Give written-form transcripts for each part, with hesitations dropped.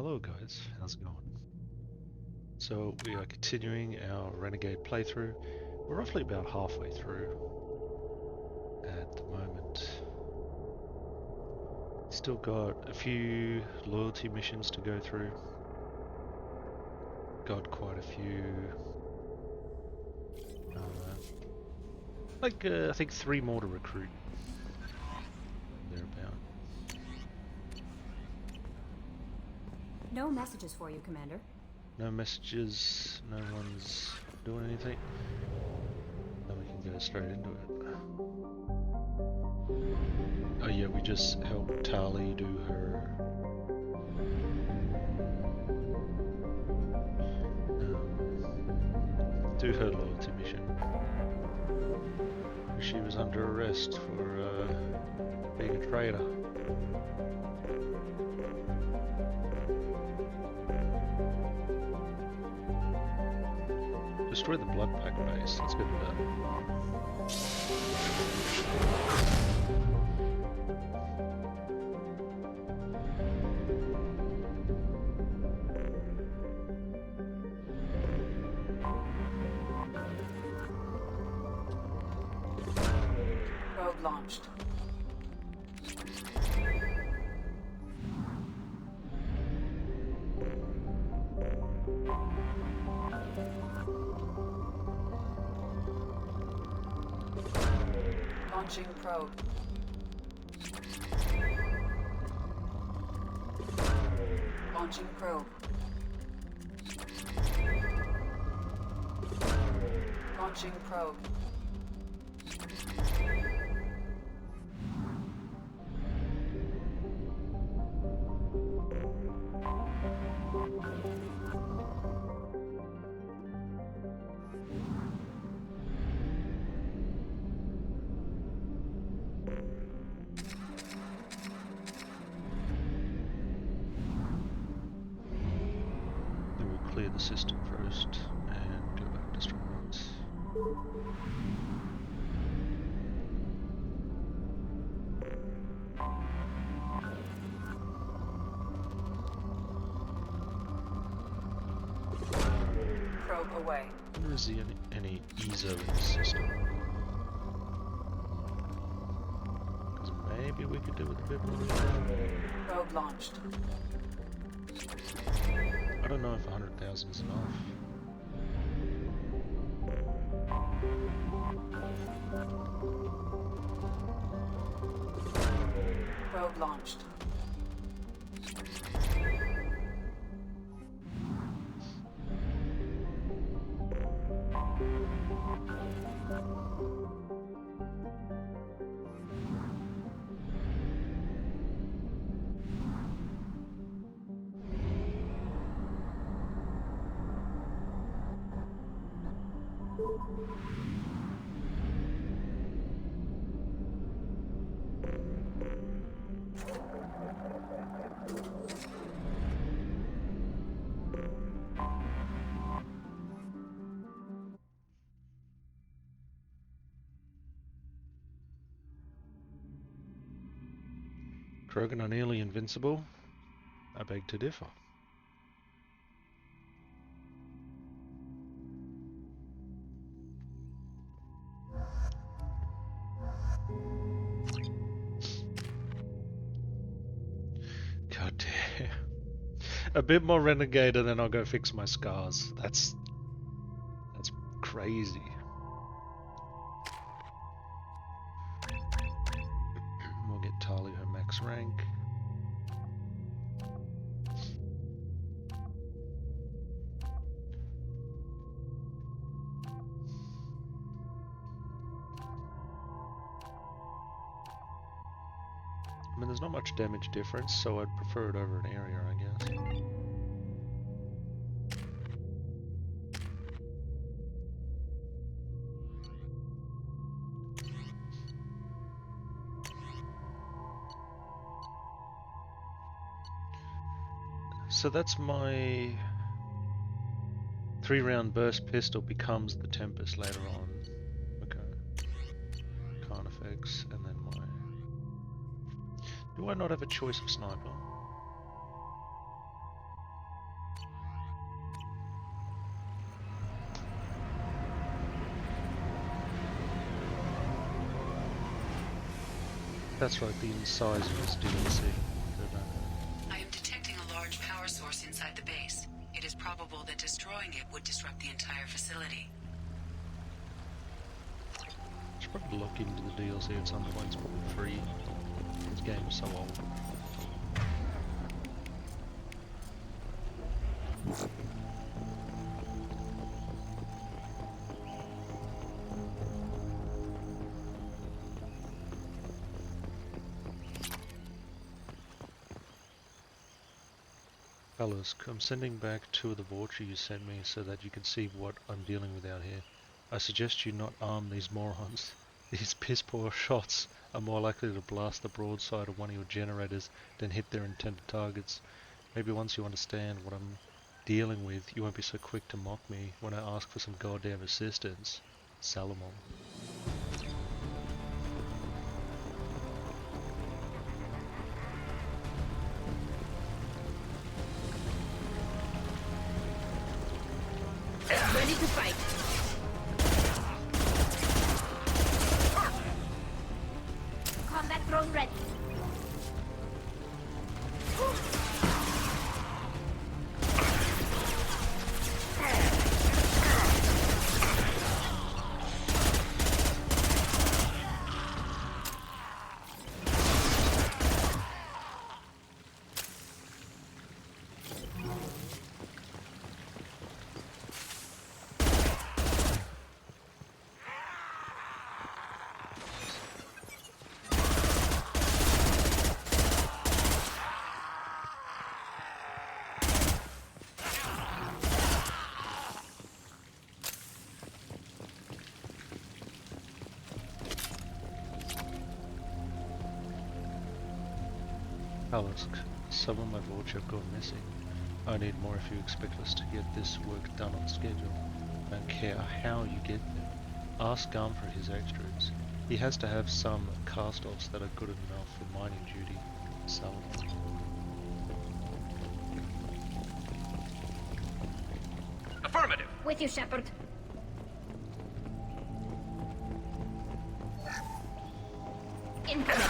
Hello guys, how's it going? So we are continuing our Renegade playthrough. We're roughly about halfway through at the moment. Still got a few loyalty missions to go through. Got quite a few, I think 3 more to recruit. Thereabout. No messages for you, Commander. No messages, no one's doing anything. Then we can go straight into it. Oh yeah, we just helped Tali do her loyalty mission. She was under arrest for being a traitor. Destroy the blood pack base. Let's go do that. Probe launched. Launching probe. Launching probe. Launching probe. Then we'll clear the system first and go back to Strongholds. Probe away. I wonder is there any ESO in the system? Because maybe we could do with a bit more ESO. Probe launched. I don't know if 100,000 is enough. Probe launched. Krogan are nearly invincible? I beg to differ. God damn. A bit more Renegade and then I'll go fix my scars. That's crazy. We'll get Tali her max rank. I mean, there's not much damage difference, so I'd prefer it over an area, I guess. So that's my 3-round burst pistol becomes the Tempest later on. Okay. Carnifex, and then my... Do I not have a choice of sniper? That's right, the incisors DLC. But, I am detecting a large power source inside the base. It is probable that destroying it would disrupt the entire facility. should probably look into the DLC at some point. It's probably free. This game is so old. Fellas, I'm sending back 2 of the voucher you sent me so that you can see what I'm dealing with out here. I suggest you not arm these morons. These piss poor shots are more likely to blast the broadside of one of your generators than hit their intended targets. Maybe once you understand what I'm dealing with, you won't be so quick to mock me when I ask for some goddamn assistance. Salomon. Ready to fight. Combat drone ready. Alice, some of my voucher have gone missing. I need more if you expect us to get this work done on schedule. I don't care how you get them. Ask Gum for his extras. He has to have some cast-offs that are good enough for mining duty. Salomon. Affirmative. With you, Shepard. Incoming.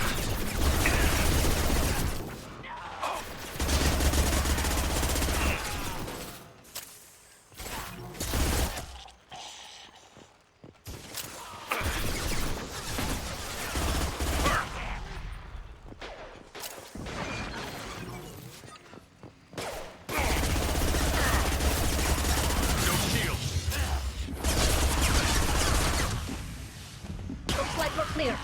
No shield. Looks like we're clear.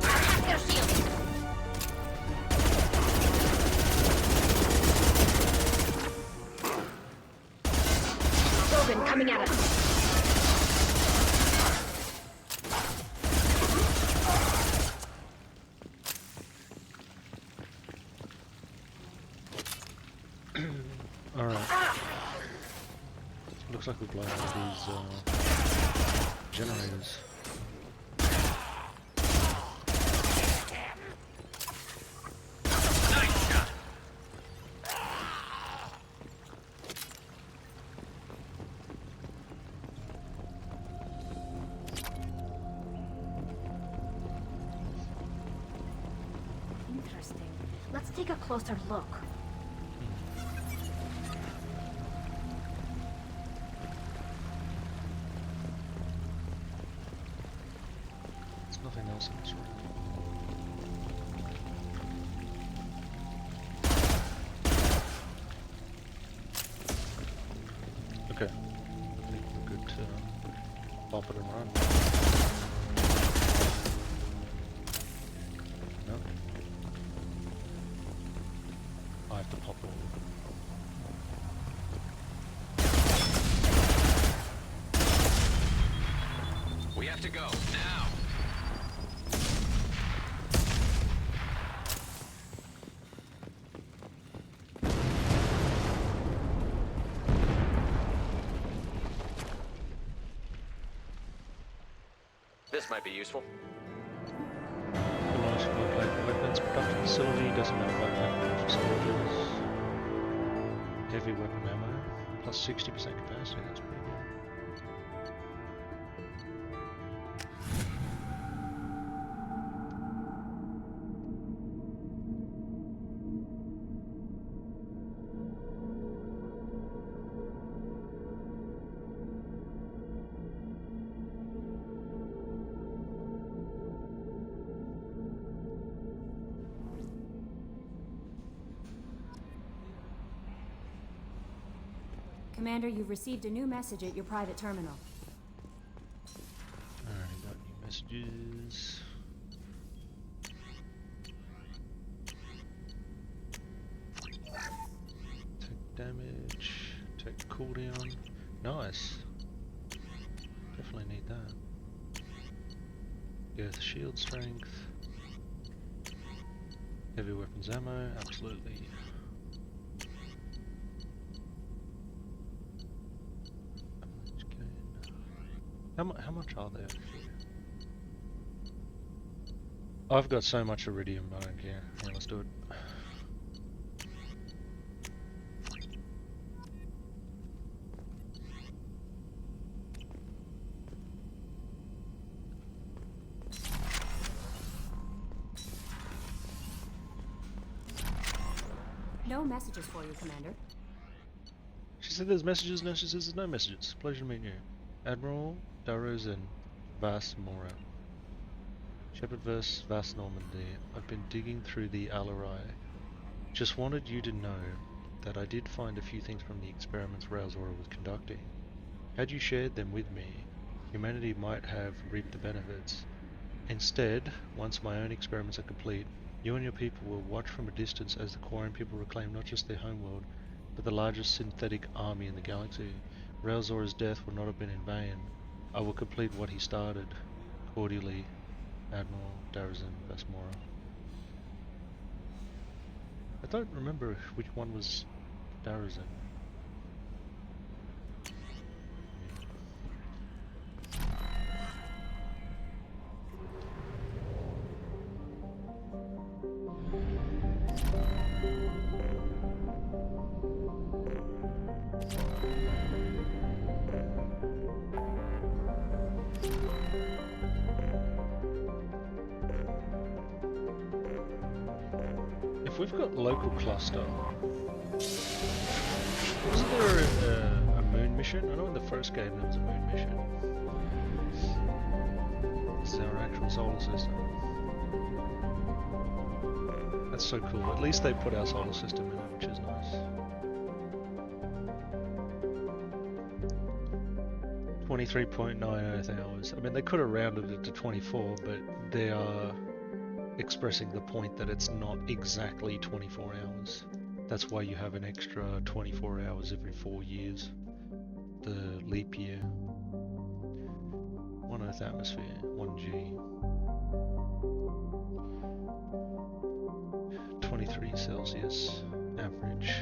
Hack their shield. Logan coming at us. Alright. Looks like we've blown out these generators. Nice shot. Interesting. Let's take a closer look. There's nothing else in this room. Okay. I think we're good to pop it and run. No? I have to pop it. We have to go now. Might be useful. Nice by weapons production facility, doesn't matter by weapon facilities. Heavy weapon ammo, plus 60% capacity, that's pretty good. Commander, you've received a new message at your private terminal. Alright, got new messages. Take damage, take cooldown. Nice. Definitely need that. Earth shield strength. Heavy weapons ammo, absolutely. How much are there? I've got so much iridium, I don't care. Yeah, let's do it. No messages for you, Commander. She said there's messages, no, she says there's no messages. Pleasure to meet you. Admiral Darrozen Vas Mora. Shepherd vs. Vas Normandy. I've been digging through the Alarai. Just wanted you to know that I did find a few things from the experiments Railzora was conducting. Had you shared them with me, humanity might have reaped the benefits. Instead, once my own experiments are complete, you and your people will watch from a distance as the Quarian people reclaim not just their homeworld, but the largest synthetic army in the galaxy. Railzora's death will not have been in vain. I will complete what he started. Cordially, Admiral Darrozen Vasmora. I don't remember which one was Darrozen. We've got local cluster. Wasn't there a moon mission? I know in the first game there was a moon mission. This is our actual solar system. That's so cool. At least they put our solar system in it, which is nice. 23.90 hours. I mean, they could have rounded it to 24, but they are expressing the point that it's not exactly 24 hours. That's why you have an extra 24 hours every 4 years. The leap year. 1 Earth atmosphere, 1G. 23 Celsius average.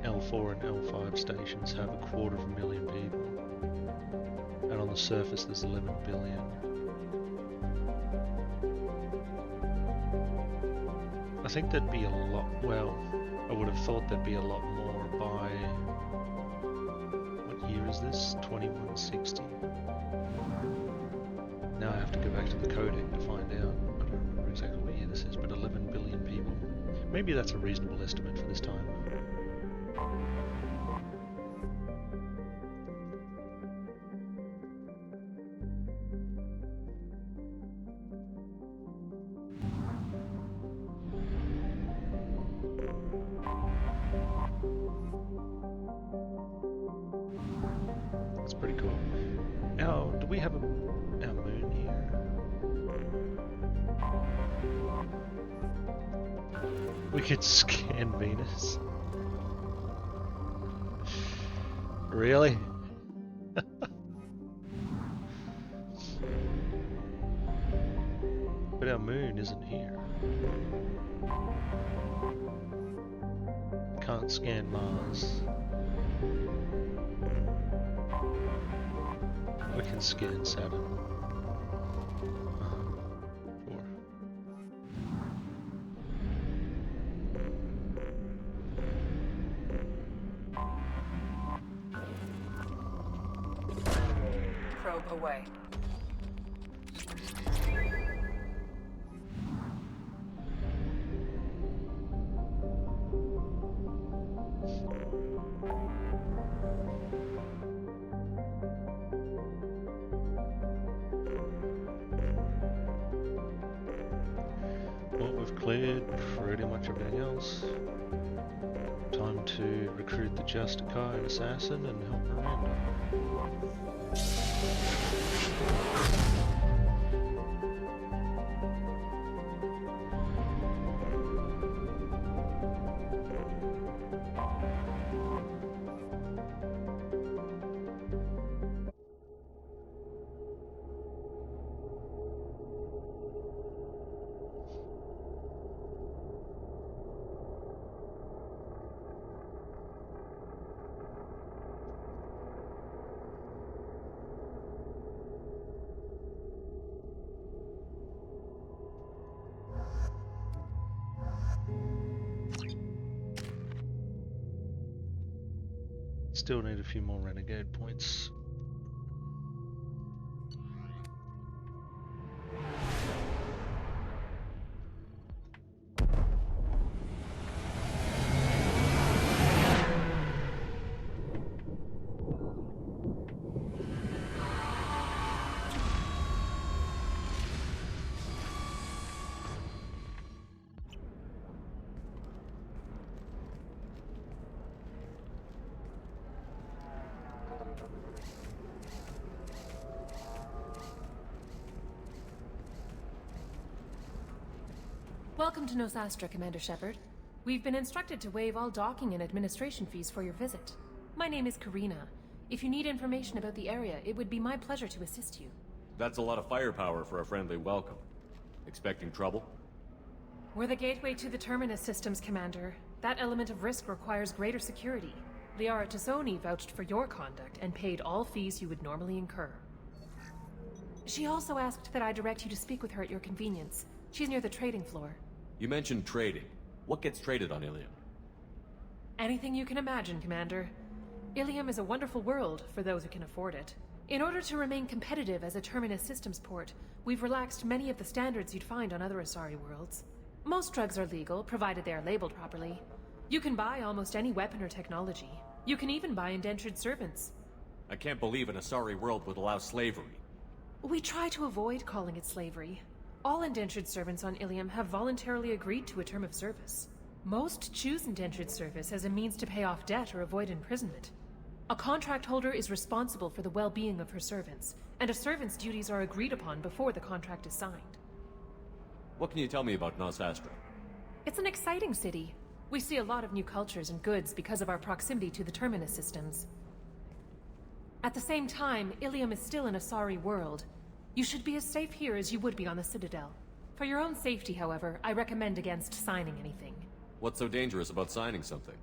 L4 and L5 stations have 250,000 people. And on the surface there's 11 billion. I think there'd be a lot, well, I would have thought there'd be a lot more by, what year is this? 2160? Now I have to go back to the coding to find out. I don't remember exactly what year this is, but 11 billion people. Maybe that's a reasonable estimate for this time. We could scan Venus. Really? But our moon isn't here. Can't scan Mars. We can scan Saturn. Four. Probe away. Well, we've cleared pretty much everything else. Time to recruit the Justicar and Assassin and help Miranda. Still need a few more Renegade points. Welcome to Nosastra, Commander Shepard. We've been instructed to waive all docking and administration fees for your visit. My name is Karina. If you need information about the area, it would be my pleasure to assist you. That's a lot of firepower for a friendly welcome. Expecting trouble? We're the gateway to the Terminus systems, Commander. That element of risk requires greater security. Liara Tassoni vouched for your conduct and paid all fees you would normally incur. She also asked that I direct you to speak with her at your convenience. She's near the trading floor. You mentioned trading. What gets traded on Ilium? Anything you can imagine, Commander. Ilium is a wonderful world for those who can afford it. In order to remain competitive as a Terminus systems port, we've relaxed many of the standards you'd find on other Asari worlds. Most drugs are legal, provided they are labeled properly. You can buy almost any weapon or technology. You can even buy indentured servants. I can't believe an Asari world would allow slavery. We try to avoid calling it slavery. All indentured servants on Ilium have voluntarily agreed to a term of service. Most choose indentured service as a means to pay off debt or avoid imprisonment. A contract holder is responsible for the well-being of her servants, and a servant's duties are agreed upon before the contract is signed. What can you tell me about Nosastra? It's an exciting city. We see a lot of new cultures and goods because of our proximity to the Terminus systems. At the same time, Ilium is still an Asari world. You should be as safe here as you would be on the Citadel. For your own safety, however, I recommend against signing anything. What's so dangerous about signing something?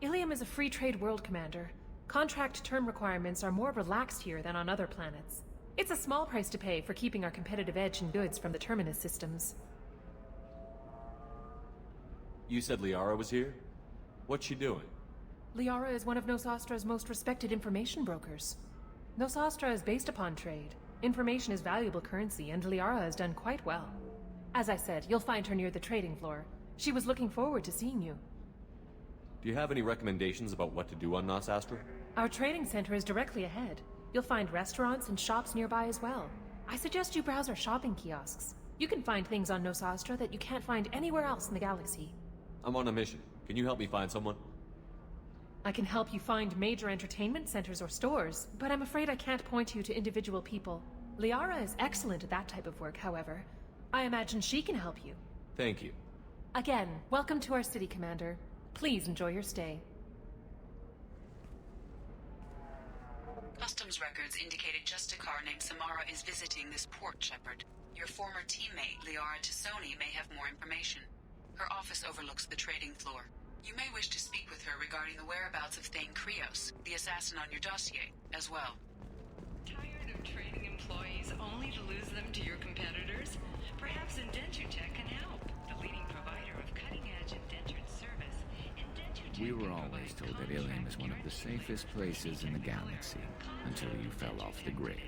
Ilium is a free trade world, Commander. Contract term requirements are more relaxed here than on other planets. It's a small price to pay for keeping our competitive edge in goods from the Terminus systems. You said Liara was here? What's she doing? Liara is one of Nosastra's most respected information brokers. Nosastra is based upon trade. Information is valuable currency, and Liara has done quite well. As I said, you'll find her near the trading floor. She was looking forward to seeing you. Do you have any recommendations about what to do on Nosastra? Our trading center is directly ahead. You'll find restaurants and shops nearby as well. I suggest you browse our shopping kiosks. You can find things on Nosastra that you can't find anywhere else in the galaxy. I'm on a mission. Can you help me find someone? I can help you find major entertainment centers or stores, but I'm afraid I can't point you to individual people. Liara is excellent at that type of work, however. I imagine she can help you. Thank you. Again, welcome to our city, Commander. Please enjoy your stay. Customs records indicated just a car named Samara is visiting this port, Shepard. Your former teammate, Liara Tassoni, may have more information. Her office overlooks the trading floor. You may wish to speak with her regarding the whereabouts of Thane Krios, the assassin on your dossier, as well. Tired of training employees only to lose them to your competitors? Perhaps IndentureTech can help. The leading provider of cutting-edge indentured service, IndentureTech We were can always provide told that Ilium is one of the contract safest places in the galaxy, until you fell off the grid.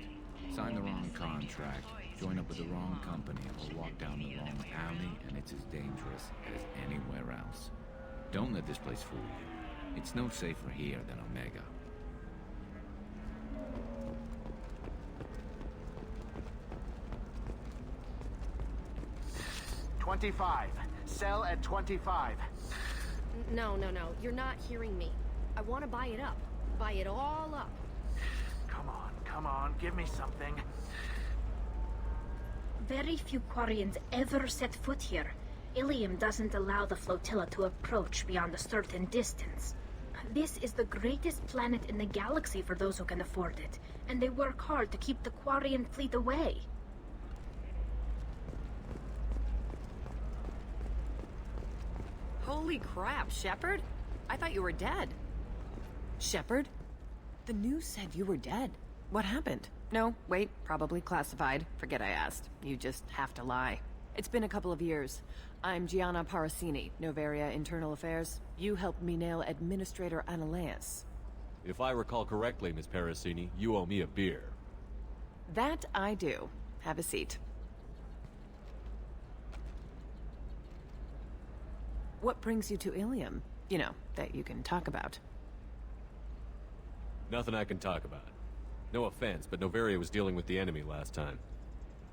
Sign the wrong contract, join up with the wrong company, or walk down the wrong alley, and it's as dangerous as anywhere else. Don't let this place fool you. It's no safer here than Omega. $25. Sell at $25. No. You're not hearing me. I want to buy it up. Buy it all up. Come on, give me something. Very few Quarians ever set foot here. Ilium doesn't allow the flotilla to approach beyond a certain distance. This is the greatest planet in the galaxy for those who can afford it, and they work hard to keep the Quarian fleet away. Holy crap, Shepard? I thought you were dead. Shepard? The news said you were dead. What happened? No, wait, probably classified. Forget I asked. You just have to lie. It's been a couple of years. I'm Gianna Parasini, Novaria Internal Affairs. You helped me nail Administrator Analeas. If I recall correctly, Miss Parasini, you owe me a beer. That I do. Have a seat. What brings you to Ilium? You know, that you can talk about. Nothing I can talk about. No offense, but Novaria was dealing with the enemy last time.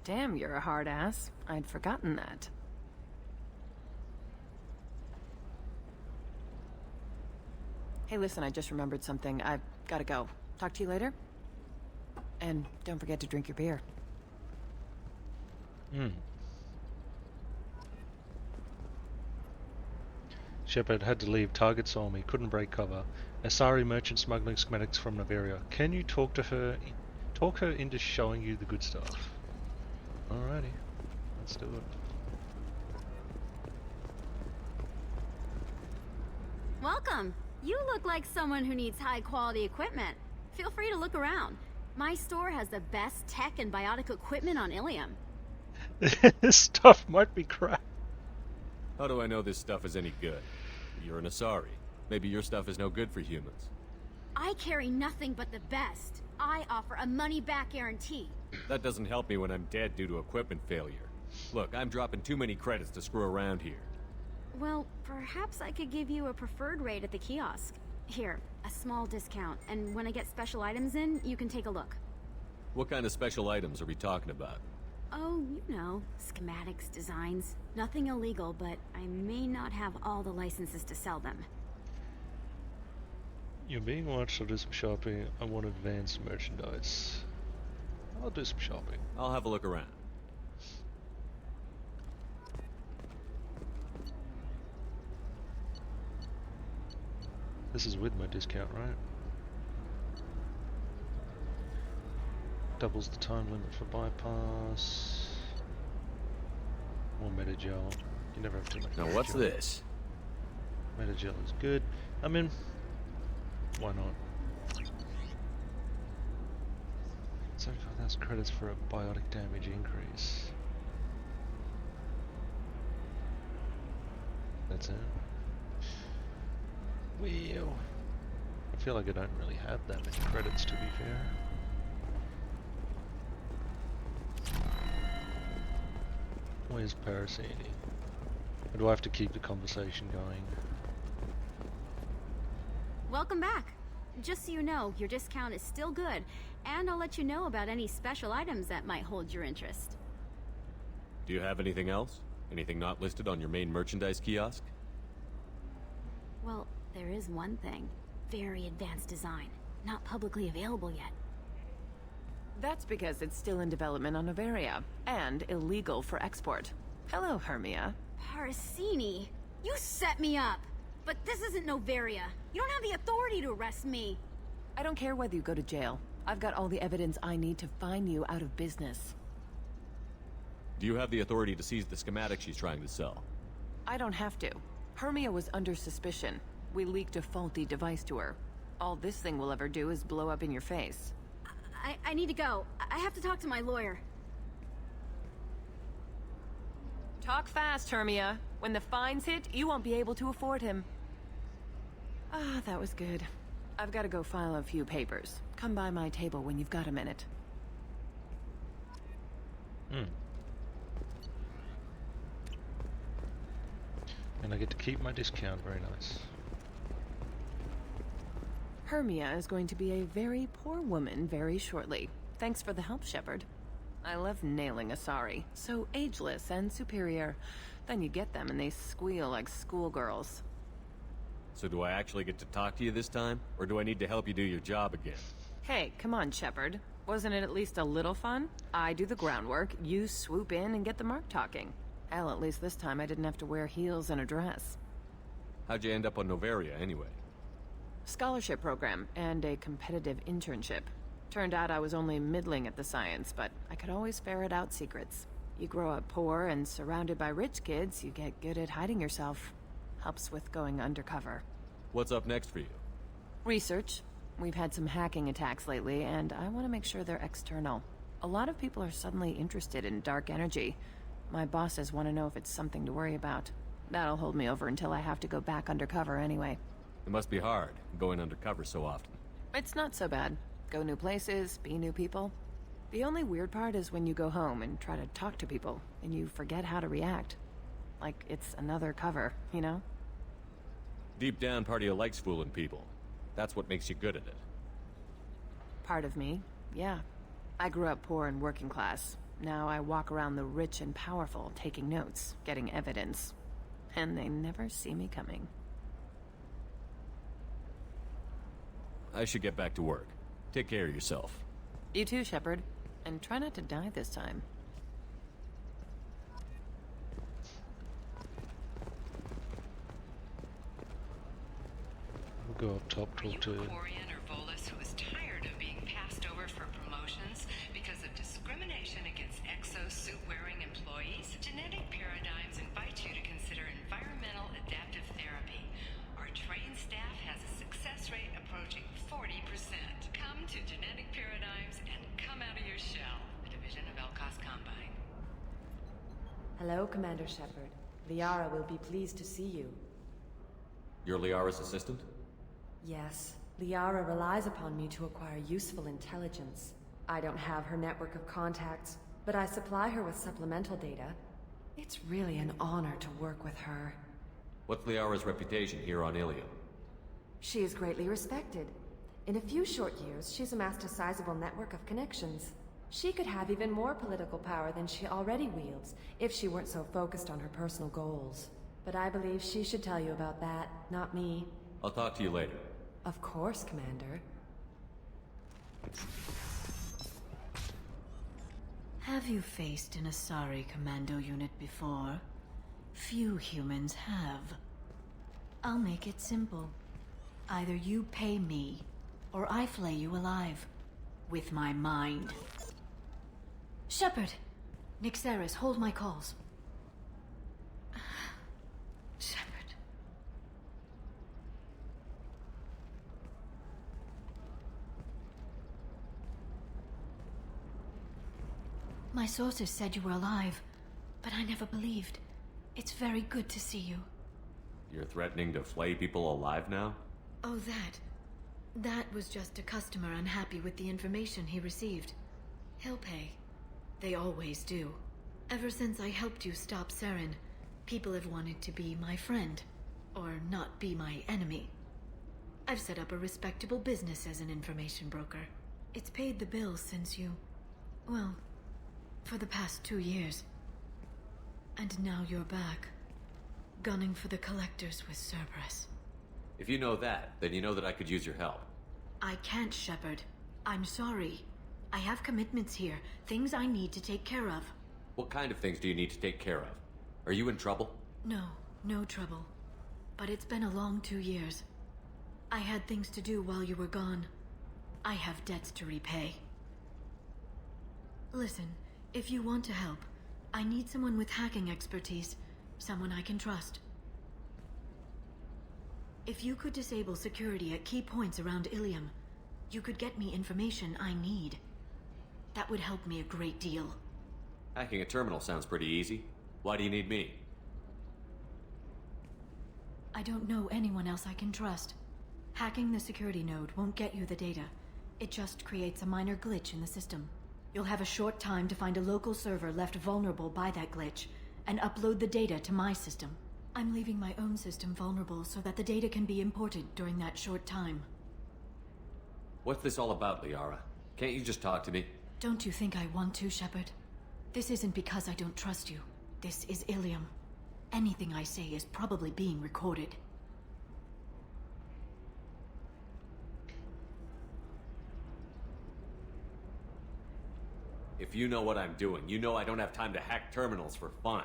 Damn, you're a hard ass. I'd forgotten that. Hey, listen, I just remembered something. I've gotta go. Talk to you later? And don't forget to drink your beer. Shepard had to leave. Target saw me. Couldn't break cover. Asari merchant smuggling schematics from Novaria. Can you talk her into showing you the good stuff? Alrighty. Let's do it. Welcome. You look like someone who needs high-quality equipment. Feel free to look around. My store has the best tech and biotic equipment on Ilium. This stuff might be crap. How do I know this stuff is any good? You're an Asari. Maybe your stuff is no good for humans. I carry nothing but the best. I offer a money-back guarantee. That doesn't help me when I'm dead due to equipment failure. Look, I'm dropping too many credits to screw around here. Well, perhaps I could give you a preferred rate at the kiosk. Here, a small discount, and when I get special items in, you can take a look. What kind of special items are we talking about? Oh, you know, schematics, designs. Nothing illegal, but I may not have all the licenses to sell them. You're being watched. I'll do some shopping. I want advanced merchandise. I'll do some shopping. I'll have a look around. This is with my discount, right? Doubles the time limit for bypass. More metagel. You never have too much. Now what's this? Metagel is good. I'm in. Why not? 75,000 credits for a biotic damage increase. That's it. Well, I feel like I don't really have that many credits, to be fair. Where's Parasini? Or do I have to keep the conversation going? Welcome back. Just so you know, your discount is still good, and I'll let you know about any special items that might hold your interest. Do you have anything else? Anything not listed on your main merchandise kiosk? Well, there is one thing. Very advanced design. Not publicly available yet. That's because it's still in development on Novaria, and illegal for export. Hello, Hermia. Parasini, you set me up! But this isn't Novaria. You don't have the authority to arrest me. I don't care whether you go to jail. I've got all the evidence I need to find you out of business. Do you have the authority to seize the schematic she's trying to sell? I don't have to. Hermia was under suspicion. We leaked a faulty device to her. All this thing will ever do is blow up in your face. I need to go. I have to talk to my lawyer. Talk fast, Hermia. When the fines hit, you won't be able to afford him. Ah, that was good. I've got to go file a few papers. Come by my table when you've got a minute. And I get to keep my discount, very nice. Hermia is going to be a very poor woman very shortly. Thanks for the help, Shepard. I love nailing Asari. So ageless and superior. Then you get them and they squeal like schoolgirls. So do I actually get to talk to you this time? Or do I need to help you do your job again? Hey, come on, Shepard. Wasn't it at least a little fun? I do the groundwork, you swoop in and get the mark talking. Hell, at least this time I didn't have to wear heels and a dress. How'd you end up on Noveria, anyway? Scholarship program and a competitive internship. Turned out I was only middling at the science, but I could always ferret out secrets. You grow up poor and surrounded by rich kids, you get good at hiding yourself. Helps with going undercover. What's up next for you? Research. We've had some hacking attacks lately, and I want to make sure they're external. A lot of people are suddenly interested in dark energy. My bosses want to know if it's something to worry about. That'll hold me over until I have to go back undercover anyway. It must be hard, going undercover so often. It's not so bad. Go new places, be new people. The only weird part is when you go home and try to talk to people, and you forget how to react. Like it's another cover, you know? Deep down, part of you likes fooling people. That's what makes you good at it. Part of me, yeah. I grew up poor and working class. Now I walk around the rich and powerful, taking notes, getting evidence. And they never see me coming. I should get back to work. Take care of yourself. You too, Shepard. And try not to die this time. We'll go up top, talk to... Quarian or Volus who is tired of being passed over for promotions because of discrimination against exosuit-wearing employees? Genetic Paradigms invite you to consider environmental adaptive therapy. Our trained staff has a success rate approaching 40%. Come to Genetic Paradigms and come out of your shell. A division of Elcos Combine. Hello, Commander Shepard. Liara will be pleased to see you. You're Liara's assistant? Yes. Liara relies upon me to acquire useful intelligence. I don't have her network of contacts, but I supply her with supplemental data. It's really an honor to work with her. What's Liara's reputation here on Ilium? She is greatly respected. In a few short years, she's amassed a sizable network of connections. She could have even more political power than she already wields, if she weren't so focused on her personal goals. But I believe she should tell you about that, not me. I'll talk to you later. Of course, Commander. Have you faced an Asari commando unit before? Few humans have. I'll make it simple. Either you pay me, or I flay you alive. With my mind. Shepard! Nixeris, hold my calls. Shepard. My sources said you were alive, but I never believed. It's very good to see you. You're threatening to flay people alive now? Oh, that. That was just a customer unhappy with the information he received. He'll pay. They always do. Ever since I helped you stop Saren, people have wanted to be my friend, or not be my enemy. I've set up a respectable business as an information broker. It's paid the bills since you... well, for the past 2 years. And now you're back, gunning for the Collectors with Cerberus. If you know that, then you know that I could use your help. I can't, Shepard. I'm sorry. I have commitments here, things I need to take care of. What kind of things do you need to take care of? Are you in trouble? No, no trouble. But it's been a long 2 years. I had things to do while you were gone. I have debts to repay. Listen, if you want to help, I need someone with hacking expertise. Someone I can trust. If you could disable security at key points around Ilium, you could get me information I need. That would help me a great deal. Hacking a terminal sounds pretty easy. Why do you need me? I don't know anyone else I can trust. Hacking the security node won't get you the data. It just creates a minor glitch in the system. You'll have a short time to find a local server left vulnerable by that glitch, and upload the data to my system. I'm leaving my own system vulnerable so that the data can be imported during that short time. What's this all about, Liara? Can't you just talk to me? Don't you think I want to, Shepard? This isn't because I don't trust you. This is Ilium. Anything I say is probably being recorded. If you know what I'm doing, you know I don't have time to hack terminals for fun.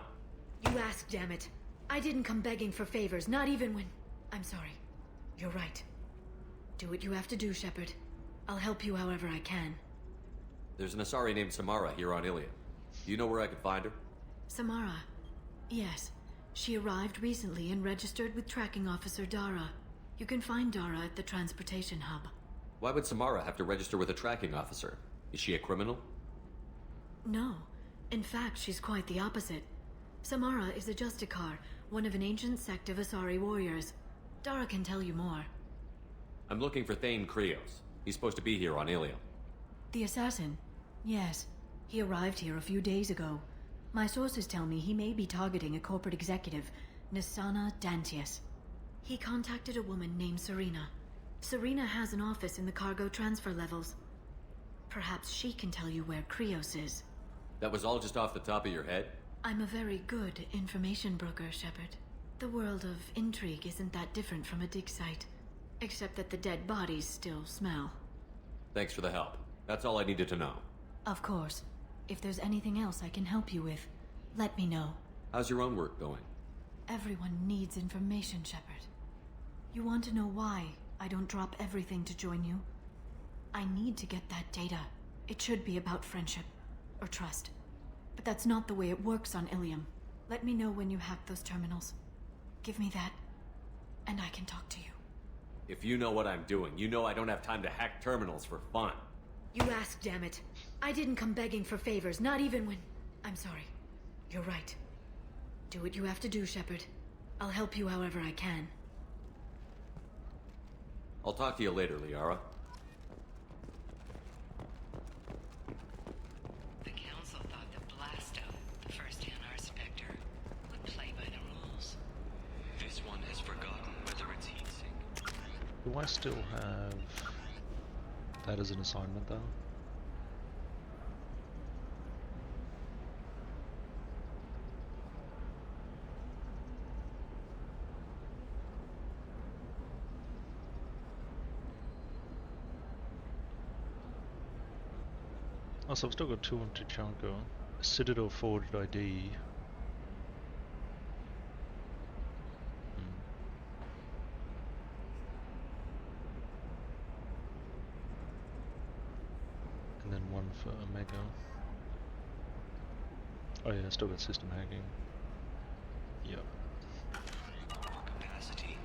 You asked, damn it. I didn't come begging for favors, not even when... I'm sorry. You're right. Do what you have to do, Shepard. I'll help you however I can. There's an Asari named Samara here on Ilium. Do you know where I could find her? Samara. Yes. She arrived recently and registered with Tracking Officer Dara. You can find Dara at the transportation hub. Why would Samara have to register with a tracking officer? Is she a criminal? No. In fact, she's quite the opposite. Samara is a Justicar, one of an ancient sect of Asari warriors. Dara can tell you more. I'm looking for Thane Krios. He's supposed to be here on Ilium. The assassin? Yes. He arrived here a few days ago. My sources tell me he may be targeting a corporate executive, Nisana Dantius. He contacted a woman named Serena. Serena has an office in the cargo transfer levels. Perhaps she can tell you where Krios is. That was all just off the top of your head? I'm a very good information broker, Shepard. The world of intrigue isn't that different from a dig site, except that the dead bodies still smell. Thanks for the help. That's all I needed to know. Of course. If there's anything else I can help you with, let me know. How's your own work going? Everyone needs information, Shepard. You want to know why I don't drop everything to join you? I need to get that data. It should be about friendship, or trust. But that's not the way it works on Ilium. Let me know when you hack those terminals. Give me that, and I can talk to you. If you know what I'm doing, you know I don't have time to hack terminals for fun. You asked, damn it. I didn't come begging for favors, not even when... I'm sorry. You're right. Do what you have to do, Shepard. I'll help you however I can. I'll talk to you later, Liara. The Council thought that Blasto, the first Hanar Spectre, would play by the rules. This one has forgotten whether it's heatsink. Do I still have that as an assignment though? Oh, so I've still got 2 on Tachanka. Citadel Forged ID. And then 1 for Omega. Oh yeah, I still got system hacking. Yep. Capacity.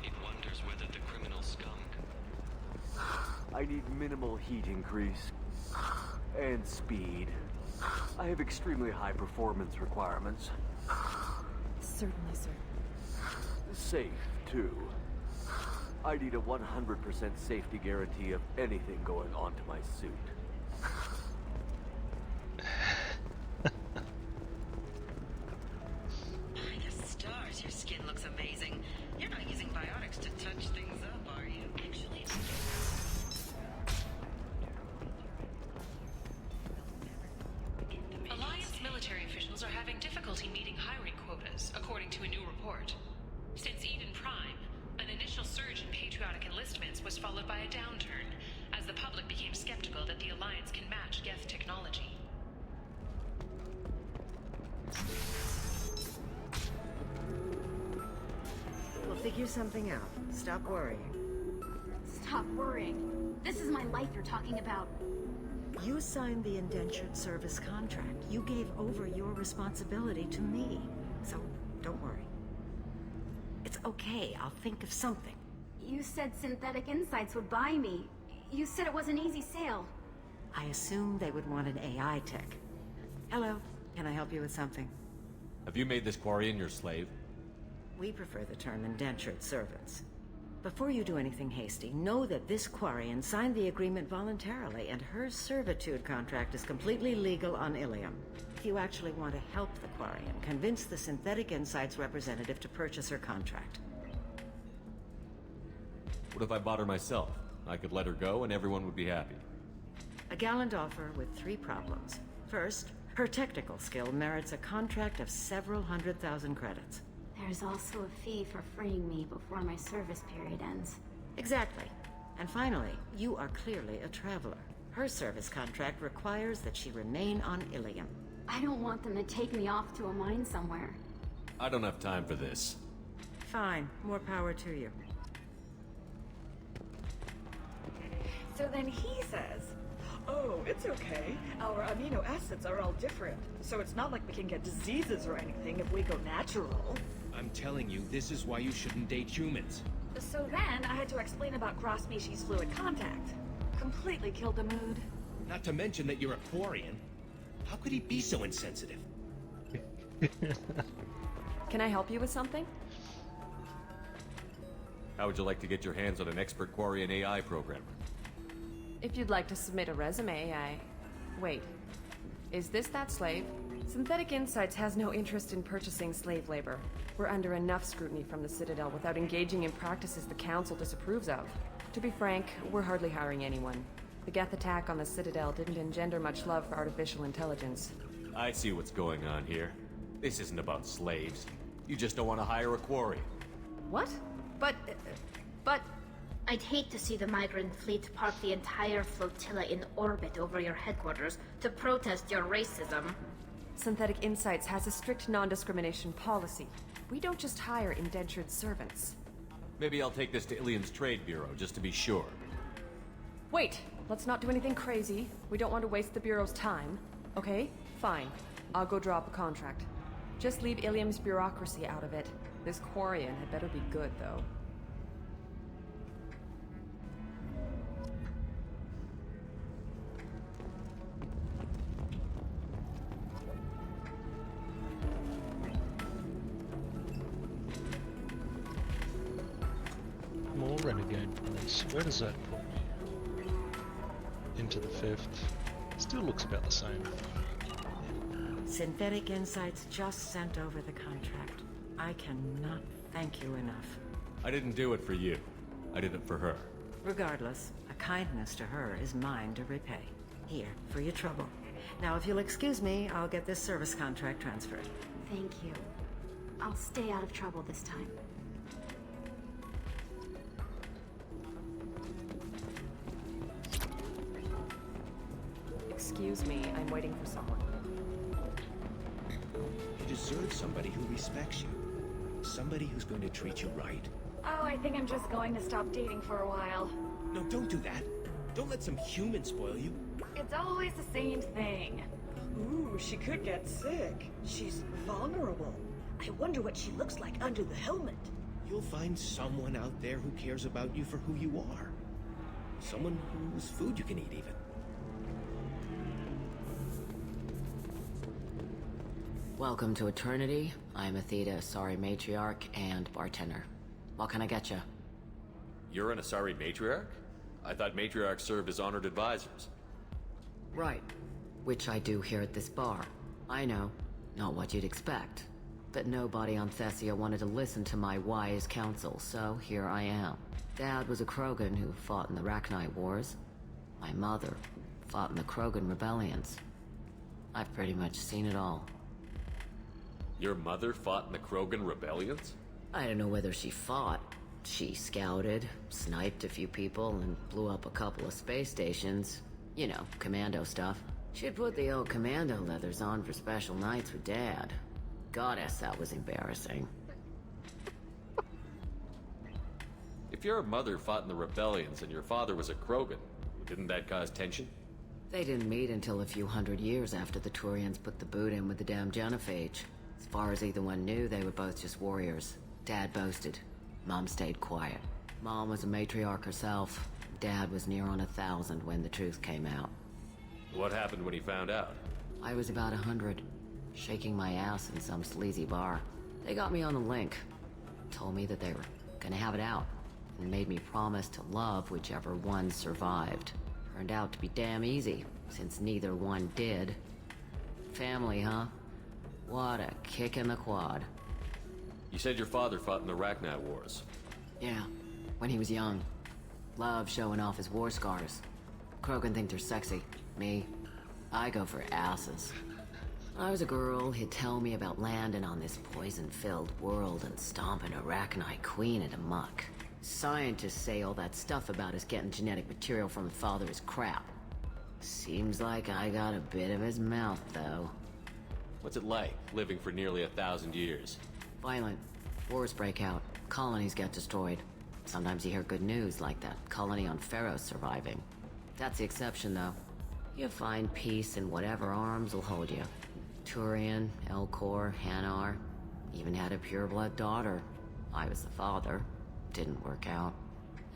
It wonders whether the criminal skunk. I need minimal heat increase. And speed. I have extremely high performance requirements. Certainly, sir. Safe, too. I need a 100% safety guarantee of anything going onto my suit. By the stars, your skin looks amazing. You're not using biotics to touch things up, are you? Actually, Alliance military officials are having difficulty meeting hiring quotas, according to a new report. Since Eden Prime, an initial surge in patriotic enlistments was followed by a downturn, as the public became skeptical that the Alliance can match Geth technology. We'll figure something out. Stop worrying. Stop worrying. This is my life you're talking about. You signed the indentured service contract. You gave over your responsibility to me. So, don't worry. It's okay. I'll think of something. You said Synthetic Insights would buy me. You said it was an easy sale. I assume they would want an AI tech. Hello, can I help you with something? Have you made this Quarian your slave? We prefer the term indentured servants. Before you do anything hasty, know that this Quarian signed the agreement voluntarily, and her servitude contract is completely legal on Ilium. If you actually want to help the Quarian, convince the Synthetic Insights representative to purchase her contract. What if I bought her myself? I could let her go and everyone would be happy. A gallant offer with 3 problems. First, her technical skill merits a contract of several 100,000 credits. There's also a fee for freeing me before my service period ends. Exactly. And finally, you are clearly a traveler. Her service contract requires that she remain on Ilium. I don't want them to take me off to a mine somewhere. I don't have time for this. Fine. More power to you. So then he says, oh, it's okay. Our amino acids are all different. So it's not like we can get diseases or anything if we go natural. I'm telling you, this is why you shouldn't date humans. So then I had to explain about cross-species fluid contact. Completely killed the mood. Not to mention that you're a Quarian. How could he be so insensitive? Can I help you with something? How would you like to get your hands on an expert Quarian AI programmer? If you'd like to submit a resume, Wait. Is this that slave? Synthetic Insights has no interest in purchasing slave labor. We're under enough scrutiny from the Citadel without engaging in practices the Council disapproves of. To be frank, we're hardly hiring anyone. The Geth attack on the Citadel didn't engender much love for artificial intelligence. I see what's going on here. This isn't about slaves. You just don't want to hire a Quarian. What? But... I'd hate to see the migrant fleet park the entire flotilla in orbit over your headquarters to protest your racism. Synthetic Insights has a strict non-discrimination policy. We don't just hire indentured servants. Maybe I'll take this to Ilium's Trade Bureau, just to be sure. Wait! Let's not do anything crazy. We don't want to waste the Bureau's time. Okay? Fine. I'll go draw up a contract. Just leave Ilium's bureaucracy out of it. This Quarian had better be good, though. More Renegade points. Where does that put me? Into the 5th. Still looks about the same. Synthetic Insights just sent over the contract. I cannot thank you enough. I didn't do it for you. I did it for her. Regardless, a kindness to her is mine to repay. Here, for your trouble. Now, if you'll excuse me, I'll get this service contract transferred. Thank you. I'll stay out of trouble this time. Excuse me, I'm waiting for someone. You deserve somebody who respects you. Somebody who's going to treat you right. Oh, I think I'm just going to stop dating for a while. No, don't do that. Don't let some human spoil you. It's always the same thing. Ooh, she could get sick. She's vulnerable. I wonder what she looks like under the helmet. You'll find someone out there who cares about you for who you are. Someone whose food you can eat, even. Welcome to Eternity. I'm Athena, Asari Matriarch and bartender. What can I get you? You're an Asari Matriarch? I thought Matriarchs served as honored advisors. Right. Which I do here at this bar. I know. Not what you'd expect. But nobody on Thessia wanted to listen to my wise counsel, so here I am. Dad was a Krogan who fought in the Rachni Wars. My mother fought in the Krogan rebellions. I've pretty much seen it all. Your mother fought in the Krogan rebellions? I don't know whether she fought. She scouted, sniped a few people, and blew up a couple of space stations. You know, commando stuff. She'd put the old commando leathers on for special nights with Dad. Goddess, that was embarrassing. If your mother fought in the rebellions and your father was a Krogan, didn't that cause tension? They didn't meet until a few hundred years after the Turians put the boot in with the damn genophage. As far as either one knew, they were both just warriors. Dad boasted. Mom stayed quiet. Mom was a matriarch herself. Dad was near on 1,000 when the truth came out. What happened when he found out? I was about 100, shaking my ass in some sleazy bar. They got me on the link. Told me that they were gonna have it out, and made me promise to love whichever one survived. Turned out to be damn easy, since neither one did. Family, huh? What a kick in the quad. You said your father fought in the Rachni Wars. Yeah, when he was young. Love showing off his war scars. Krogan think they're sexy. Me, I go for asses. When I was a girl, he'd tell me about landing on this poison-filled world and stomping a Rachni queen into muck. Scientists say all that stuff about us getting genetic material from the father is crap. Seems like I got a bit of his mouth, though. What's it like, living for nearly 1,000 years? Violent. Wars break out. Colonies get destroyed. Sometimes you hear good news, like that colony on Pharaoh surviving. That's the exception, though. You find peace in whatever arms will hold you. Turian, Elcor, Hanar. Even had a pureblood daughter. I was the father. Didn't work out.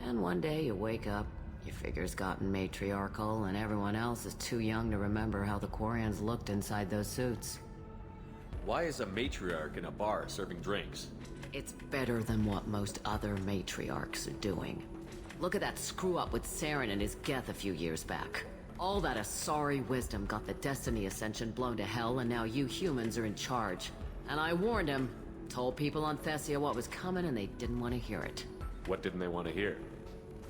And one day you wake up, your figure's gotten matriarchal, and everyone else is too young to remember how the Quarians looked inside those suits. Why is a matriarch in a bar serving drinks? It's better than what most other matriarchs are doing. Look at that screw-up with Saren and his Geth a few years back. All that Asari wisdom got the Destiny Ascension blown to hell, and now you humans are in charge. And I warned him. Told people on Thessia what was coming, and they didn't want to hear it. What didn't they want to hear?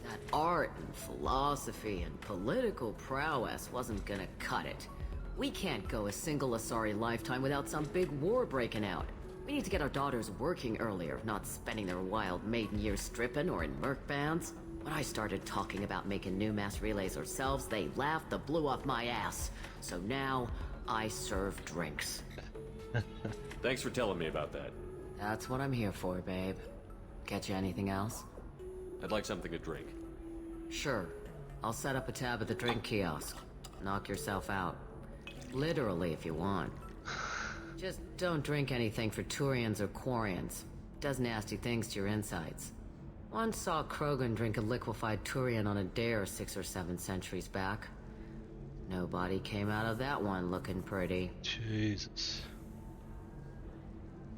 That art and philosophy and political prowess wasn't gonna cut it. We can't go a single Asari lifetime without some big war breaking out. We need to get our daughters working earlier, not spending their wild maiden years stripping or in merc bands. When I started talking about making new mass relays ourselves, they laughed the blue off my ass. So now, I serve drinks. Thanks for telling me about that. That's what I'm here for, babe. Get you anything else? I'd like something to drink. Sure. I'll set up a tab at the drink kiosk. Knock yourself out. Literally, if you want. Just don't drink anything for Turians or Quarians. Does nasty things to your insides. Once saw Krogan drink a liquefied Turian on a dare 6 or 7 centuries back. Nobody came out of that one looking pretty. Jesus.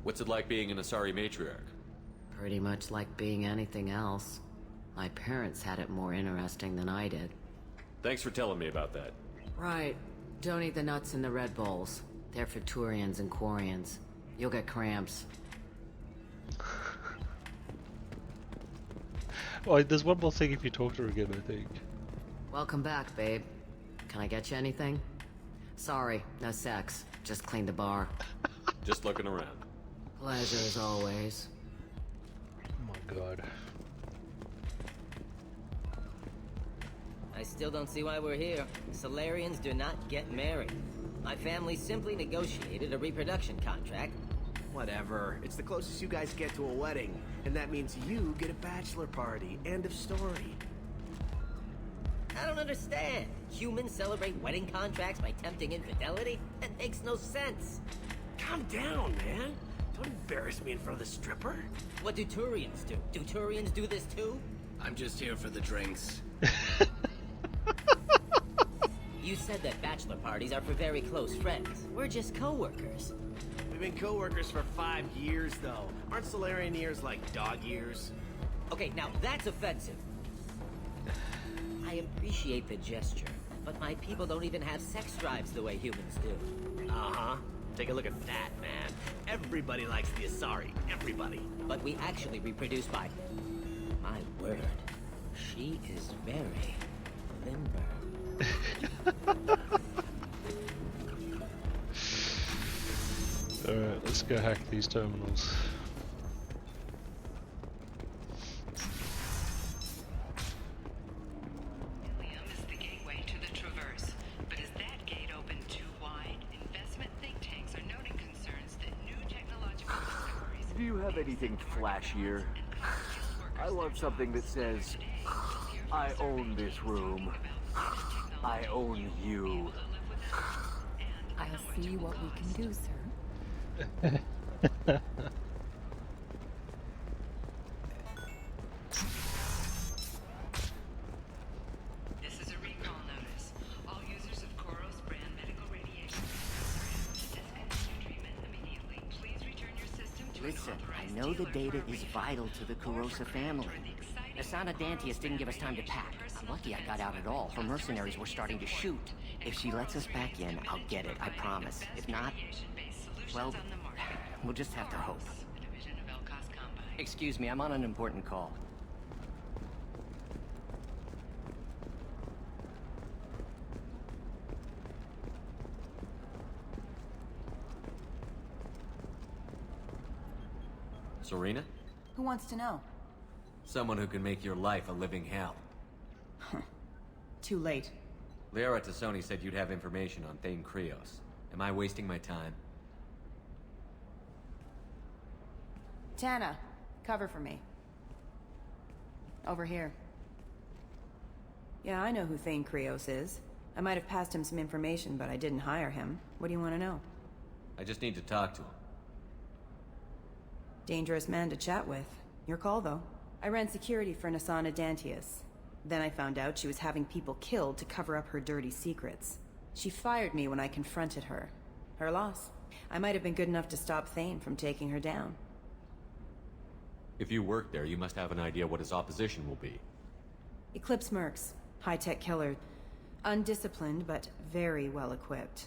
What's it like being an Asari matriarch? Pretty much like being anything else. My parents had it more interesting than I did. Thanks for telling me about that. Right. Don't eat the nuts in the Red Bowls. They're for Turians and Quarians. You'll get cramps. Oh, there's one more thing if you talk to her again, I think. Welcome back, babe. Can I get you anything? Sorry, no sex. Just cleaned the bar. Just looking around. Pleasure as always. Oh my god. I still don't see why we're here. Solarians do not get married. My family simply negotiated a reproduction contract. Whatever. It's the closest you guys get to a wedding. And that means you get a bachelor party. End of story. I don't understand. Humans celebrate wedding contracts by tempting infidelity? That makes no sense. Calm down, man. Don't embarrass me in front of the stripper. What do Turians do? Do Turians do this too? I'm just here for the drinks. You said that bachelor parties are for very close friends. We're just co-workers. We've been co-workers for 5 years, though. Aren't Solarian years like dog years? Okay, now that's offensive. I appreciate the gesture, but my people don't even have sex drives the way humans do. Uh-huh. Take a look at that, man. Everybody likes the Asari. Everybody. But we actually reproduce by... My word. She is very limber. Alright, let's go hack these terminals. Ilium is the gateway to the Traverse, but is that gate open too wide? Investment think tanks are noting concerns that new technological discoveries... Do you have anything flashier? I want something that says, I own this room. I own you. I'll see what we can do, sir. This is a recall notice. All users of Coro Listen, I know the data is vital to the Kurosa family. Asana Dantius didn't give us time to pack. I'm lucky I got out at all. Her mercenaries were starting to shoot. If she lets us back in, I'll get it, I promise. If not, well, we'll just have to hope. Excuse me, I'm on an important call. Serena? Who wants to know? Someone who can make your life a living hell. Too late. Liara Tassoni said you'd have information on Thane Krios. Am I wasting my time? Tana, cover for me. Over here. Yeah, I know who Thane Krios is. I might have passed him some information, but I didn't hire him. What do you want to know? I just need to talk to him. Dangerous man to chat with. Your call, though. I ran security for Nasana Dantius. Then I found out she was having people killed to cover up her dirty secrets. She fired me when I confronted her. Her loss. I might have been good enough to stop Thane from taking her down. If you work there, you must have an idea what his opposition will be. Eclipse mercs. High-tech killer. Undisciplined, but very well-equipped.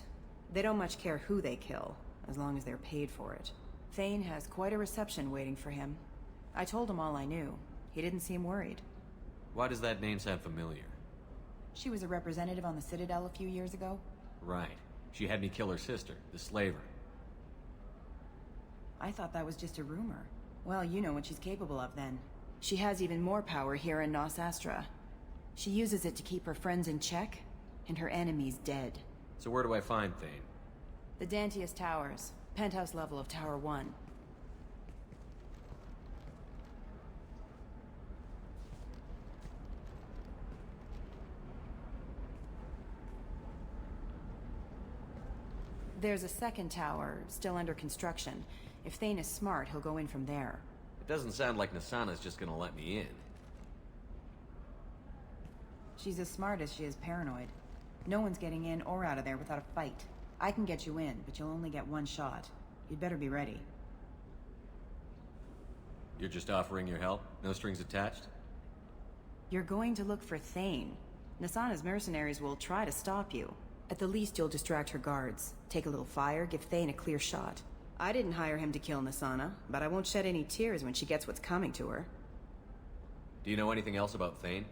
They don't much care who they kill, as long as they're paid for it. Thane has quite a reception waiting for him. I told him all I knew. He didn't seem worried. Why does that name sound familiar? She was a representative on the Citadel a few years ago. Right. She had me kill her sister, the slaver. I thought that was just a rumor. Well, you know what she's capable of then. She has even more power here in Nos Astra. She uses it to keep her friends in check, and her enemies dead. So where do I find Thane? The Dantius Towers. Penthouse level of Tower 1. There's a second tower, still under construction. If Thane is smart, he'll go in from there. It doesn't sound like Nasana's just gonna let me in. She's as smart as she is paranoid. No one's getting in or out of there without a fight. I can get you in, but you'll only get one shot. You'd better be ready. You're just offering your help? No strings attached? You're going to look for Thane. Nasana's mercenaries will try to stop you. At the least, you'll distract her guards. Take a little fire, give Thane a clear shot. I didn't hire him to kill Nasana, but I won't shed any tears when she gets what's coming to her. Do you know anything else about Thane?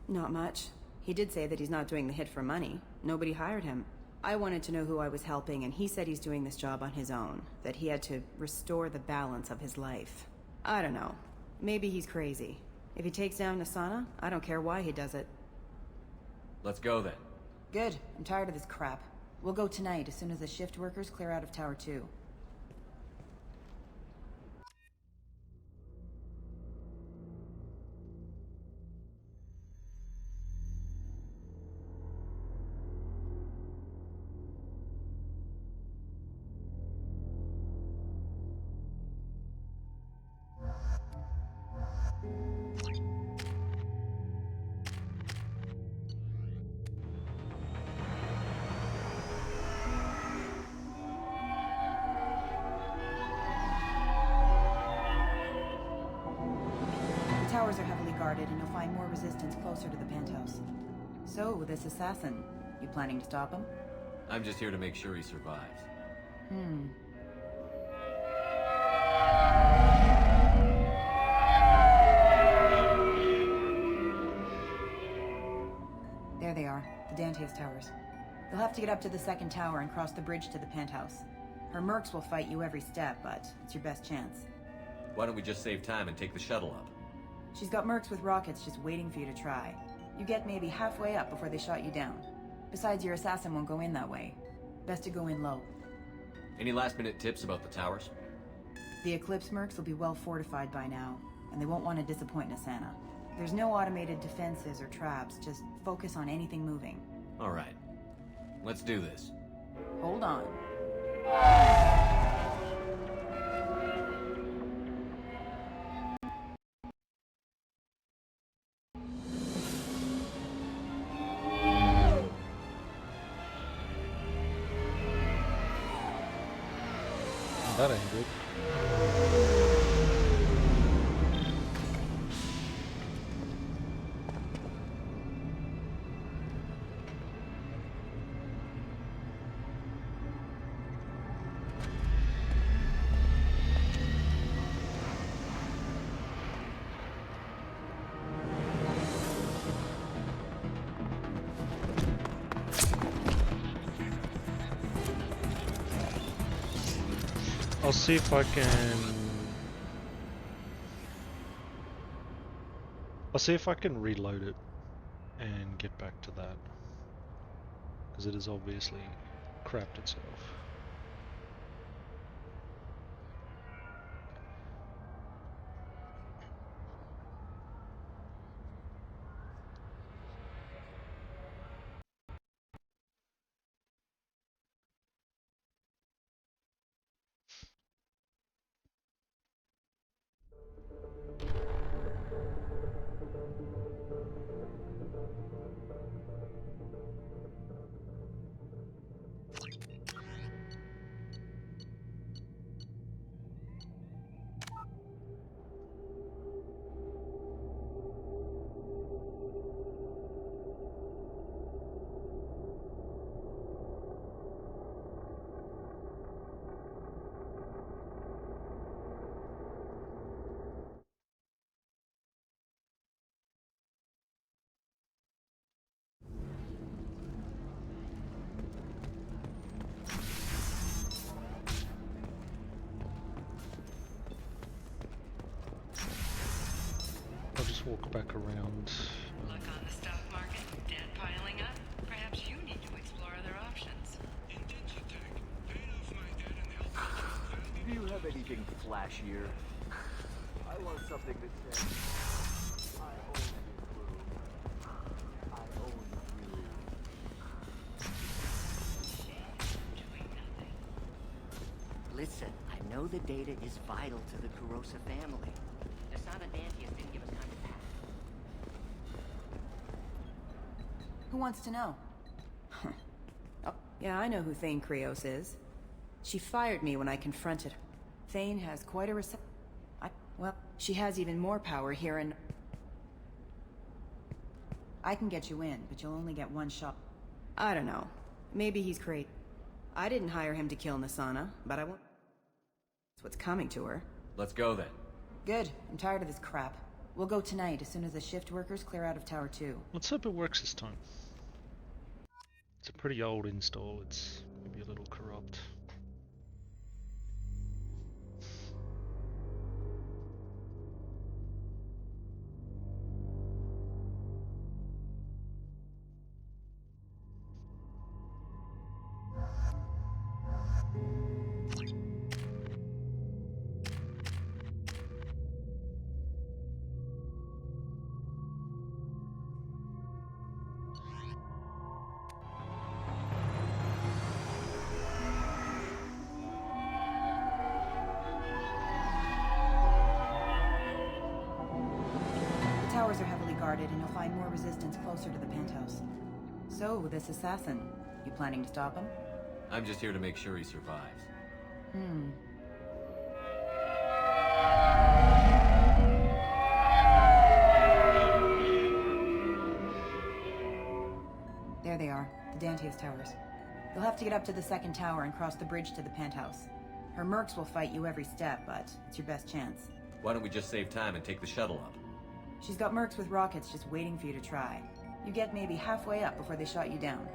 Not much. He did say that he's not doing the hit for money. Nobody hired him. I wanted to know who I was helping, and he said he's doing this job on his own. That he had to restore the balance of his life. I don't know. Maybe he's crazy. If he takes down Nasana, I don't care why he does it. Let's go then. Good. I'm tired of this crap. We'll go tonight as soon as the shift workers clear out of Tower 2. The towers are heavily guarded, and you'll find more resistance closer to the penthouse. So, this assassin, you planning to stop him? I'm just here to make sure he survives. There they are, the Dantius Towers. You'll have to get up to the second tower and cross the bridge to the penthouse. Her mercs will fight you every step, but it's your best chance. Why don't we just save time and take the shuttle up? She's got mercs with rockets just waiting for you to try. You get maybe halfway up before they shot you down. Besides, your assassin won't go in that way. Best to go in low. Any last-minute tips about the towers? The Eclipse mercs will be well fortified by now, and they won't want to disappoint Nasana. There's no automated defenses or traps, just focus on anything moving. All right. Let's do this. Hold on. That ain't good. I'll see if I can... I'll see if I can reload it and get back to that. Because it is obviously crapped itself. I'll just walk back around. Look on the stock market, debt piling up. Perhaps you need to explore other options. Do you have anything flashier? I want something that says, I own this room. I own you. Listen, I know the data is vital to the Kurosa family. Asana Dantius didn't give us time to pack. Who wants to know? Oh, yeah, I know who Thane Krios is. She fired me when I confronted her. Thane has quite a well, she has even more power here and... I can get you in, but you'll only get one shot. I don't know. Maybe he's crazy. I didn't hire him to kill Nasana, but I won't... That's what's coming to her. Let's go then. Good. I'm tired of this crap. We'll go tonight as soon as the shift workers clear out of Tower 2. Let's hope it works this time. It's a pretty old install, it's maybe a little corrupt. The towers are heavily guarded, and you'll find more resistance closer to the penthouse. So, this assassin, you planning to stop him? I'm just here to make sure he survives. There they are, the Dantius towers. You'll have to get up to the second tower and cross the bridge to the penthouse. Her mercs will fight you every step, but it's your best chance. Why don't we just save time and take the shuttle up? She's got mercs with rockets just waiting for you to try. You get maybe halfway up before they shot you down.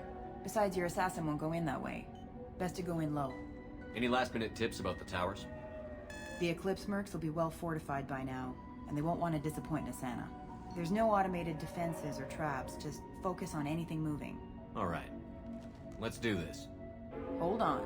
Besides, your assassin won't go in that way. Best to go in low. Any last-minute tips about the towers? The Eclipse mercs will be well fortified by now, and they won't want to disappoint Nasana. There's no automated defenses or traps, just focus on anything moving. All right. Let's do this. Hold on.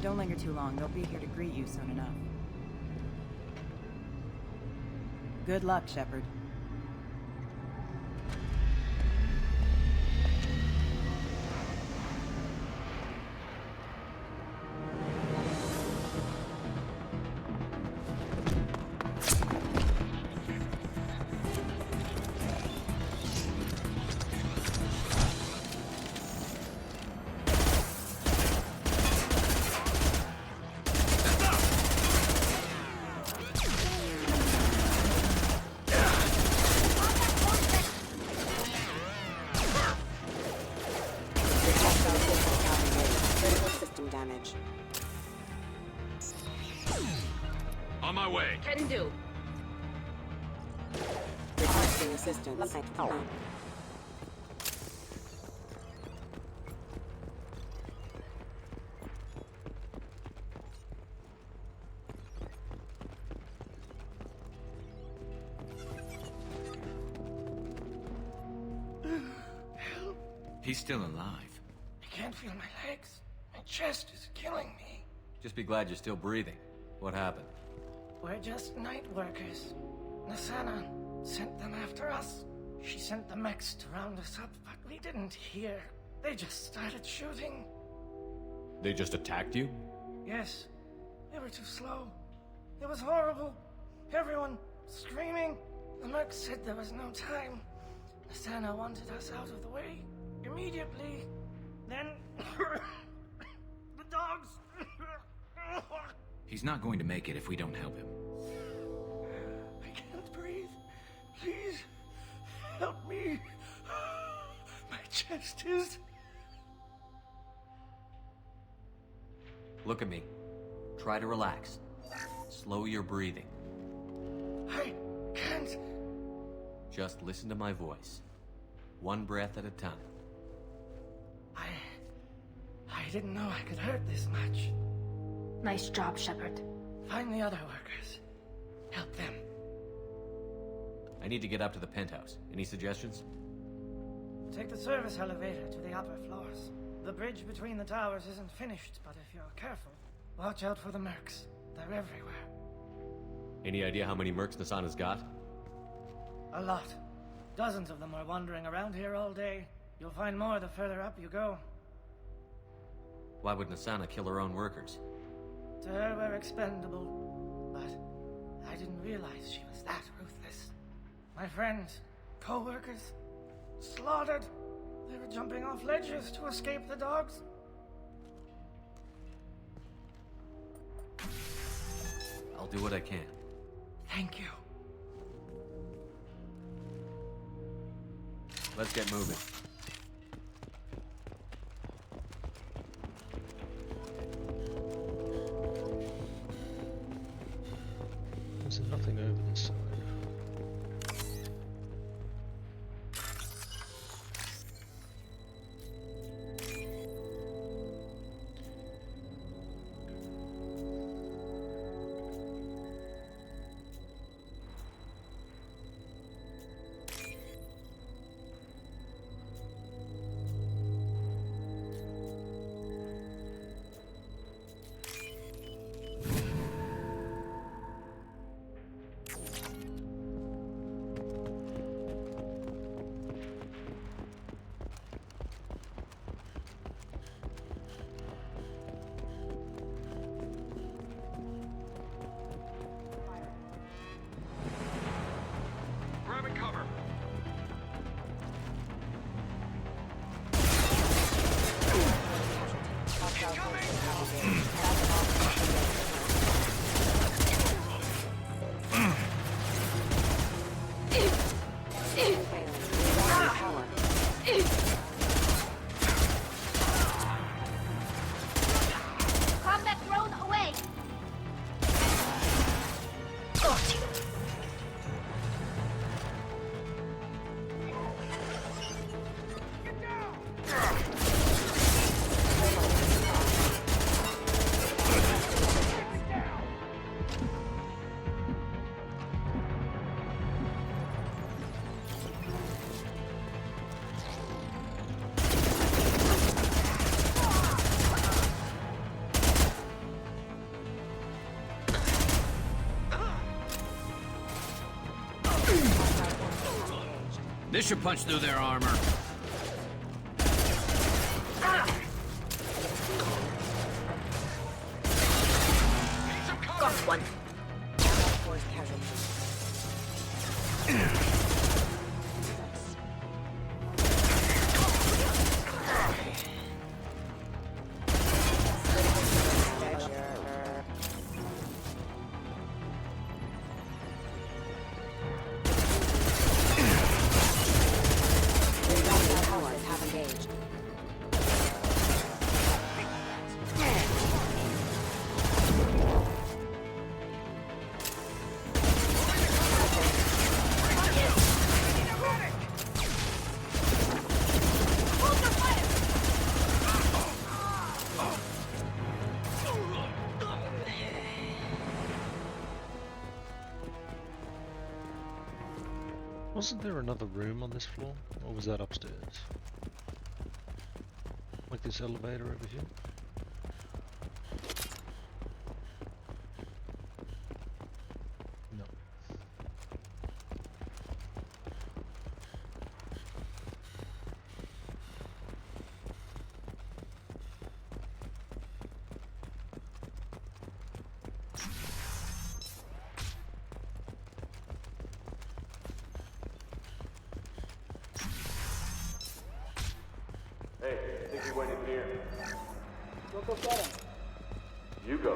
Don't linger too long. They'll be here to greet you soon enough. Good luck, Shepard. On my way. Can do. Requesting assistance. He's still alive. I can't feel my legs. My chest is killing me. Just be glad you're still breathing. What happened? We're just night workers. Nasana sent them after us. She sent the mechs to round us up, but we didn't hear. They just started shooting. They just attacked you? Yes. They were too slow. It was horrible. Everyone screaming. The merc said there was no time. Nasana wanted us out of the way. Immediately. Then... the dogs... He's not going to make it if we don't help him. I can't breathe. Please, help me. My chest is... Look at me. Try to relax. Slow your breathing. I can't. Just listen to my voice. One breath at a time. I didn't know I could hurt this much. Nice job, Shepard. Find the other workers. Help them. I need to get up to the penthouse. Any suggestions? Take the service elevator to the upper floors. The bridge between the towers isn't finished, but if you're careful, watch out for the mercs. They're everywhere. Any idea how many mercs Nasana's got? A lot. Dozens of them are wandering around here all day. You'll find more the further up you go. Why would Nasana kill her own workers? To her, we're expendable. But I didn't realize she was that ruthless. My friends, co-workers, slaughtered. They were jumping off ledges to escape the dogs. I'll do what I can. Thank you. Let's get moving. There's nothing over this side. Combat drone away! This should punch through their armor. Got one. Wasn't there another room on this floor? Or was that upstairs? Like this elevator over here? No. Hey, I think he went in here. We'll go get him. You go.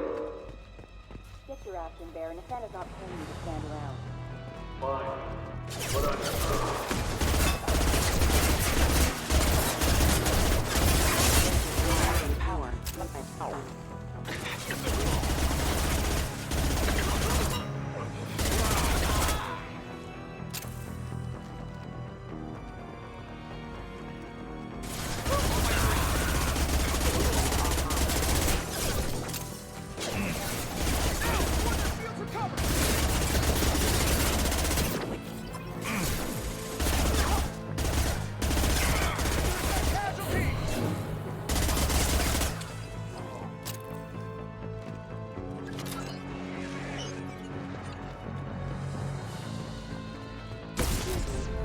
Get your ass in there, and Nathana's not paying you to stand around. Fine. But I'm... Power.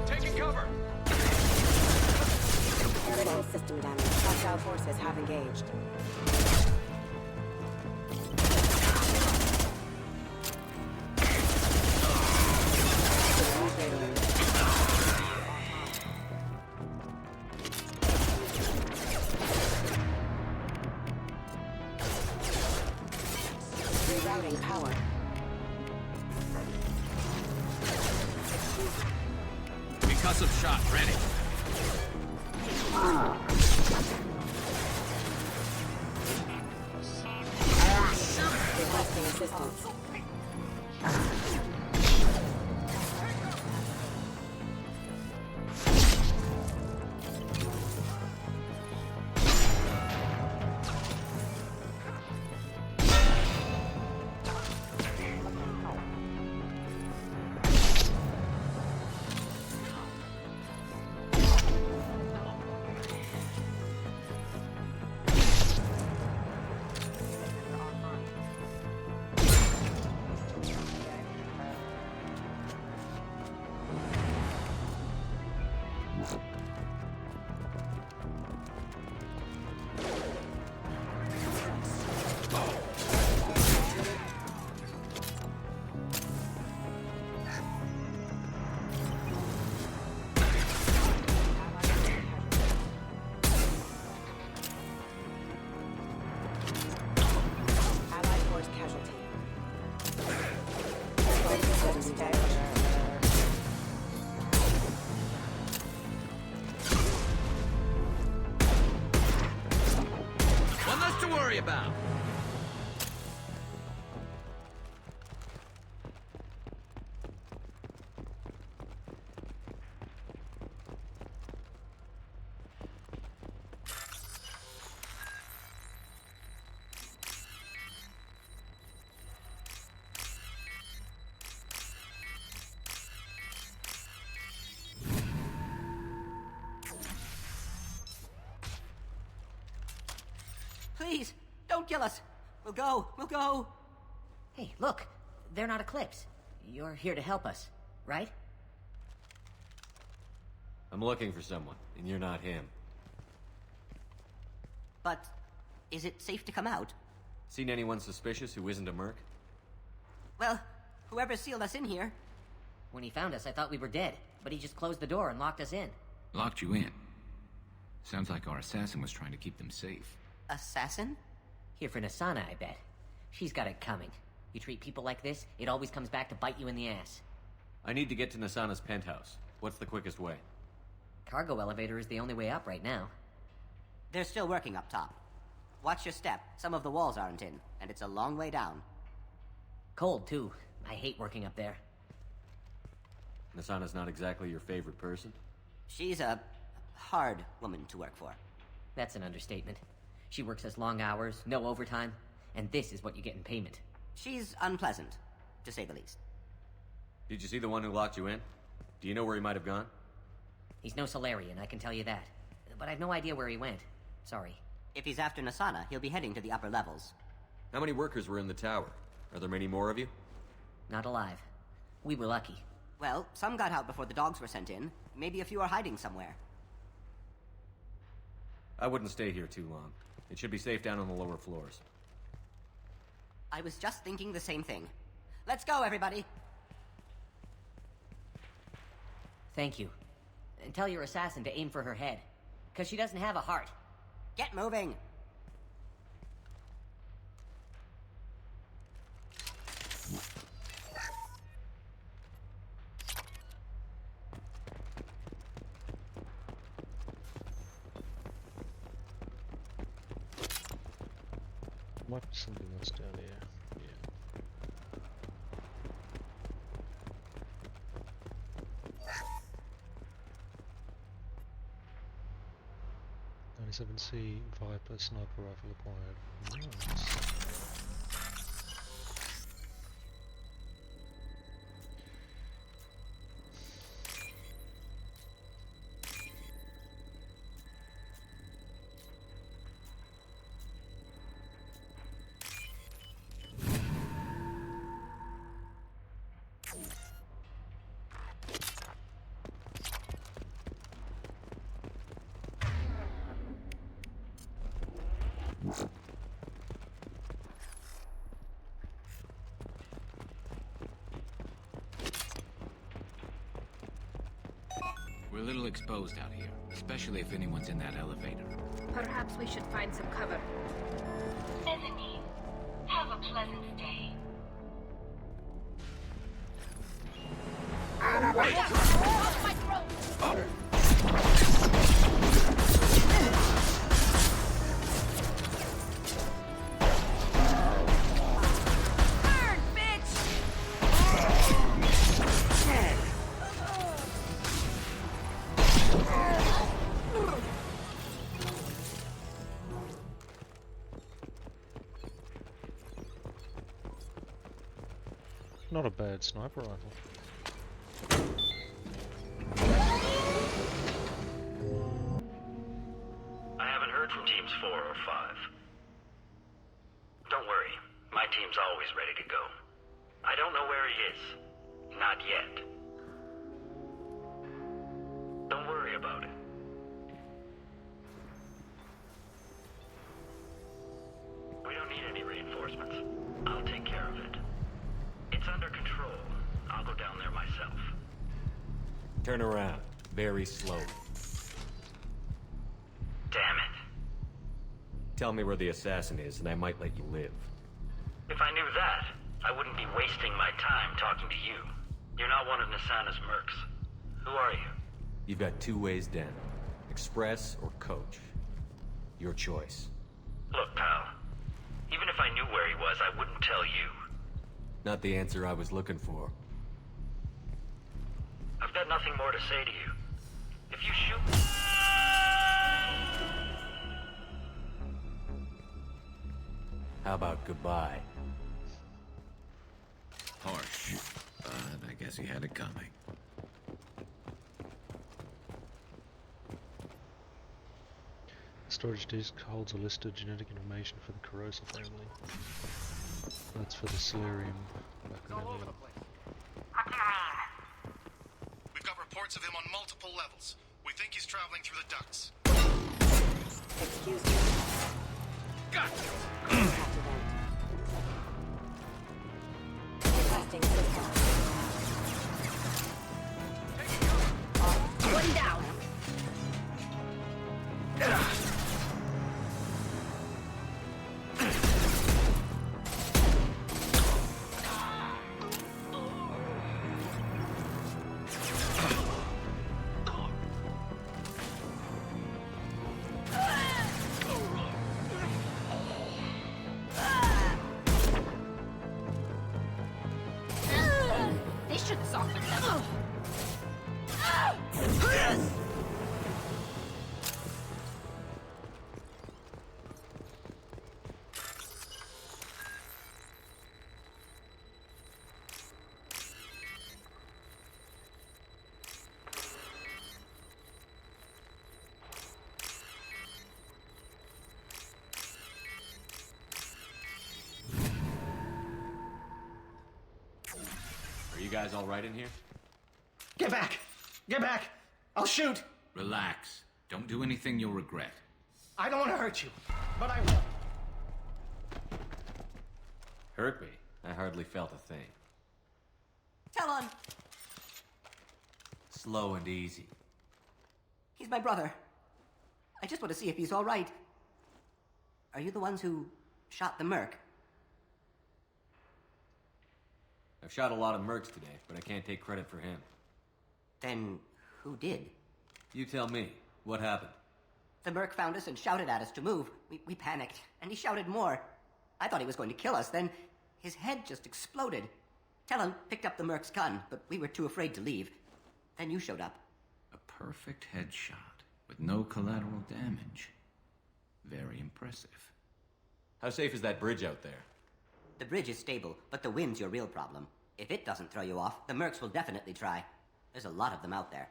Taking cover! Critical system damage. Hostile forces have engaged. Rerouting power. Concussive shot ready. Requesting assistance. One less to worry about. Please, don't kill us. We'll go. Hey, look. They're not Eclipse. You're here to help us, right? I'm looking for someone, and you're not him. But is it safe to come out? Seen anyone suspicious who isn't a merc? Well, whoever sealed us in here. When he found us, I thought we were dead, but he just closed the door and locked us in. Locked you in. Sounds like our assassin was trying to keep them safe. Assassin? Here for Nasana, I bet. She's got it coming. You treat people like this, it always comes back to bite you in the ass. I need to get to Nasana's penthouse. What's the quickest way? Cargo elevator is the only way up right now. They're still working up top. Watch your step. Some of the walls aren't in, and it's a long way down. Cold, too. I hate working up there. Nasana's not exactly your favorite person? She's a hard woman to work for. That's an understatement. She works us long hours, no overtime, and this is what you get in payment. She's unpleasant, to say the least. Did you see the one who locked you in? Do you know where he might have gone? He's no Solarian, I can tell you that. But I've no idea where he went. Sorry. If he's after Nasana, he'll be heading to the upper levels. How many workers were in the tower? Are there many more of you? Not alive. We were lucky. Well, some got out before the dogs were sent in. Maybe a few are hiding somewhere. I wouldn't stay here too long. It should be safe down on the lower floors. I was just thinking the same thing. Let's go, everybody! Thank you. And tell your assassin to aim for her head. Because she doesn't have a heart. Get moving! Might be something else down here. Yeah. 97C Viper sniper rifle acquired. Nice. We're a little exposed out here, especially if anyone's in that elevator. Perhaps we should find some cover. Mezzanine. Have a pleasant day. Off my throat! Not a bad sniper rifle. I haven't heard from teams 4 or 5. Don't worry, my team's always ready to go. I don't know where he is. Not yet. Don't worry about it. We don't need any reinforcements. I'll take care of it. It's under control. I'll go down there myself. Turn around. Very slowly. Damn it. Tell me where the assassin is, and I might let you live. If I knew that, I wouldn't be wasting my time talking to you. You're not one of Nasana's mercs. Who are you? You've got 2 ways down. Express or coach. Your choice. Look, pal. Even if I knew where he was, I wouldn't tell you. Not the answer I was looking for. I've got nothing more to say to you. If you shoot... How about goodbye? Harsh, but I guess he had it coming. Storage disk holds a list of genetic information for the Corrosa family. That's for the Solarium back in What do you mean? We've got reports of him on multiple levels. We think he's traveling through the ducts. Excuse me. Gotcha! Requesting system. One down! Are you guys all right in here? Get back! Get back! I'll shoot! Relax. Don't do anything you'll regret. I don't want to hurt you, but I will. Hurt me? I hardly felt a thing. Talon! Slow and easy. He's my brother. I just want to see if he's all right. Are you the ones who shot the merc? I've shot a lot of mercs today, but I can't take credit for him. Then who did? You tell me. What happened? The merc found us and shouted at us to move. We panicked, and he shouted more. I thought he was going to kill us, then his head just exploded. Talon picked up the merc's gun, but we were too afraid to leave. Then you showed up. A perfect headshot with no collateral damage. Very impressive. How safe is that bridge out there? The bridge is stable, but the wind's your real problem. If it doesn't throw you off, the mercs will definitely try. There's a lot of them out there.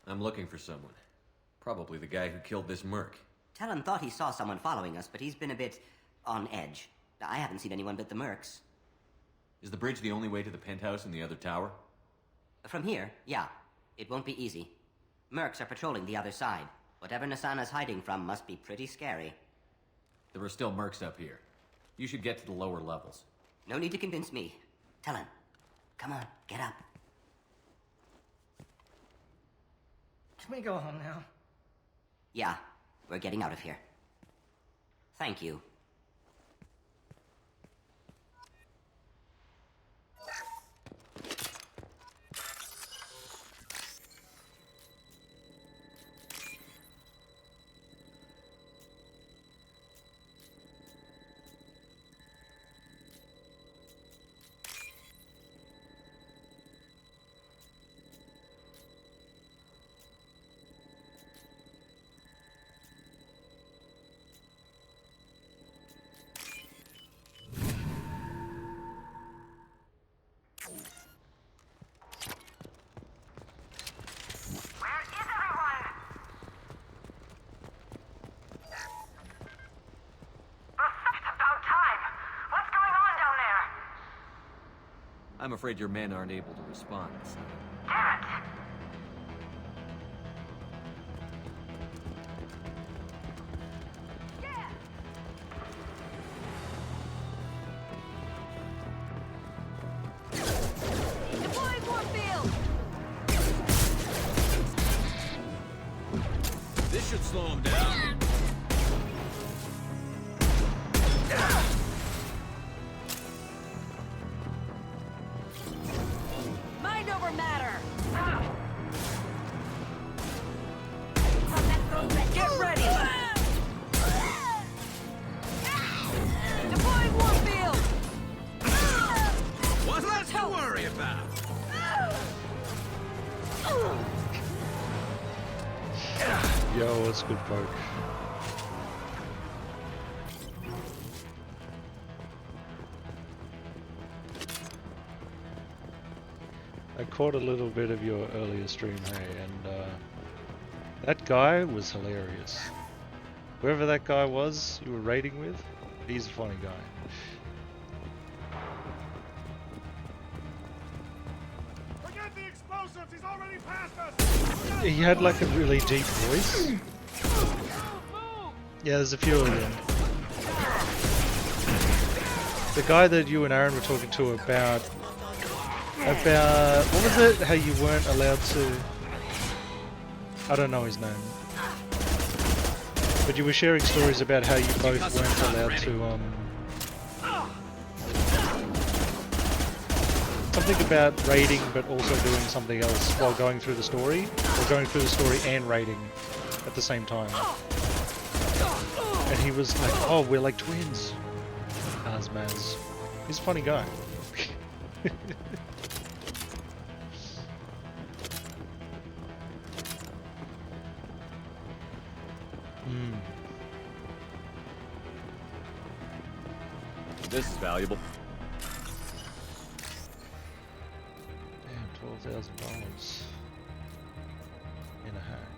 I'm looking for someone. Probably the guy who killed this merc. Talon thought he saw someone following us, but he's been a bit on edge. I haven't seen anyone but the mercs. Is the bridge the only way to the penthouse in the other tower? From here, yeah. It won't be easy. Mercs are patrolling the other side. Whatever Nasana's hiding from must be pretty scary. There are still mercs up here. You should get to the lower levels. No need to convince me. Talon, come on, get up. Can we go home now? Yeah, we're getting out of here. Thank you. I'm afraid your men aren't able to respond. Deploying warfield! This should slow him down. Mind over matter! Get ready! Deploying warfield! What's left to worry about? Yo, what's good, folk? I caught a little bit of your earlier stream, hey, and that guy was hilarious. Whoever that guy was you were raiding with, he's a funny guy. Forget the explosives! He's already past us! He had like a really deep voice. Yeah, there's a few of them. The guy that you and Aaron were talking to about what was it? How you weren't allowed to... I don't know his name. But you were sharing stories about how you both weren't allowed to, something about raiding but also doing something else while going through the story, or going through the story and raiding at the same time. And he was like, oh, we're like twins. Maz. He's a funny guy. This is valuable. Damn, $12,000 in a hack.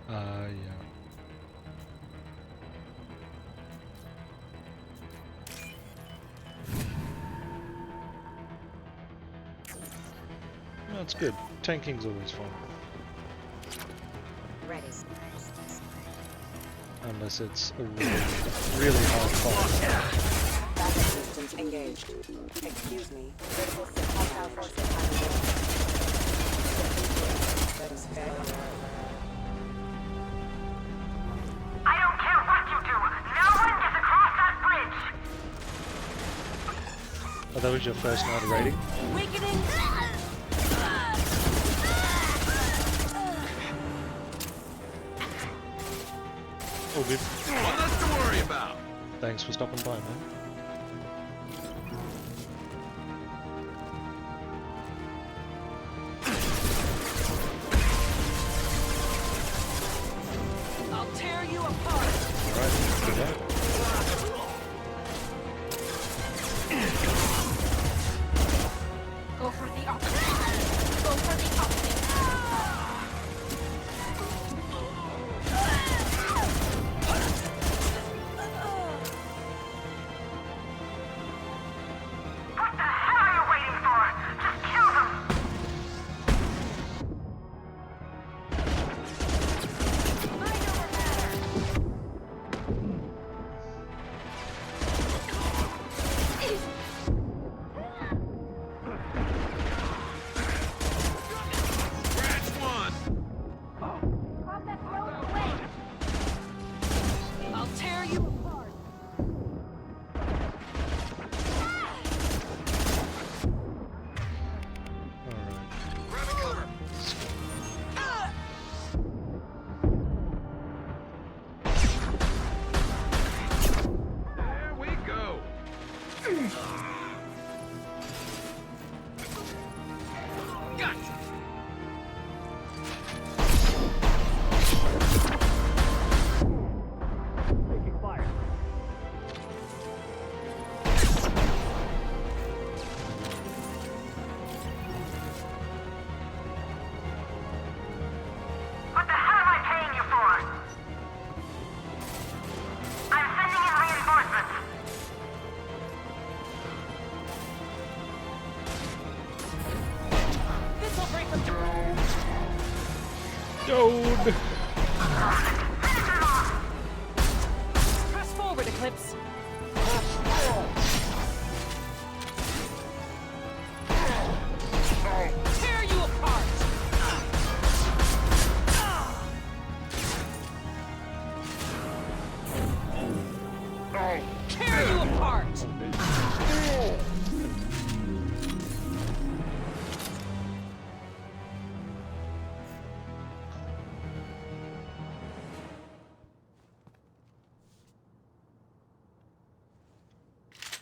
Yeah. That's good. Tanking's always fun. Ready. Unless it's a really hard fight. Backup systems engaged. Excuse me. Critical system malfunction. That is fair. I don't care what you do. No one gets across that bridge. Oh, that was your first night of raiding? Awakening! All good. One less to worry about. Thanks for stopping by, man. I'll tear you apart. Alright, good luck. Go for the opposite. Go for the opposite. What the hell are you waiting for? Just kill them. I'll tear you apart. There we go. Gotcha. Taking fire. What the hell am I paying you for? I'm sending in reinforcements. This'll break them. Dude! Press forward, Eclipse. Tear you apart. Tear you apart.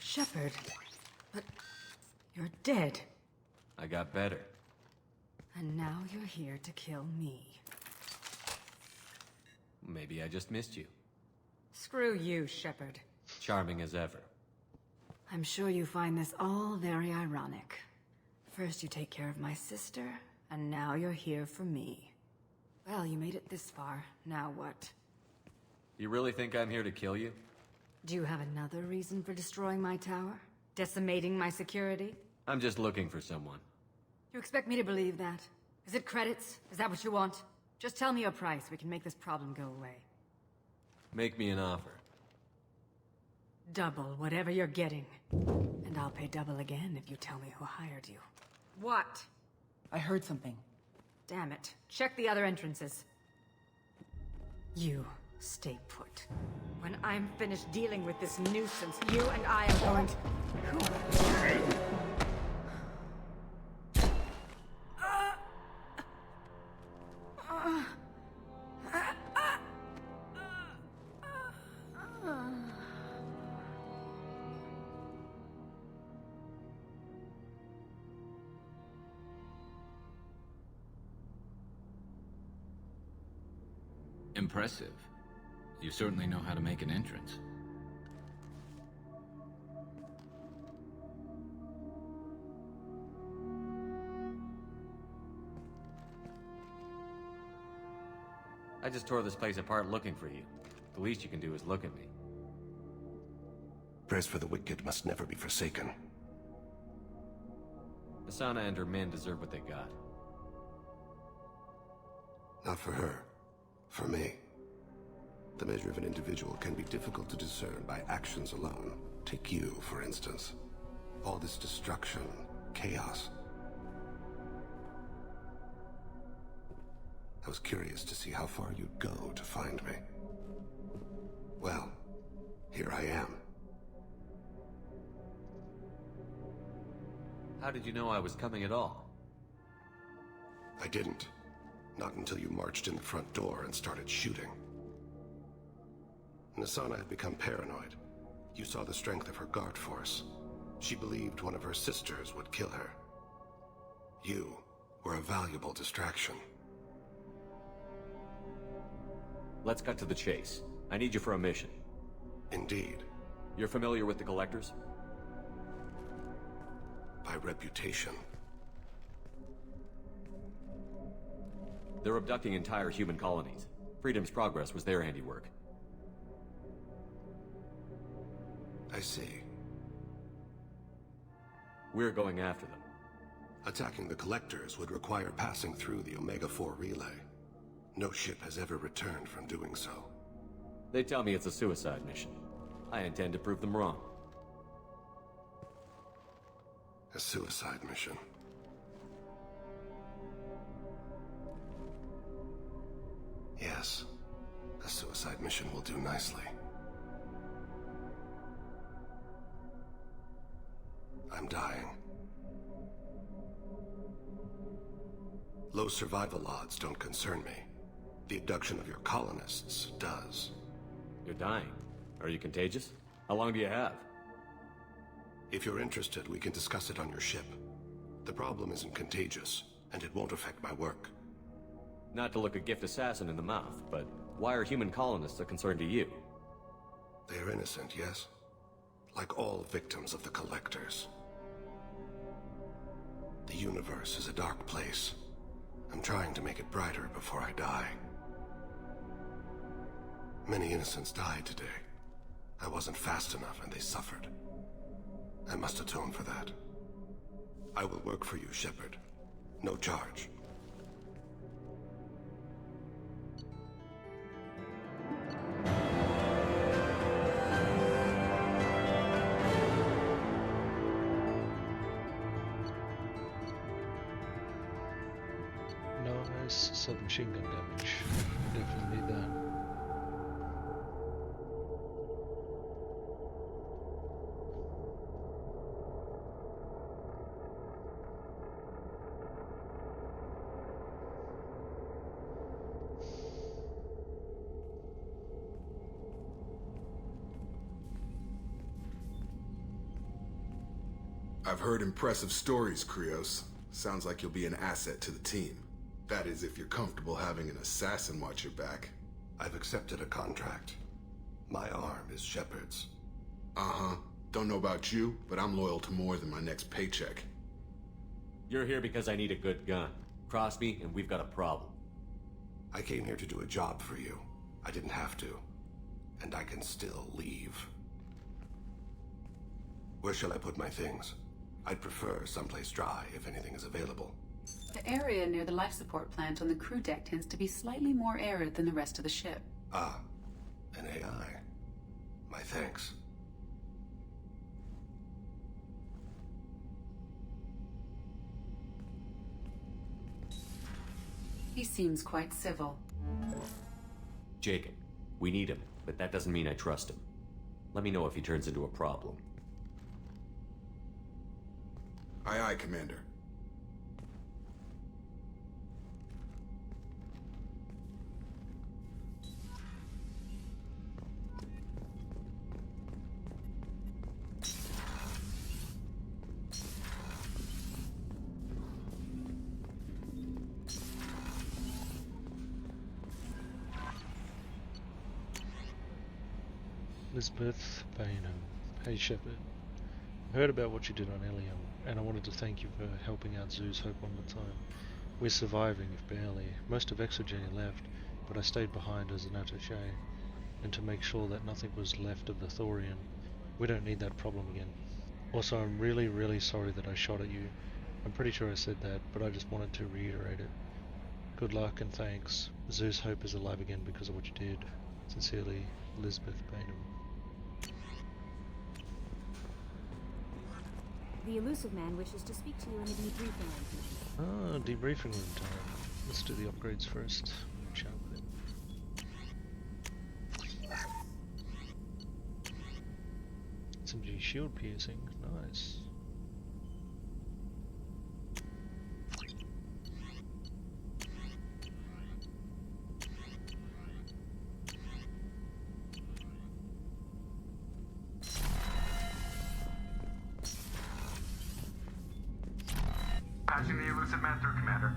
Shepard. But you're dead. I got better. And now you're here to kill me. Maybe I just missed you. Screw you, Shepard. Charming as ever. I'm sure you find this all very ironic. First you take care of my sister, and now you're here for me. Well, you made it this far. Now what? You really think I'm here to kill you? Do you have another reason for destroying my tower? Decimating my security? I'm just looking for someone. You expect me to believe that? Is it credits? Is that what you want? Just tell me a price. We can make this problem go away. Make me an offer. Double whatever you're getting. And I'll pay double again if you tell me who hired you. What? I heard something. Damn it. Check the other entrances. You stay put. When I'm finished dealing with this nuisance, you and I am going to... Impressive. You certainly know how to make an entrance. I just tore this place apart looking for you. The least you can do is look at me. Prayers for the wicked must never be forsaken. Asana and her men deserve what they got. Not for her. For me. The measure of an individual can be difficult to discern by actions alone. Take you, for instance. All this destruction, chaos. I was curious to see how far you'd go to find me. Well, here I am. How did you know I was coming at all? I didn't. Not until you marched in the front door and started shooting. Nasana had become paranoid. You saw the strength of her guard force. She believed one of her sisters would kill her. You were a valuable distraction. Let's cut to the chase. I need you for a mission. Indeed. You're familiar with the Collectors? By reputation. They're abducting entire human colonies. Freedom's Progress was their handiwork. I see. We're going after them. Attacking the Collectors would require passing through the Omega-4 relay. No ship has ever returned from doing so. They tell me it's a suicide mission. I intend to prove them wrong. A suicide mission. Yes, a suicide mission will do nicely. I'm dying. Low survival odds don't concern me. The abduction of your colonists does. You're dying. Are you contagious? How long do you have? If you're interested, we can discuss it on your ship. The problem isn't contagious, and it won't affect my work. Not to look a gift assassin in the mouth, but why are human colonists a concern to you? They are innocent, yes? Like all victims of the Collectors. The universe is a dark place. I'm trying to make it brighter before I die. Many innocents died today. I wasn't fast enough and they suffered. I must atone for that. I will work for you, Shepard. No charge. Nice submachine gun damage. Definitely need that. I've heard impressive stories, Krios. Sounds like you'll be an asset to the team. That is, if you're comfortable having an assassin watch your back. I've accepted a contract. My arm is Shepard's. Uh-huh. Don't know about you, but I'm loyal to more than my next paycheck. You're here because I need a good gun. Cross me, and we've got a problem. I came here to do a job for you. I didn't have to. And I can still leave. Where shall I put my things? I'd prefer someplace dry if anything is available. The area near the life support plant on the crew deck tends to be slightly more arid than the rest of the ship. Ah, an AI. My thanks. He seems quite civil. Jacob, we need him, but that doesn't mean I trust him. Let me know if he turns into a problem. Aye, aye, Commander. Elizabeth Bainham. Hey Shepard. I heard about what you did on Ilium, and I wanted to thank you for helping out Zoo's Hope one more time. We're surviving, if barely. Most of Exogeny left, but I stayed behind as an attaché, and to make sure that nothing was left of the Thorian. We don't need that problem again. Also, I'm really sorry that I shot at you. I'm pretty sure I said that, but I just wanted to reiterate it. Good luck and thanks. Zeus Hope is alive again because of what you did. Sincerely, Elizabeth Bainham. The elusive man wishes to speak to you in a debriefing room. Ah, debriefing room time. Let's do the upgrades first. Chat with him. SMG shield piercing, nice. Patching the elusive man through, Commander.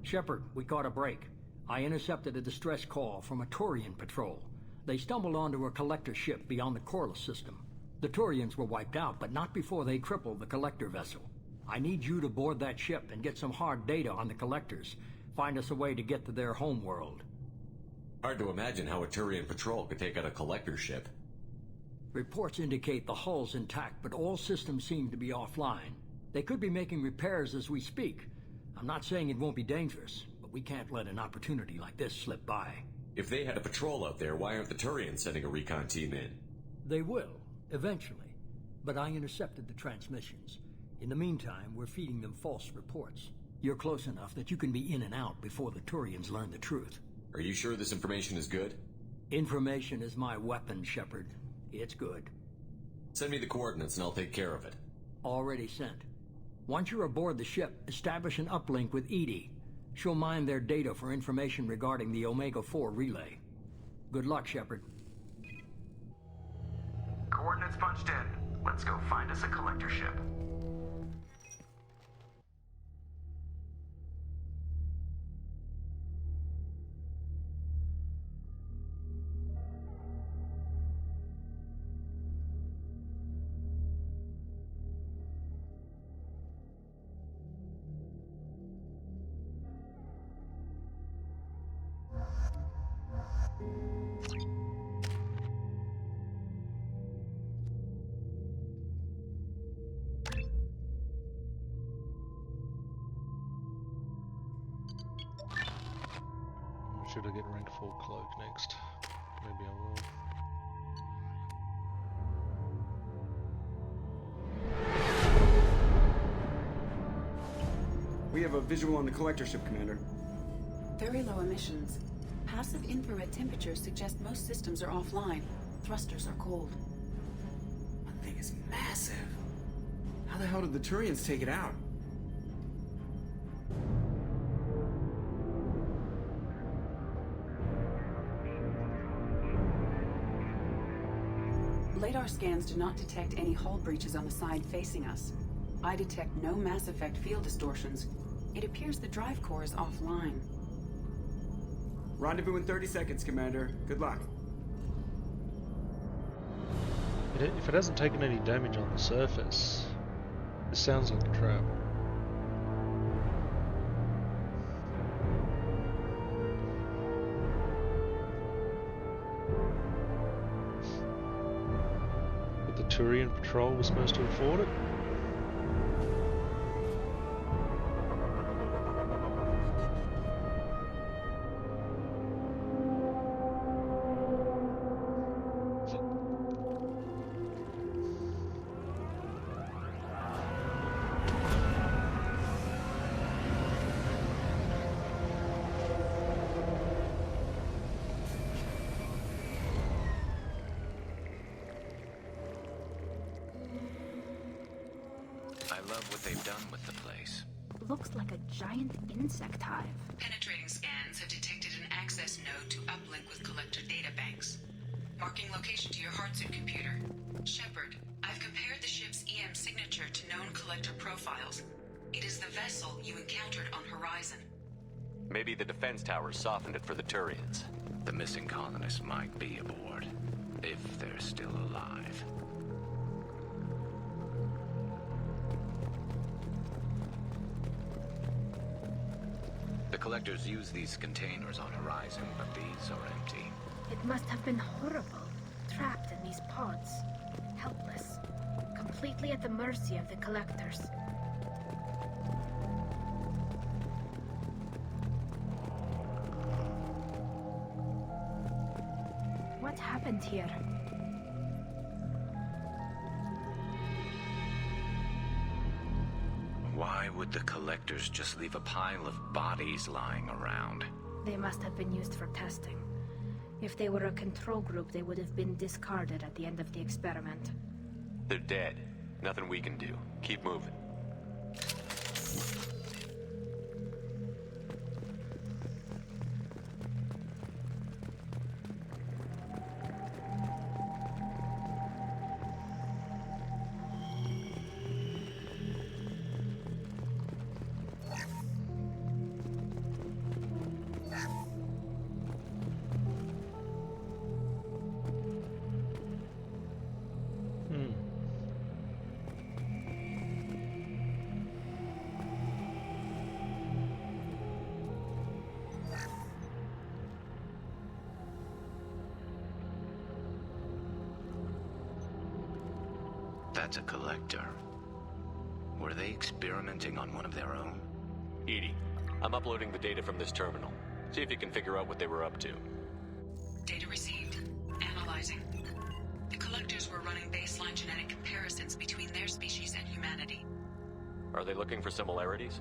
Shepard, we caught a break. I intercepted a distress call from a Turian patrol. They stumbled onto a collector ship beyond the Corliss system. The Turians were wiped out, but not before they crippled the collector vessel. I need you to board that ship and get some hard data on the collectors. Find us a way to get to their home world. Hard to imagine how a Turian patrol could take out a collector ship. Reports indicate the hull's intact, but all systems seem to be offline. They could be making repairs as we speak. I'm not saying it won't be dangerous, but we can't let an opportunity like this slip by. If they had a patrol out there, why aren't the Turians sending a recon team in? They will, eventually. But I intercepted the transmissions. In the meantime, we're feeding them false reports. You're close enough that you can be in and out before the Turians learn the truth. Are you sure this information is good? Information is my weapon, Shepard. It's good. Send me the coordinates and I'll take care of it. Already sent. Once you're aboard the ship, establish an uplink with Edie. She'll mine their data for information regarding the Omega-4 relay. Good luck, Shepard. Coordinates punched in. Let's go find us a collector ship. Should I get rank 4 cloak next? Maybe I will. We have a visual on the collector ship, Commander. Very low emissions. Passive infrared temperatures suggest most systems are offline. Thrusters are cold. That thing is massive. How the hell did the Turians take it out? Radar scans do not detect any hull breaches on the side facing us. I detect no Mass Effect field distortions. It appears the drive core is offline. Rendezvous in 30 seconds, Commander. Good luck. If it hasn't taken any damage on the surface, this sounds like a trap. But the Turian patrol was supposed to afford it? I love what they've done with the place. Looks like a giant insect hive. Penetrating scans have detected an access node to uplink with collector data banks. Marking location to your hardsuit computer. Shepard, I've compared the ship's EM signature to known collector profiles. It is the vessel you encountered on Horizon. Maybe the defense towers softened it for the Turians. The missing colonists might be aboard, if they're still alive. The collectors use these containers on Horizon, but these are empty. It must have been horrible, trapped in these pods, helpless, completely at the mercy of the collectors. What happened here? Why would the collectors just leave a pile of bodies lying around? They must have been used for testing. If they were a control group, they would have been discarded at the end of the experiment. They're dead. Nothing we can do. Keep moving. That's a collector. Were they experimenting on one of their own? Edie, I'm uploading the data from this terminal. See if you can figure out what they were up to. Data received. Analyzing. The collectors were running baseline genetic comparisons between their species and humanity. Are they looking for similarities?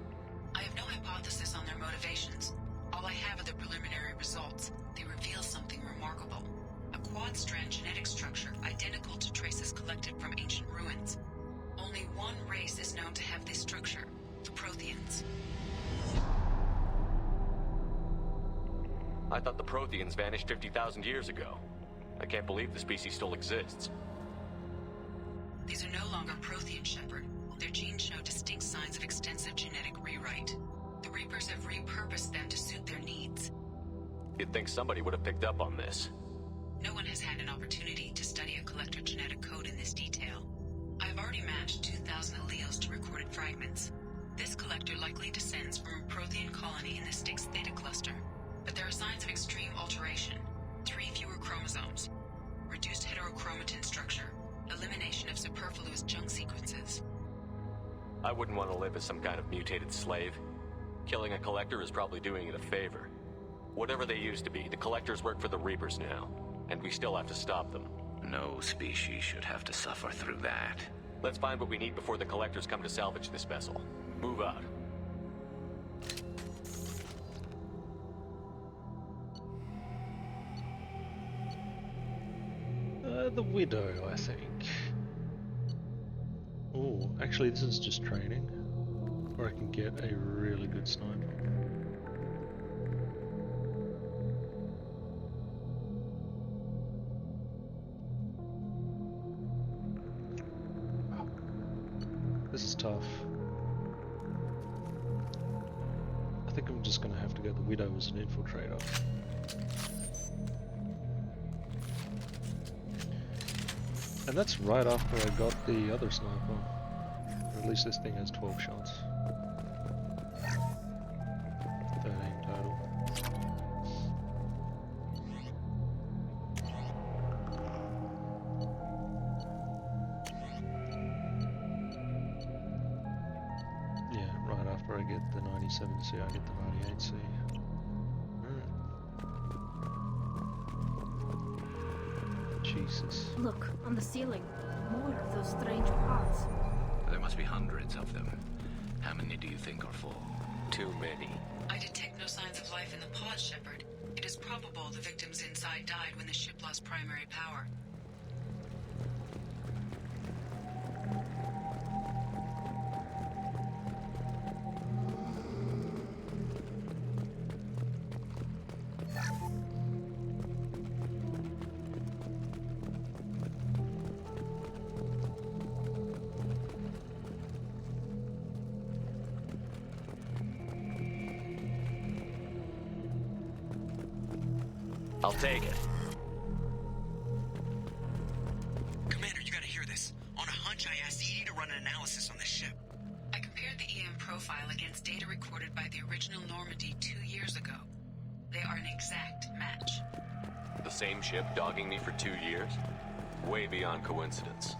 I have no hypothesis on their motivations. All I have are the preliminary results. They reveal something remarkable. A quad-strand genetic structure identical to traces collected from ancient ruins. Only one race is known to have this structure, the Protheans. I thought the Protheans vanished 50,000 years ago. I can't believe the species still exists. These are no longer Prothean, Shepard. Their genes show distinct signs of extensive genetic rewrite. The Reapers have repurposed them to suit their needs. You'd think somebody would have picked up on this. No one has had an opportunity to study a collector genetic code in this detail. I have already matched 2,000 alleles to recorded fragments. This collector likely descends from a Prothean colony in the Styx Theta cluster. But there are signs of extreme alteration. 3 fewer chromosomes. Reduced heterochromatin structure. Elimination of superfluous junk sequences. I wouldn't want to live as some kind of mutated slave. Killing a collector is probably doing it a favor. Whatever they used to be, the collectors work for the Reapers now. And we still have to stop them. No species should have to suffer through that. Let's find what we need before the collectors come to salvage this vessel. Move out. The Widow, I think. Oh, actually this is just training. Where I can get a really good sniper. This is tough. I think I'm just gonna have to go the Widow as an infiltrator. And that's right after I got the other sniper. Or at least this thing has 12 shots. 13 total. Yeah, right after I get the 97C, I get the 98C. Jesus. Look, on the ceiling. More of those strange pods. There must be hundreds of them. How many do you think are full? Too many. I detect no signs of life in the pod, Shepard. It is probable the victims inside died when the ship lost primary power. I'll take it. Commander, you gotta hear this. On a hunch, I asked Edie to run an analysis on this ship. I compared the EM profile against data recorded by the original Normandy 2 years ago. They are an exact match. The same ship dogging me for 2 years? Way beyond coincidence.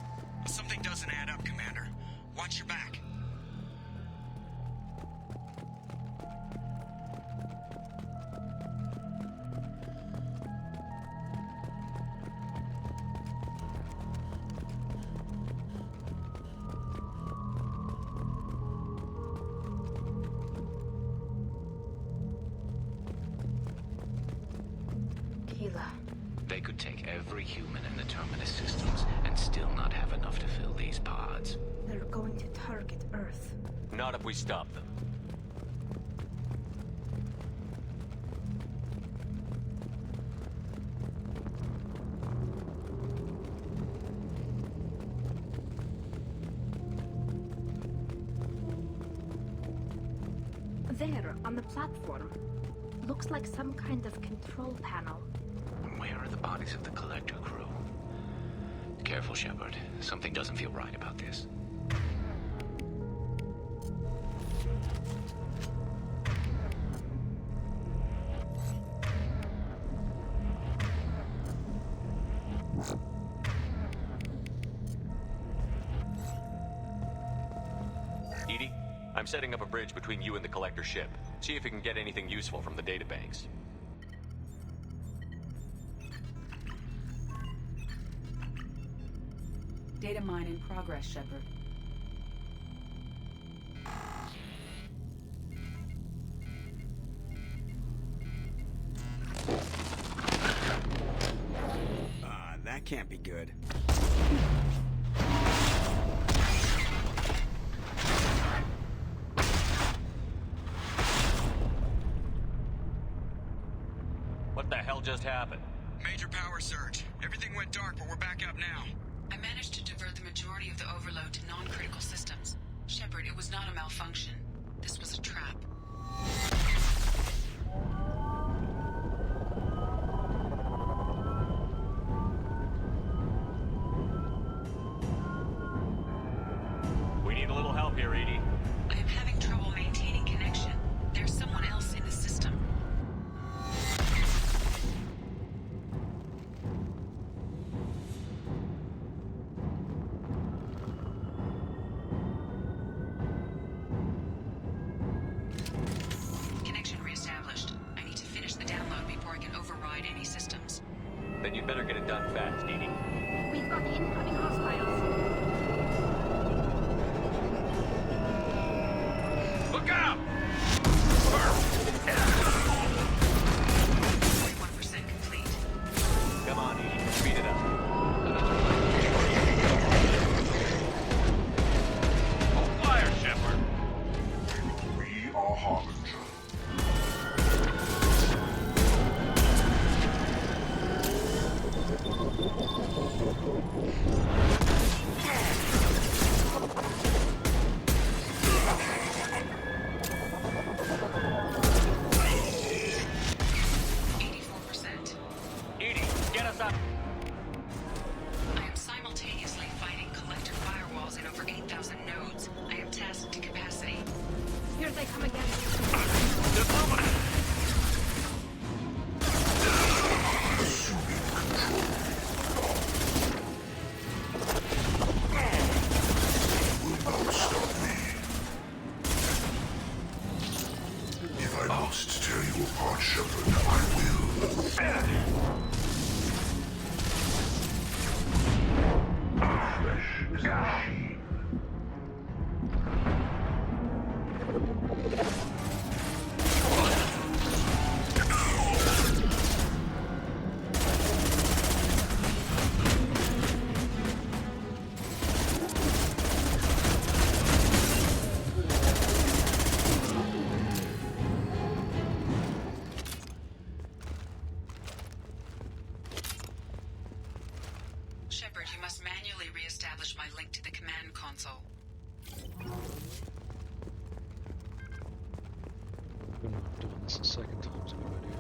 Something doesn't add up, Commander. Watch your back. They could take every human in the Terminus systems and still not have enough to fill these pods. They're going to target Earth. Not if we stop them. There, on the platform. Looks like some kind of control panel. Where are the bodies of the Collector crew? Careful, Shepard. Something doesn't feel right about this. EDI, I'm setting up a bridge between you and the Collector ship. See if you can get anything useful from the databanks. Data mine in progress, Shepard. That can't be good. What the hell just happened? Major power surge. Everything went dark, but we're back up now. I managed to divert the majority of the overload to non-critical systems. Shepard, it was not a malfunction. This was a trap. We need a little help here, EDI. I am having trouble maintaining connection. There's someone else in the system. Connection reestablished. I need to finish the download before I can override any systems. Then you'd better get it done fast, EDI. We've got incoming hostiles. Look out! 41% complete. Come on, EDI. Speed it up. Hold fire, Shepard. We are Harbinger. EDI, get us up. I am simultaneously fighting collector firewalls in over 8,000 nodes. I am tasked to capacity. Here they come again. If I must tear you apart, Shepard, I will. Our flesh is a machine. Shepard, you must manually reestablish my link to the command console. Good enough. Doing this a second time's a good idea.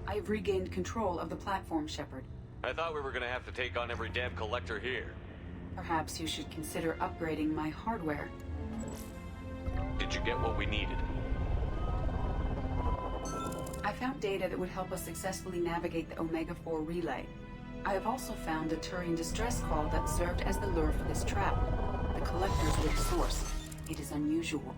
I've regained control of the platform, Shepard. I thought we were gonna have to take on every damn collector here. Perhaps you should consider upgrading my hardware. Did you get what we needed? I found data that would help us successfully navigate the Omega-4 relay. I have also found a Turian distress call that served as the lure for this trap. The Collector's weak source. It is unusual.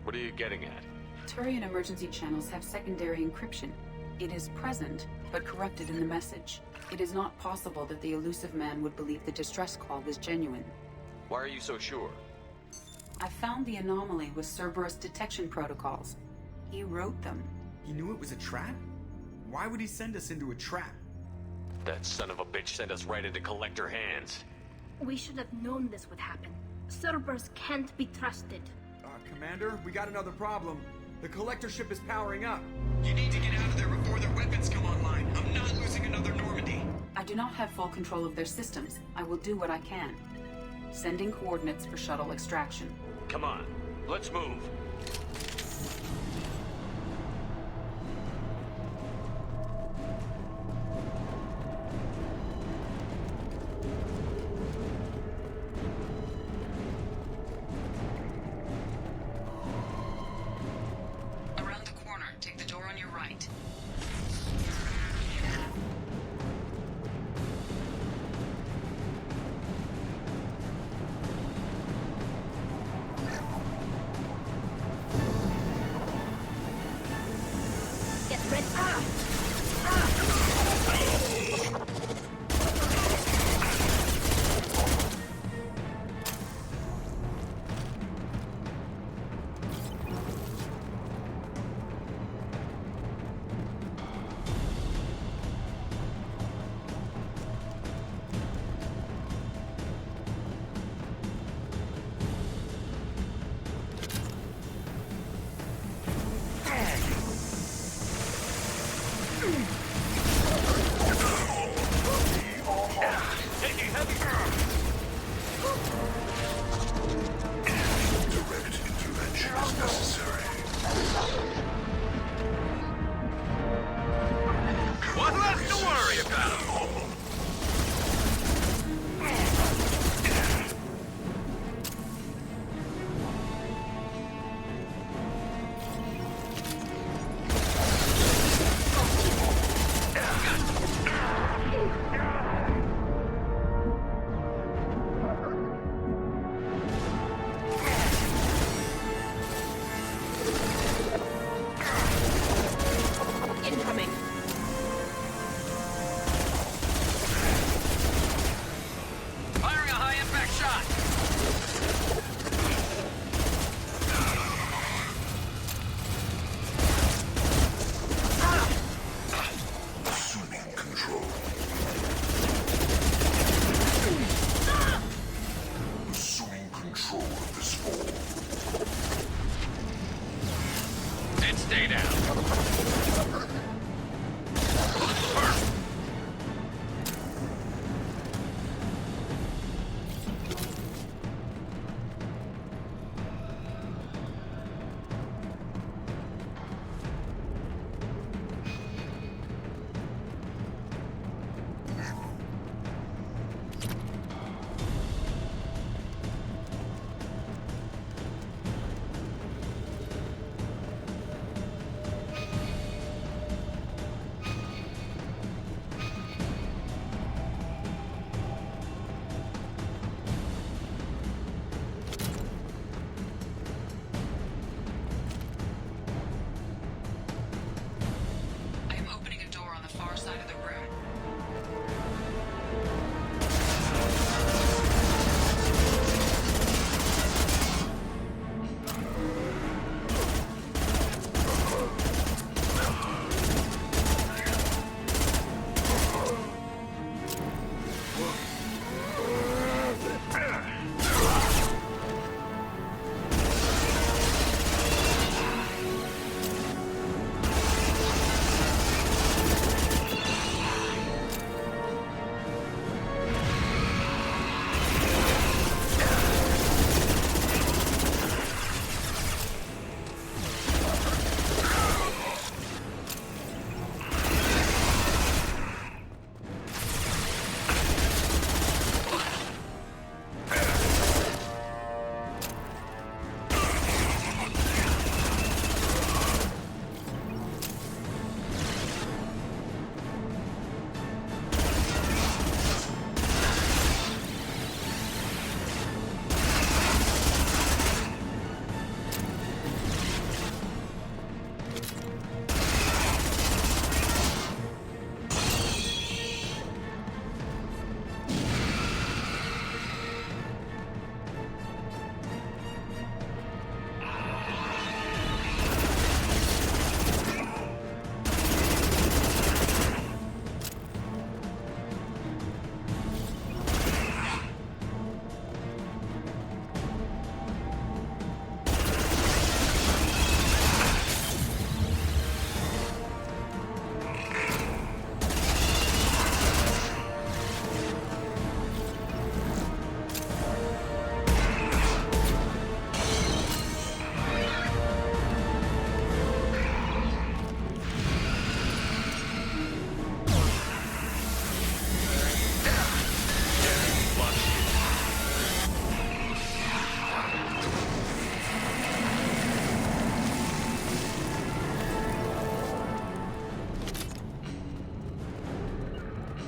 What are you getting at? Turian emergency channels have secondary encryption. It is present, but corrupted in the message. It is not possible that the elusive man would believe the distress call is genuine. Why are you so sure? I found the anomaly with Cerberus detection protocols. He wrote them. He knew it was a trap? Why would he send us into a trap? That son of a bitch sent us right into Collector hands. We should have known this would happen. Cerberus can't be trusted. Commander, we got another problem. The Collector ship is powering up. You need to get out of there before their weapons come online. I'm not losing another Normandy. I do not have full control of their systems. I will do what I can. Sending coordinates for shuttle extraction. Come on, let's move. Around the corner, take the door on your right. Get ready. Direct intervention is necessary. What left to worry about? Incoming.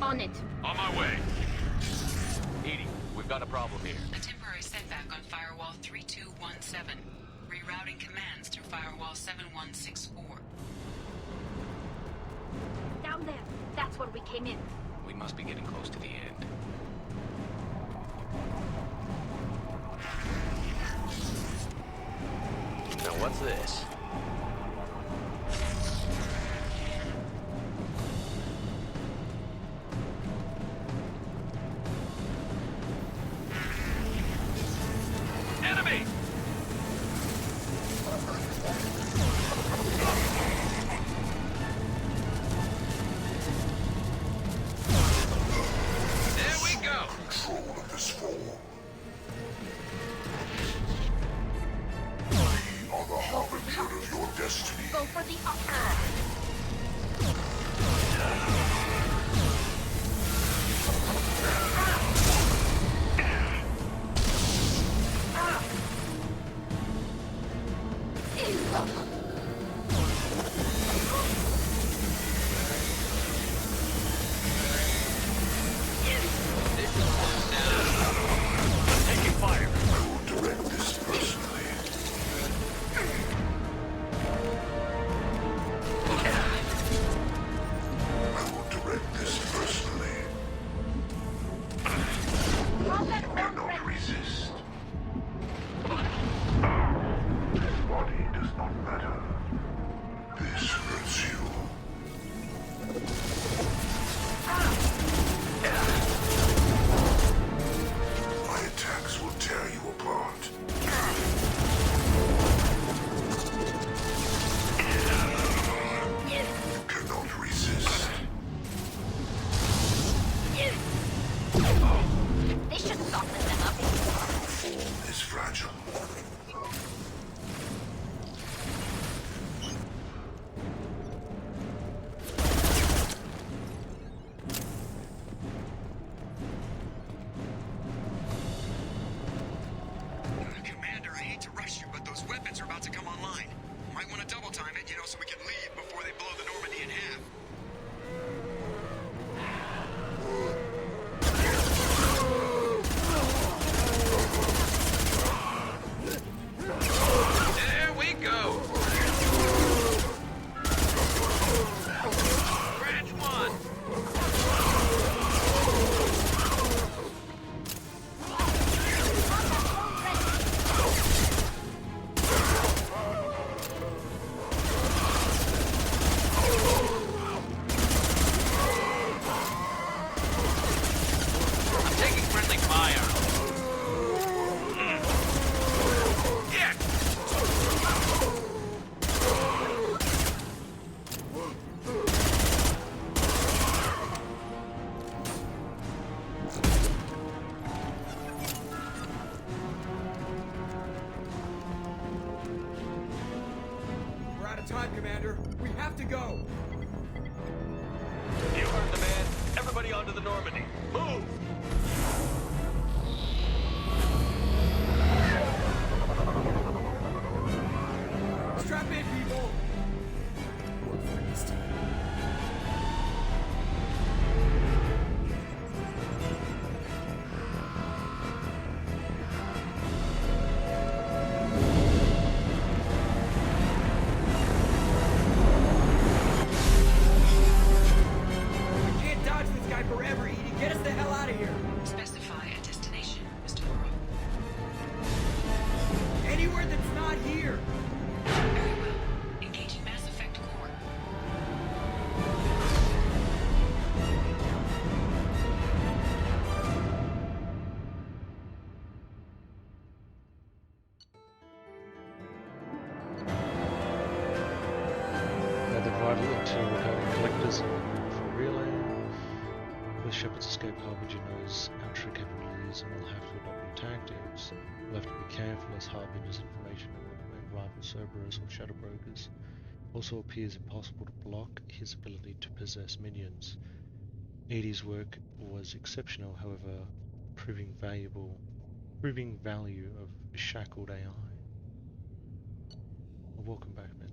On it. On my way. Edie, we've got a problem here. A temporary setback on Firewall 3217. Rerouting commands through Firewall 7164. Down there. That's where we came in. We must be getting close to the end. Now what's this? Enemy! There we go! Control of this form. We are the harbinger of your destiny. Go for the upper. Taking fire. I will direct this personally. I will direct this personally. You cannot resist. This body does not matter. This hurts you. My attacks will tear you apart. You cannot resist. They should soften them up. Form is fragile. Commander, I hate to rush you, but those weapons are about to come online. Might want to double time it, so we can leave before they blow the Normandy in half. There we go. Branch one. I'm taking friendly fire. Yeah. We're out of time, Commander. We have to go. You heard the man. Everybody onto the Normandy. Move! Strap in, people. Work for this time. We can't dodge this guy forever, Edie. Get us the hell out of here. Specify a destination, Mr. Laurel. Anywhere that's not here. Very well. Engaging Mass Effect core. The vital intel regarding collectors for relay. With Shepard's escape, Harbinger knows our true capabilities and will have to adopt new tactics. We'll have to be careful as Harbinger's information will remain rival Cerberus or Shadow Brokers. Also appears impossible to block his ability to possess minions. Edie's work was exceptional, however, proving value of shackled AI. Well, welcome back, man.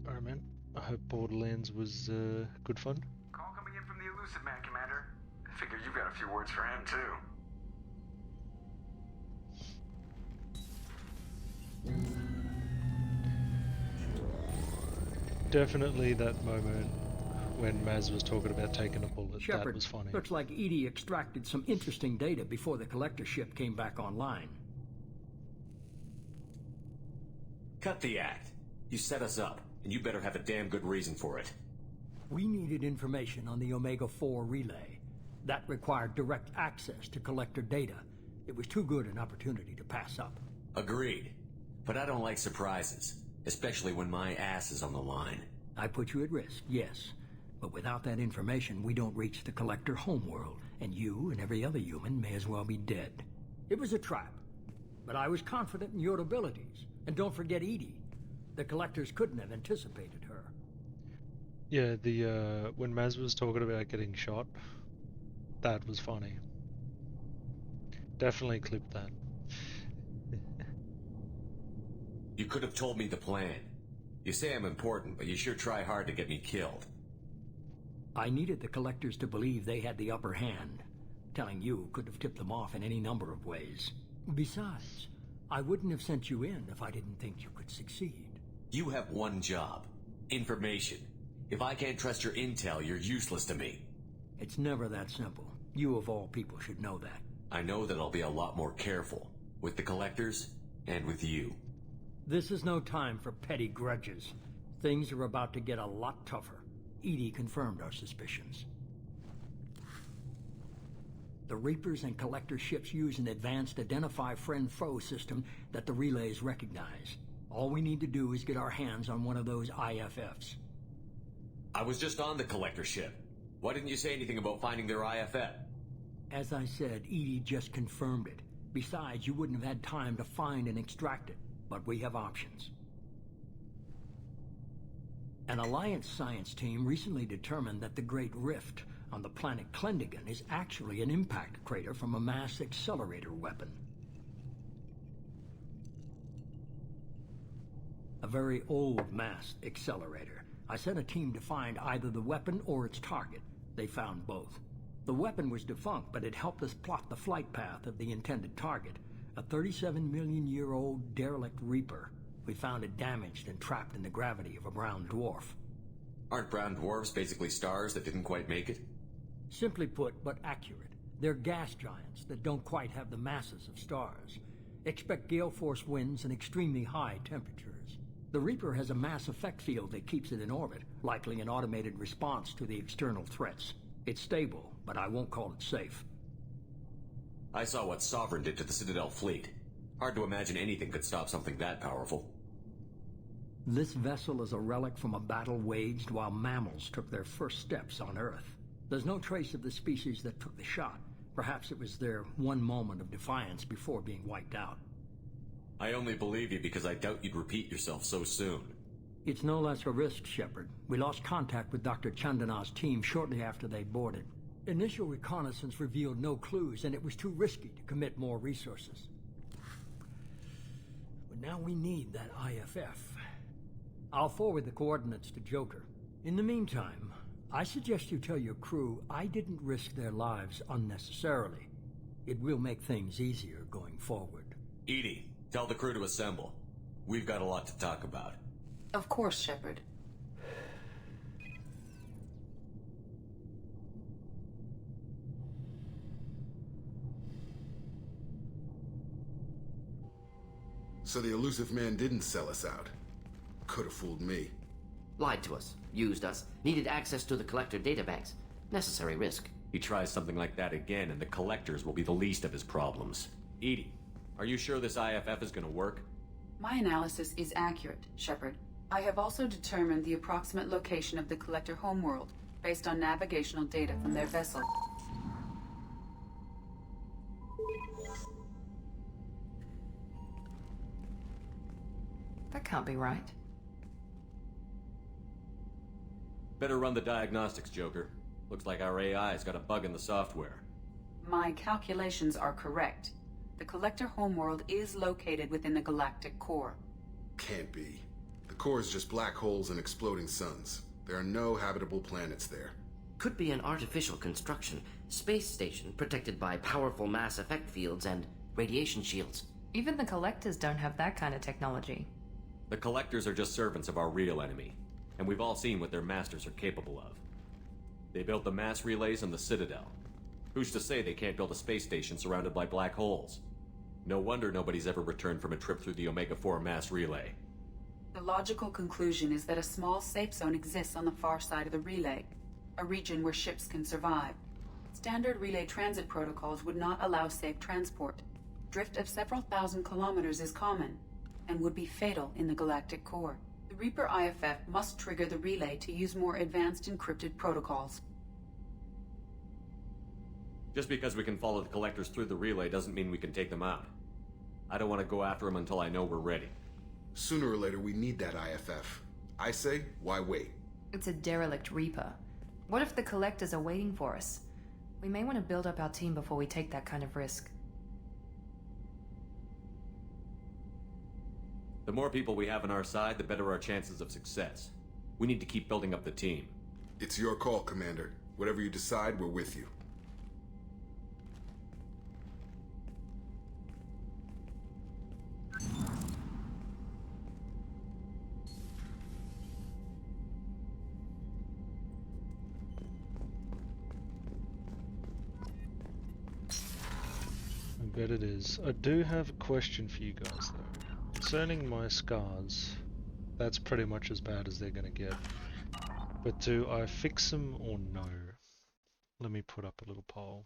Alright, man. I hope Borderlands was good fun. Call coming in from the Elusive Man, Commander. I figure you've got a few words for him, too. Definitely that moment when Maz was talking about taking a bullet, Shepard, that was funny. looks like EDI extracted some interesting data before the collector ship came back online. Cut the act. You set us up, and you better have a damn good reason for it. We needed information on the Omega-4 relay. That required direct access to collector data. It was too good an opportunity to pass up. Agreed. But I don't like surprises, especially when my ass is on the line. I put you at risk, yes. But without that information, we don't reach the collector homeworld, and you and every other human may as well be dead. It was a trap, but I was confident in your abilities. And don't forget Edie. The collectors couldn't have anticipated her. Yeah, the when Maz was talking about getting shot, that was funny. Definitely clip that. You could have told me the plan. You say I'm important, but you sure try hard to get me killed. I needed the collectors to believe they had the upper hand. Telling you could have tipped them off in any number of ways. Besides, I wouldn't have sent you in if I didn't think you could succeed. You have one job. Information. If I can't trust your intel, you're useless to me. It's never that simple. You of all people should know that. I know that I'll be a lot more careful. With the collectors, and with you. This is no time for petty grudges. Things are about to get a lot tougher. Edie confirmed our suspicions. The Reapers and Collector ships use an advanced Identify Friend-Foe system that the relays recognize. All we need to do is get our hands on one of those IFFs. I was just on the Collector ship. Why didn't you say anything about finding their IFF? As I said, Edie just confirmed it. Besides, you wouldn't have had time to find and extract it. But we have options. An Alliance science team recently determined that the Great Rift on the planet Klendigan is actually an impact crater from a mass accelerator weapon. A very old mass accelerator. I sent a team to find either the weapon or its target. They found both. The weapon was defunct, but it helped us plot the flight path of the intended target. A 37-million-year-old derelict Reaper. We found it damaged and trapped in the gravity of a brown dwarf. Aren't brown dwarfs basically stars that didn't quite make it? Simply put, but accurate. They're gas giants that don't quite have the masses of stars. Expect gale force winds and extremely high temperatures. The Reaper has a mass effect field that keeps it in orbit, likely an automated response to the external threats. It's stable, but I won't call it safe. I saw what Sovereign did to the Citadel fleet. Hard to imagine anything could stop something that powerful. This vessel is a relic from a battle waged while mammals took their first steps on Earth. There's no trace of the species that took the shot. Perhaps it was their one moment of defiance before being wiped out. I only believe you because I doubt you'd repeat yourself so soon. It's no less a risk, Shepard. We lost contact with Dr. Chandana's team shortly after they boarded. Initial reconnaissance revealed no clues, and it was too risky to commit more resources. But now we need that IFF. I'll forward the coordinates to Joker. In the meantime, I suggest you tell your crew I didn't risk their lives unnecessarily. It will make things easier going forward. Edie, tell the crew to assemble. We've got a lot to talk about. Of course, Shepard. So the Elusive Man didn't sell us out. Could have fooled me. Lied to us, used us, needed access to the Collector databanks. Necessary risk. He tries something like that again, and the Collectors will be the least of his problems. Edie, are you sure this IFF is gonna work? My analysis is accurate, Shepard. I have also determined the approximate location of the Collector homeworld, based on navigational data from their vessel. That can't be right. Better run the diagnostics, Joker. Looks like our AI's got a bug in the software. My calculations are correct. The Collector homeworld is located within the galactic core. Can't be. The core is just black holes and exploding suns. There are no habitable planets there. Could be an artificial construction, space station protected by powerful mass effect fields and radiation shields. Even the Collectors don't have that kind of technology. The Collectors are just servants of our real enemy, and we've all seen what their masters are capable of. They built the mass relays and the Citadel. Who's to say they can't build a space station surrounded by black holes? No wonder nobody's ever returned from a trip through the Omega-4 mass relay. The logical conclusion is that a small safe zone exists on the far side of the relay, a region where ships can survive. Standard relay transit protocols would not allow safe transport. Drift of several thousand kilometers is common, and would be fatal in the galactic core. The Reaper IFF must trigger the relay to use more advanced encrypted protocols. Just because we can follow the Collectors through the relay doesn't mean we can take them out. I don't want to go after them until I know we're ready. Sooner or later, we need that IFF. I say, why wait? It's a derelict Reaper. What if the Collectors are waiting for us? We may want to build up our team before we take that kind of risk. The more people we have on our side, the better our chances of success. We need to keep building up the team. It's your call, Commander. Whatever you decide, we're with you. I bet it is. I do have a question for you guys though. Concerning my scars, that's pretty much as bad as they're gonna get. But do I fix them or no? Let me put up a little poll.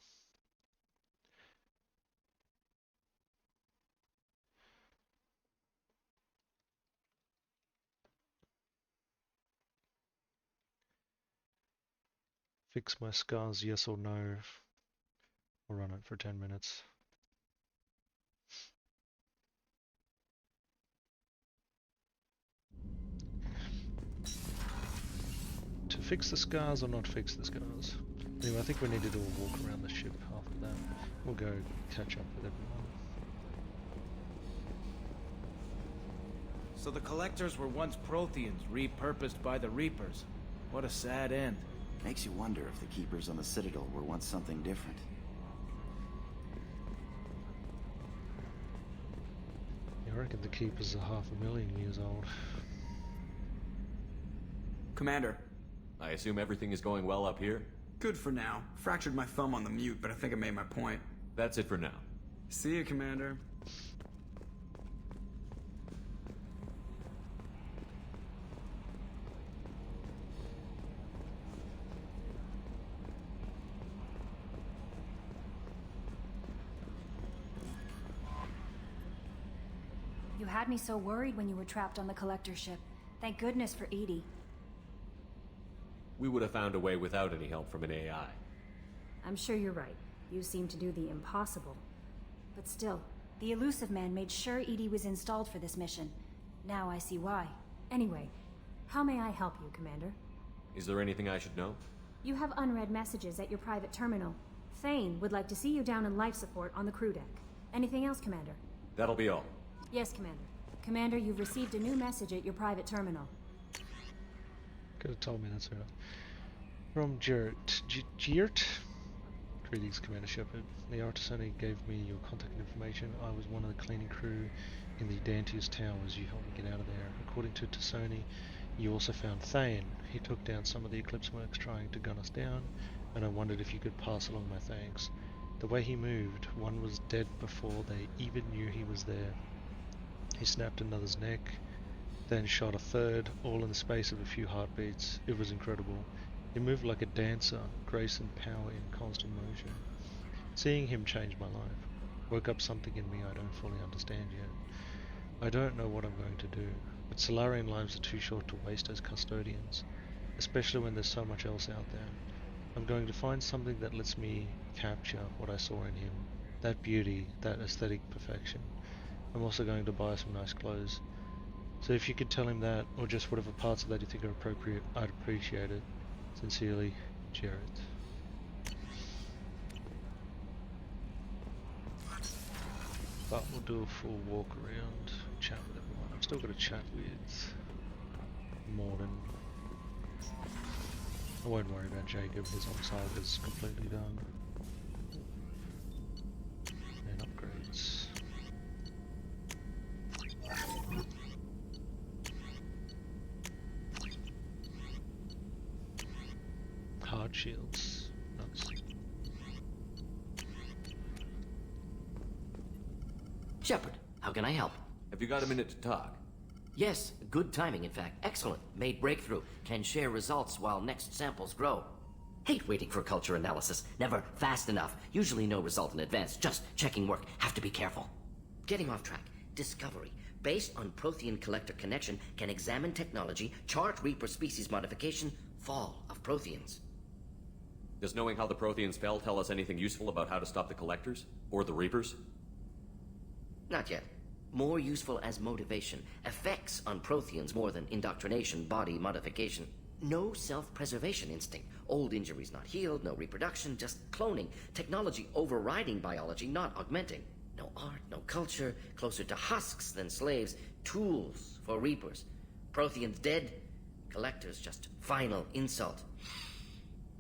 Fix my scars, yes or no? I'll run it for 10 minutes. To fix the scars or not fix the scars? Anyway, I think we need to do a walk around the ship after that. We'll go catch up with everyone. So the Collectors were once Protheans, repurposed by the Reapers. What a sad end. Makes you wonder if the Keepers on the Citadel were once something different. I reckon the Keepers are 500,000 years old. Commander. I assume everything is going well up here? Good for now. Fractured my thumb on the mute, but I think I made my point. That's it for now. See you, Commander. You had me so worried when you were trapped on the Collector ship. Thank goodness for Edie. We would have found a way without any help from an AI. I'm sure you're right. You seem to do the impossible. But still, the Elusive Man made sure Edie was installed for this mission. Now I see why. Anyway, how may I help you, Commander? Is there anything I should know? You have unread messages at your private terminal. Thane would like to see you down in life support on the crew deck. Anything else, Commander? That'll be all. Yes, Commander. Commander, you've received a new message at your private terminal. Could have told me that's right. From Jarrett. Jarrett? Greetings, Commander Shepard. The Artisani gave me your contact information. I was one of the cleaning crew in the Dantius Towers. You helped me get out of there. According to Tassoni, you also found Thane. He took down some of the Eclipse mercs trying to gun us down, and I wondered if you could pass along my thanks. The way he moved, one was dead before they even knew he was there. He snapped another's neck, then shot a third, all in the space of a few heartbeats. It was incredible. He moved like a dancer, grace and power in constant motion. Seeing him changed my life. Woke up something in me I don't fully understand yet. I don't know what I'm going to do, but Solarian lives are too short to waste as custodians, especially when there's so much else out there. I'm going to find something that lets me capture what I saw in him, that beauty, that aesthetic perfection. I'm also going to buy some nice clothes. So if you could tell him that, or just whatever parts of that you think are appropriate, I'd appreciate it. Sincerely, Jarrett. But we'll do a full walk around, chat with everyone. I've still got to chat with Morden. I won't worry about Jacob, his on-site is completely done. And upgrades. Hard shields. Nice. Shepard, how can I help? Have you got a minute to talk? Yes, good timing, in fact. Excellent. Made breakthrough. Can share results while next samples grow. Hate waiting for culture analysis. Never fast enough. Usually no result in advance. Just checking work. Have to be careful. Getting off track. Discovery. Based on Prothean collector connection, can examine technology, chart Reaper species modification, fall of Protheans. Does knowing how the Protheans fell tell us anything useful about how to stop the Collectors? Or the Reapers? Not yet. More useful as motivation. Effects on Protheans more than indoctrination, body modification. No self-preservation instinct. Old injuries not healed, no reproduction, just cloning. Technology overriding biology, not augmenting. No art, no culture, closer to husks than slaves. Tools for Reapers. Protheans dead, Collectors just final insult.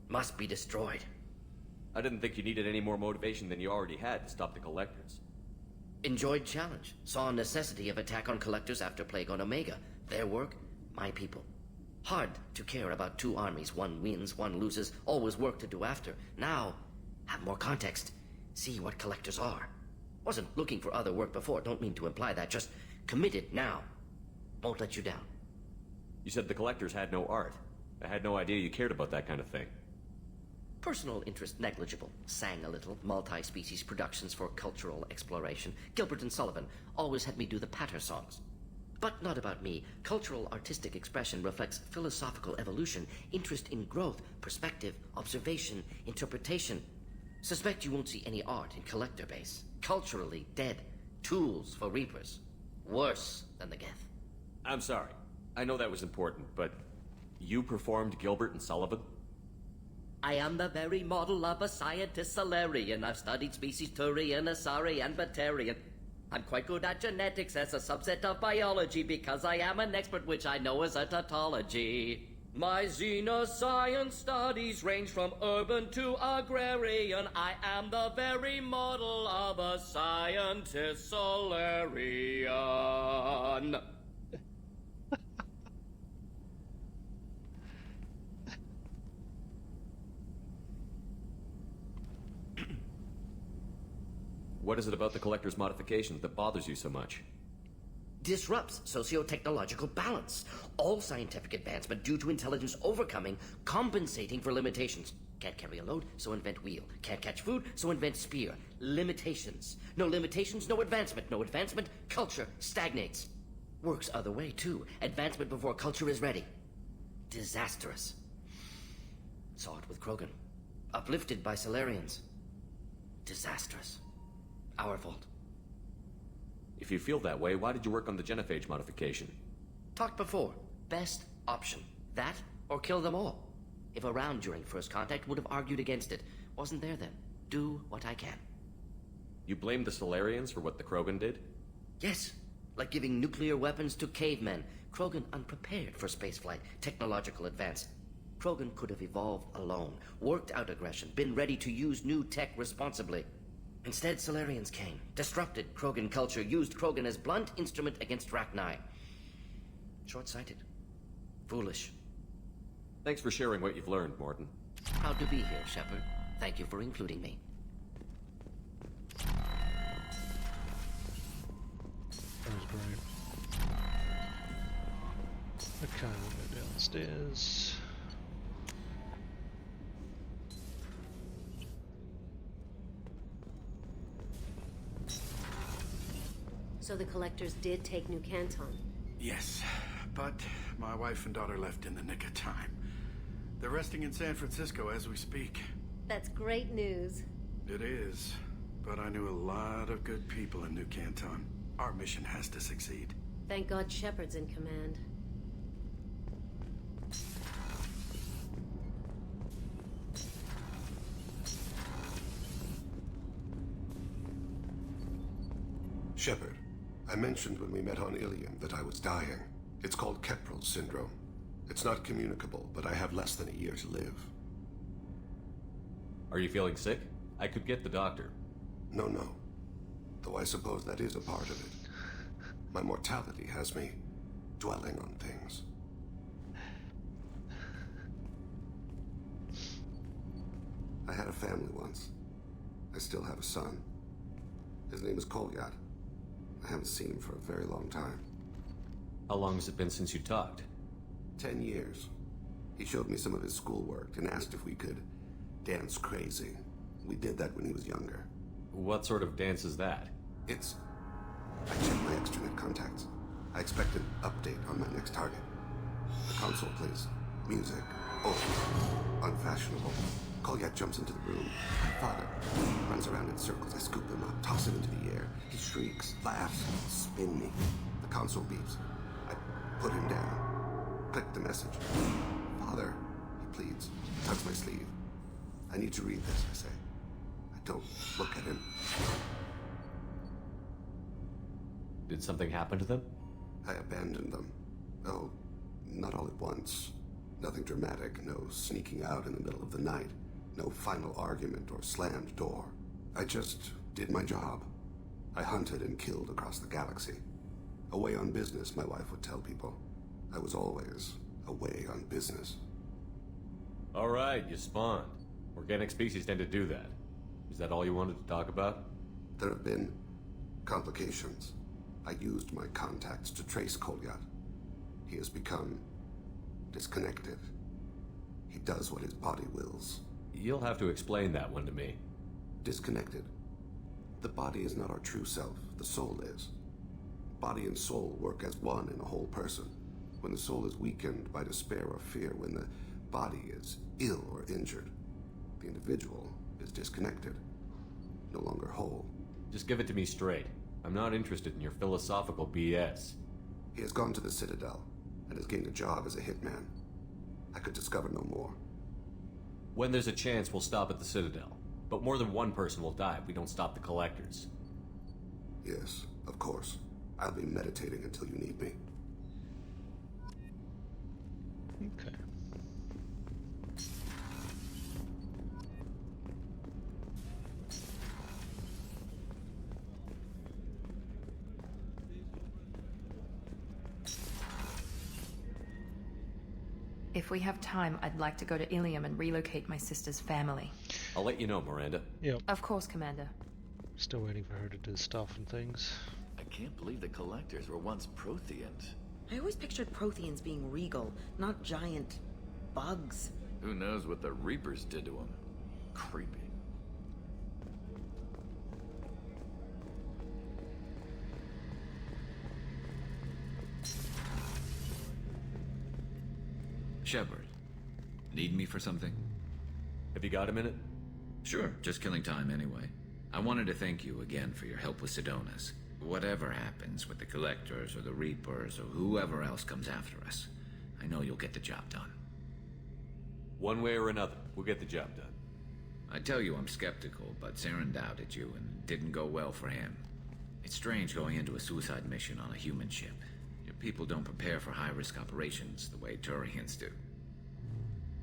Must be destroyed. I didn't think you needed any more motivation than you already had to stop the Collectors. Enjoyed challenge. Saw necessity of attack on Collectors after Plague on Omega. Their work, my people. Hard to care about two armies. One wins, one loses. Always work to do after. Now, have more context. See what Collectors are. Wasn't looking for other work before. Don't mean to imply that. Just committed now. Won't let you down. You said the Collectors had no art. I had no idea you cared about that kind of thing. Personal interest negligible. Sang a little. Multi-species productions for cultural exploration. Gilbert and Sullivan always had me do the patter songs. But not about me. Cultural artistic expression reflects philosophical evolution, interest in growth, perspective, observation, interpretation. Suspect you won't see any art in Collector base. Culturally dead. Tools for Reapers. Worse than the Geth. I'm sorry. I know that was important, but you performed Gilbert and Sullivan? I am the very model of a scientist Solarian. I've studied species Turian, Asari, and Batarian. I'm quite good at genetics as a subset of biology because I am an expert, which I know is a tautology. My xenoscience studies range from urban to agrarian. I am the very model of a scientist Solarian. What is it about the Collector's modifications that bothers you so much? Disrupts socio-technological balance. All scientific advancement due to intelligence overcoming, compensating for limitations. Can't carry a load, so invent wheel. Can't catch food, so invent spear. Limitations. No limitations, no advancement. No advancement, culture stagnates. Works other way, too. Advancement before culture is ready. Disastrous. Saw it with Krogan. Uplifted by Solarians. Disastrous. Our fault. If you feel that way, why did you work on the genophage modification? Talked before. Best option. That or kill them all. If around during first contact, would have argued against it. Wasn't there then. Do what I can. You blame the Solarians for what the Krogan did? Yes. Like giving nuclear weapons to cavemen. Krogan unprepared for spaceflight, technological advance. Krogan could have evolved alone, worked out aggression, been ready to use new tech responsibly. Instead, Solarians came, disrupted Krogan culture, used Krogan as blunt instrument against Rachni. Short-sighted. Foolish. Thanks for sharing what you've learned, Morton. Proud to be here, Shepard. Thank you for including me. That was great. Okay, we'll go downstairs. So the Collectors did take New Canton? Yes, but my wife and daughter left in the nick of time. They're resting in San Francisco as we speak. That's great news. It is, but I knew a lot of good people in New Canton. Our mission has to succeed. Thank God Shepard's in command. Shepard, I mentioned when we met on Ilium that I was dying. It's called Keprel syndrome. It's not communicable, but I have less than a year to live. Are you feeling sick? I could get the doctor. No. Though I suppose that is a part of it. My mortality has me dwelling on things. I had a family once. I still have a son. His name is Kolyat. I haven't seen him for a very long time. How long has it been since you talked? 10 years. He showed me some of his schoolwork and asked if we could dance crazy. We did that when he was younger. What sort of dance is that? I checked my extranet contacts. I expect an update on my next target. The console plays music. Oh, unfashionable. Kolyat jumps into the room. My father runs around in circles. I scoop him up, toss him into the air. He shrieks, laughs, spin me. The console beeps. I put him down. Click the message. Father, he pleads. Tugs my sleeve. I need to read this, I say. I don't look at him. Did something happen to them? I abandoned them. Oh, not all at once. Nothing dramatic, no sneaking out in the middle of the night, no final argument or slammed door. I just did my job. I hunted and killed across the galaxy. Away on business, my wife would tell people. I was always away on business. All right, you spawned. Organic species tend to do that. Is that all you wanted to talk about? There have been complications. I used my contacts to trace Kolyat. He has become disconnected. He does what his body wills. You'll have to explain that one to me. Disconnected. The body is not our true self. The soul is. Body and soul work as one in a whole person. When the soul is weakened by despair or fear, when the body is ill or injured, the individual is disconnected, no longer whole. Just give it to me straight. I'm not interested in your philosophical BS. He has gone to the Citadel and has gained a job as a hitman. I could discover no more. When there's a chance, we'll stop at the Citadel. But more than one person will die if we don't stop the collectors. Yes, of course. I'll be meditating until you need me. Okay. If we have time, I'd like to go to Ilium and relocate my sister's family. I'll let you know, Miranda. Yep. Of course, Commander. Still waiting for her to do stuff and things. I can't believe the collectors were once Protheans. I always pictured Protheans being regal, not giant bugs. Who knows what the Reapers did to them? Creepy. Shepard, need me for something? Have you got a minute? Sure, just killing time anyway. I wanted to thank you again for your help with Sidonis. Whatever happens with the Collectors or the Reapers or whoever else comes after us, I know you'll get the job done. One way or another, we'll get the job done. I tell you I'm skeptical, but Saren doubted you and it didn't go well for him. It's strange going into a suicide mission on a human ship. Your people don't prepare for high-risk operations the way Turians do.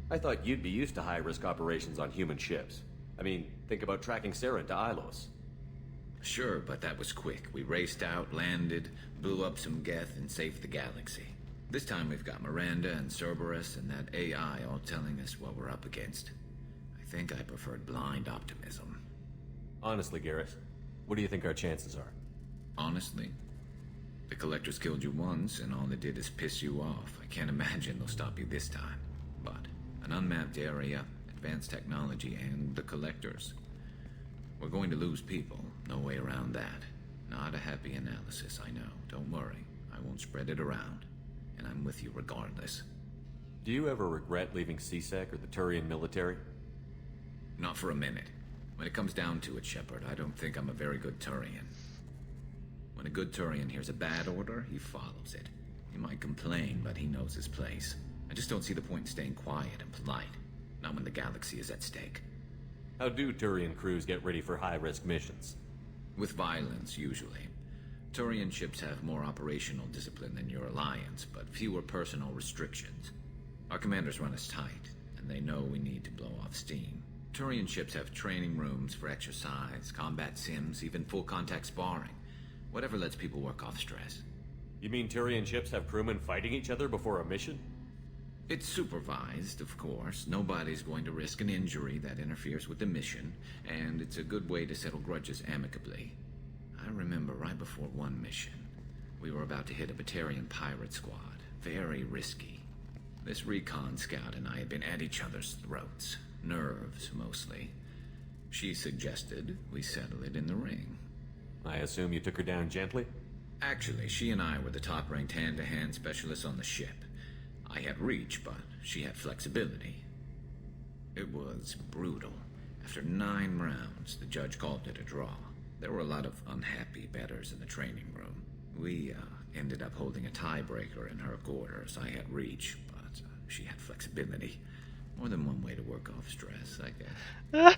I thought you'd be used to high-risk operations on human ships. I mean, think about tracking Sarah to Ilos. Sure, but that was quick. We raced out, landed, blew up some Geth, and saved the galaxy. This time we've got Miranda and Cerberus and that AI all telling us what we're up against. I think I preferred blind optimism. Honestly, Garrett, what do you think our chances are? Honestly? The Collectors killed you once, and all they did is piss you off. I can't imagine they'll stop you this time. But an unmapped area, advanced technology, and the Collectors. We're going to lose people. No way around that. Not a happy analysis, I know. Don't worry. I won't spread it around. And I'm with you regardless. Do you ever regret leaving CSEC or the Turian military? Not for a minute. When it comes down to it, Shepard, I don't think I'm a very good Turian. When a good Turian hears a bad order, he follows it. He might complain, but he knows his place. I just don't see the point in staying quiet and polite. Not when the galaxy is at stake. How do Turian crews get ready for high-risk missions? With violence, usually. Turian ships have more operational discipline than your alliance, but fewer personal restrictions. Our commanders run us tight, and they know we need to blow off steam. Turian ships have training rooms for exercise, combat sims, even full-contact sparring. Whatever lets people work off stress. You mean Turian ships have crewmen fighting each other before a mission? It's supervised, of course. Nobody's going to risk an injury that interferes with the mission, and it's a good way to settle grudges amicably. I remember right before one mission, we were about to hit a Batarian pirate squad. Very risky. This recon scout and I had been at each other's throats. Nerves, mostly. She suggested we settle it in the ring. I assume you took her down gently? Actually, she and I were the top-ranked hand-to-hand specialists on the ship. I had reach, but she had flexibility. It was brutal. After 9 rounds, the judge called it a draw. There were a lot of unhappy bettors in the training room. We ended up holding a tiebreaker in her quarters. I had reach, but she had flexibility. More than one way to work off stress, I guess.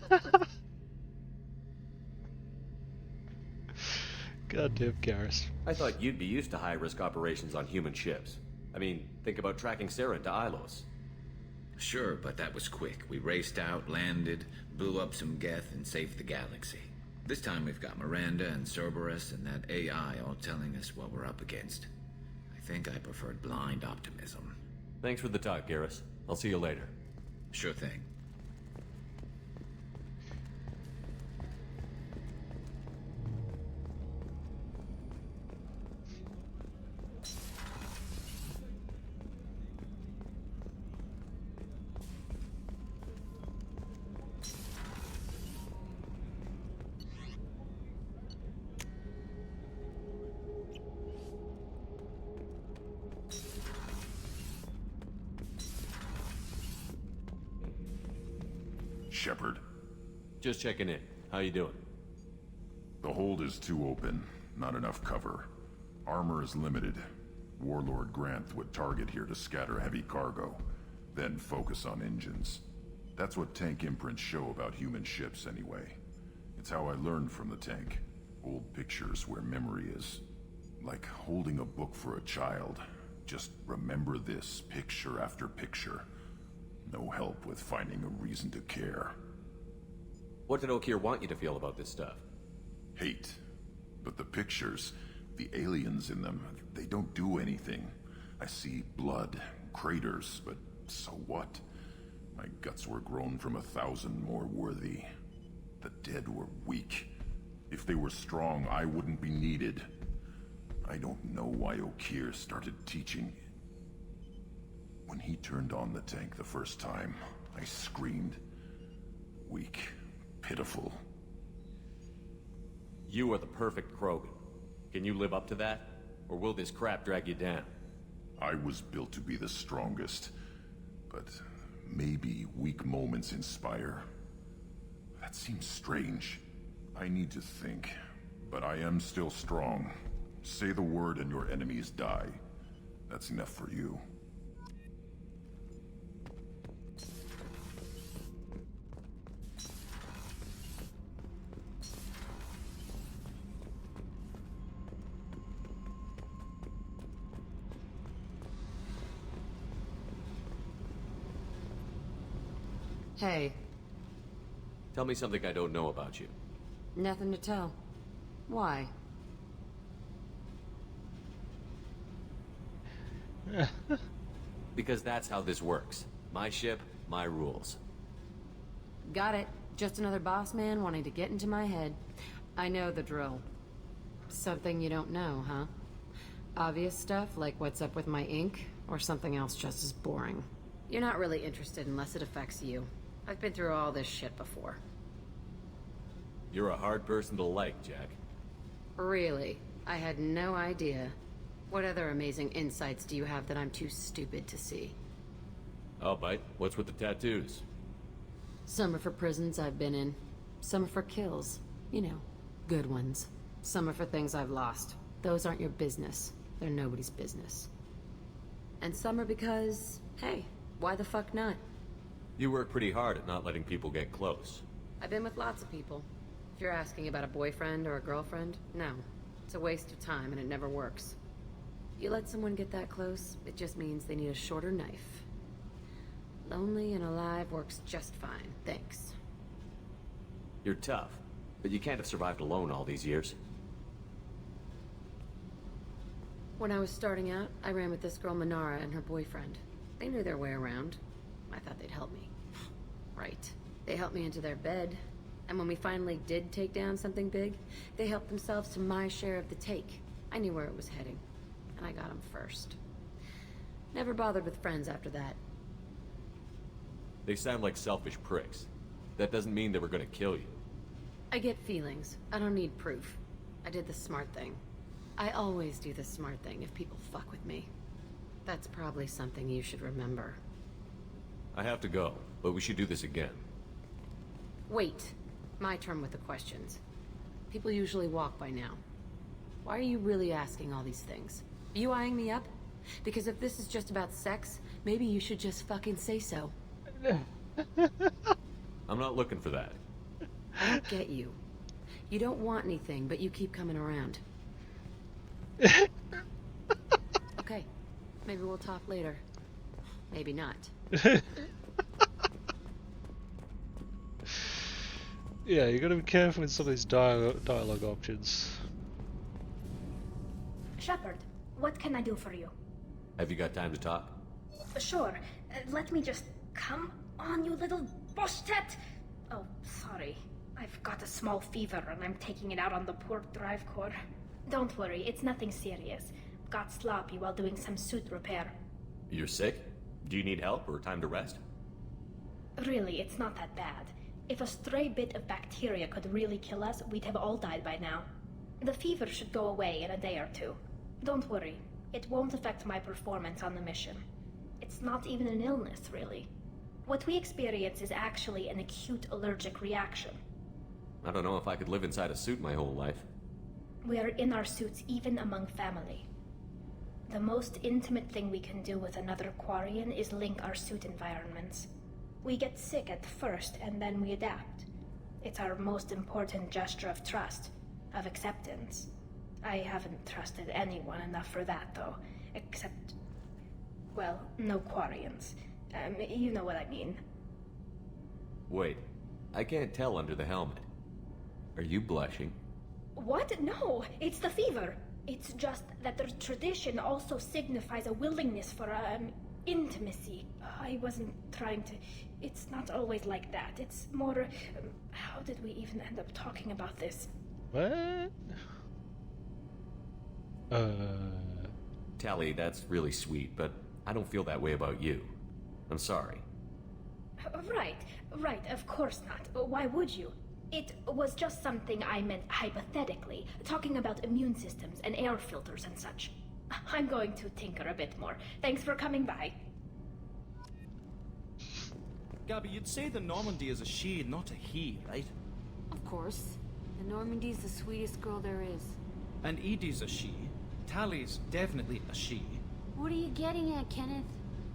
Goddamn Garrus. I thought you'd be used to high-risk operations on human ships. I mean, think about tracking Sarah to Ilos. Sure, but that was quick. We raced out, landed, blew up some Geth, and saved the galaxy. This time we've got Miranda and Cerberus and that AI all telling us what we're up against. I think I preferred blind optimism. Thanks for the talk, Garrus. I'll see you later. Sure thing. Shepard. Just checking in. How you doing? The hold is too open. Not enough cover. Armor is limited. Warlord Granth would target here to scatter heavy cargo, then focus on engines. That's what tank imprints show about human ships anyway. It's how I learned from the tank. Old pictures where memory is. Like holding a book for a child. Just remember this picture after picture. No help with finding a reason to care. What did Okeer want you to feel about this stuff? Hate. But the pictures, the aliens in them, they don't do anything. I see blood, craters, but so what? My guts were grown from 1,000 more worthy. The dead were weak. If they were strong, I wouldn't be needed. I don't know why Okeer started teaching. When he turned on the tank the first time, I screamed. Weak, pitiful. You are the perfect Krogan. Can you live up to that? Or will this crap drag you down? I was built to be the strongest, but maybe weak moments inspire. That seems strange. I need to think, but I am still strong. Say the word and your enemies die. That's enough for you. Hey. Tell me something I don't know about you. Nothing to tell. Why? Because that's how this works. My ship, my rules. Got it. Just another boss man wanting to get into my head. I know the drill. Something you don't know, huh? Obvious stuff like what's up with my ink, or something else just as boring. You're not really interested unless it affects you. I've been through all this shit before. You're a hard person to like, Jack. Really? I had no idea. What other amazing insights do you have that I'm too stupid to see? I'll bite. What's with the tattoos? Some are for prisons I've been in. Some are for kills. You know, good ones. Some are for things I've lost. Those aren't your business. They're nobody's business. And some are because, hey, why the fuck not? You work pretty hard at not letting people get close. I've been with lots of people. If you're asking about a boyfriend or a girlfriend, no. It's a waste of time and it never works. You let someone get that close, it just means they need a shorter knife. Lonely and alive works just fine, thanks. You're tough, but you can't have survived alone all these years. When I was starting out, I ran with this girl Manara and her boyfriend. They knew their way around. I thought they'd help me. Right. They helped me into their bed, and when we finally did take down something big, they helped themselves to my share of the take. I knew where it was heading, and I got them first. Never bothered with friends after that. They sound like selfish pricks. That doesn't mean they were gonna kill you. I get feelings. I don't need proof. I did the smart thing. I always do the smart thing if people fuck with me. That's probably something you should remember. I have to go, but we should do this again. Wait. My turn with the questions. People usually walk by now. Why are you really asking all these things? Are you eyeing me up? Because if this is just about sex, maybe you should just fucking say so. I'm not looking for that. I don't get you. You don't want anything, but you keep coming around. Okay, maybe we'll talk later. Maybe not. Yeah, you gotta be careful with some of these dialogue options. Shepard, what can I do for you? Have you got time to talk? Sure. Let me just... Come on, you little bushtet! Oh, sorry. I've got a small fever and I'm taking it out on the poor drive core. Don't worry, it's nothing serious. Got sloppy while doing some suit repair. You're sick? Do you need help or time to rest? Really, it's not that bad. If a stray bit of bacteria could really kill us, we'd have all died by now. The fever should go away in a day or two. Don't worry, it won't affect my performance on the mission. It's not even an illness, really. What we experience is actually an acute allergic reaction. I don't know if I could live inside a suit my whole life. We are in our suits even among family. The most intimate thing we can do with another Quarian is link our suit environments. We get sick at first, and then we adapt. It's our most important gesture of trust, of acceptance. I haven't trusted anyone enough for that, though, except... well, no Quarians. You know what I mean. Wait, I can't tell under the helmet. Are you blushing? What? No, it's the fever. It's just that the tradition also signifies a willingness for, intimacy. I wasn't trying to... It's not always like that. It's more... how did we even end up talking about this? What? Tally, that's really sweet, but I don't feel that way about you. I'm sorry. Right, of course not. Why would you? It was just something I meant hypothetically, talking about immune systems and air filters and such. I'm going to tinker a bit more. Thanks for coming by. Gabby, you'd say the Normandy is a she, not a he, right? Of course. The Normandy's the sweetest girl there is. And Edie's a she. Tally's definitely a she. What are you getting at, Kenneth?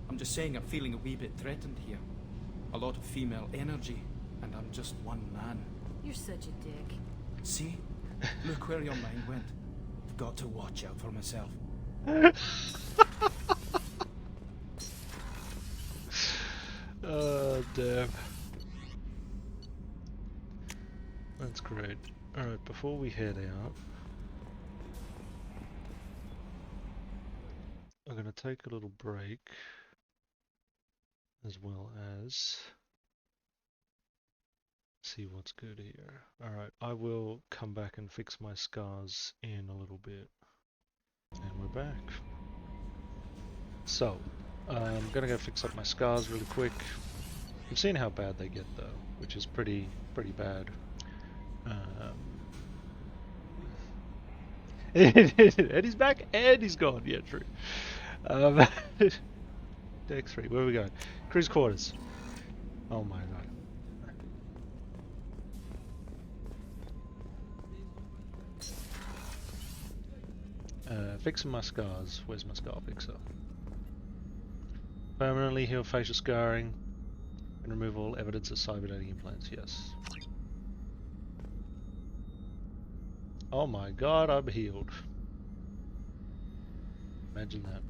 I'm just saying I'm feeling a wee bit threatened here. A lot of female energy, and I'm just one man. You're such a dick. See? Look where your mind went. I've got to watch out for myself. Oh, damn. That's great. Alright, before we head out, I'm going to take a little break, as well as see what's good here. Alright, I will come back and fix my scars in a little bit. And we're back. So, I'm gonna go fix up my scars really quick. You've seen how bad they get though, which is pretty bad. Eddie's back and he's gone. Yeah, true. Deck 3, where are we going? Cruise quarters. Oh my god. Fixing my scars. Where's my scar fixer? Permanently heal facial scarring and remove all evidence of cybernetic implants. Yes. Oh my god, I'm healed. Imagine that.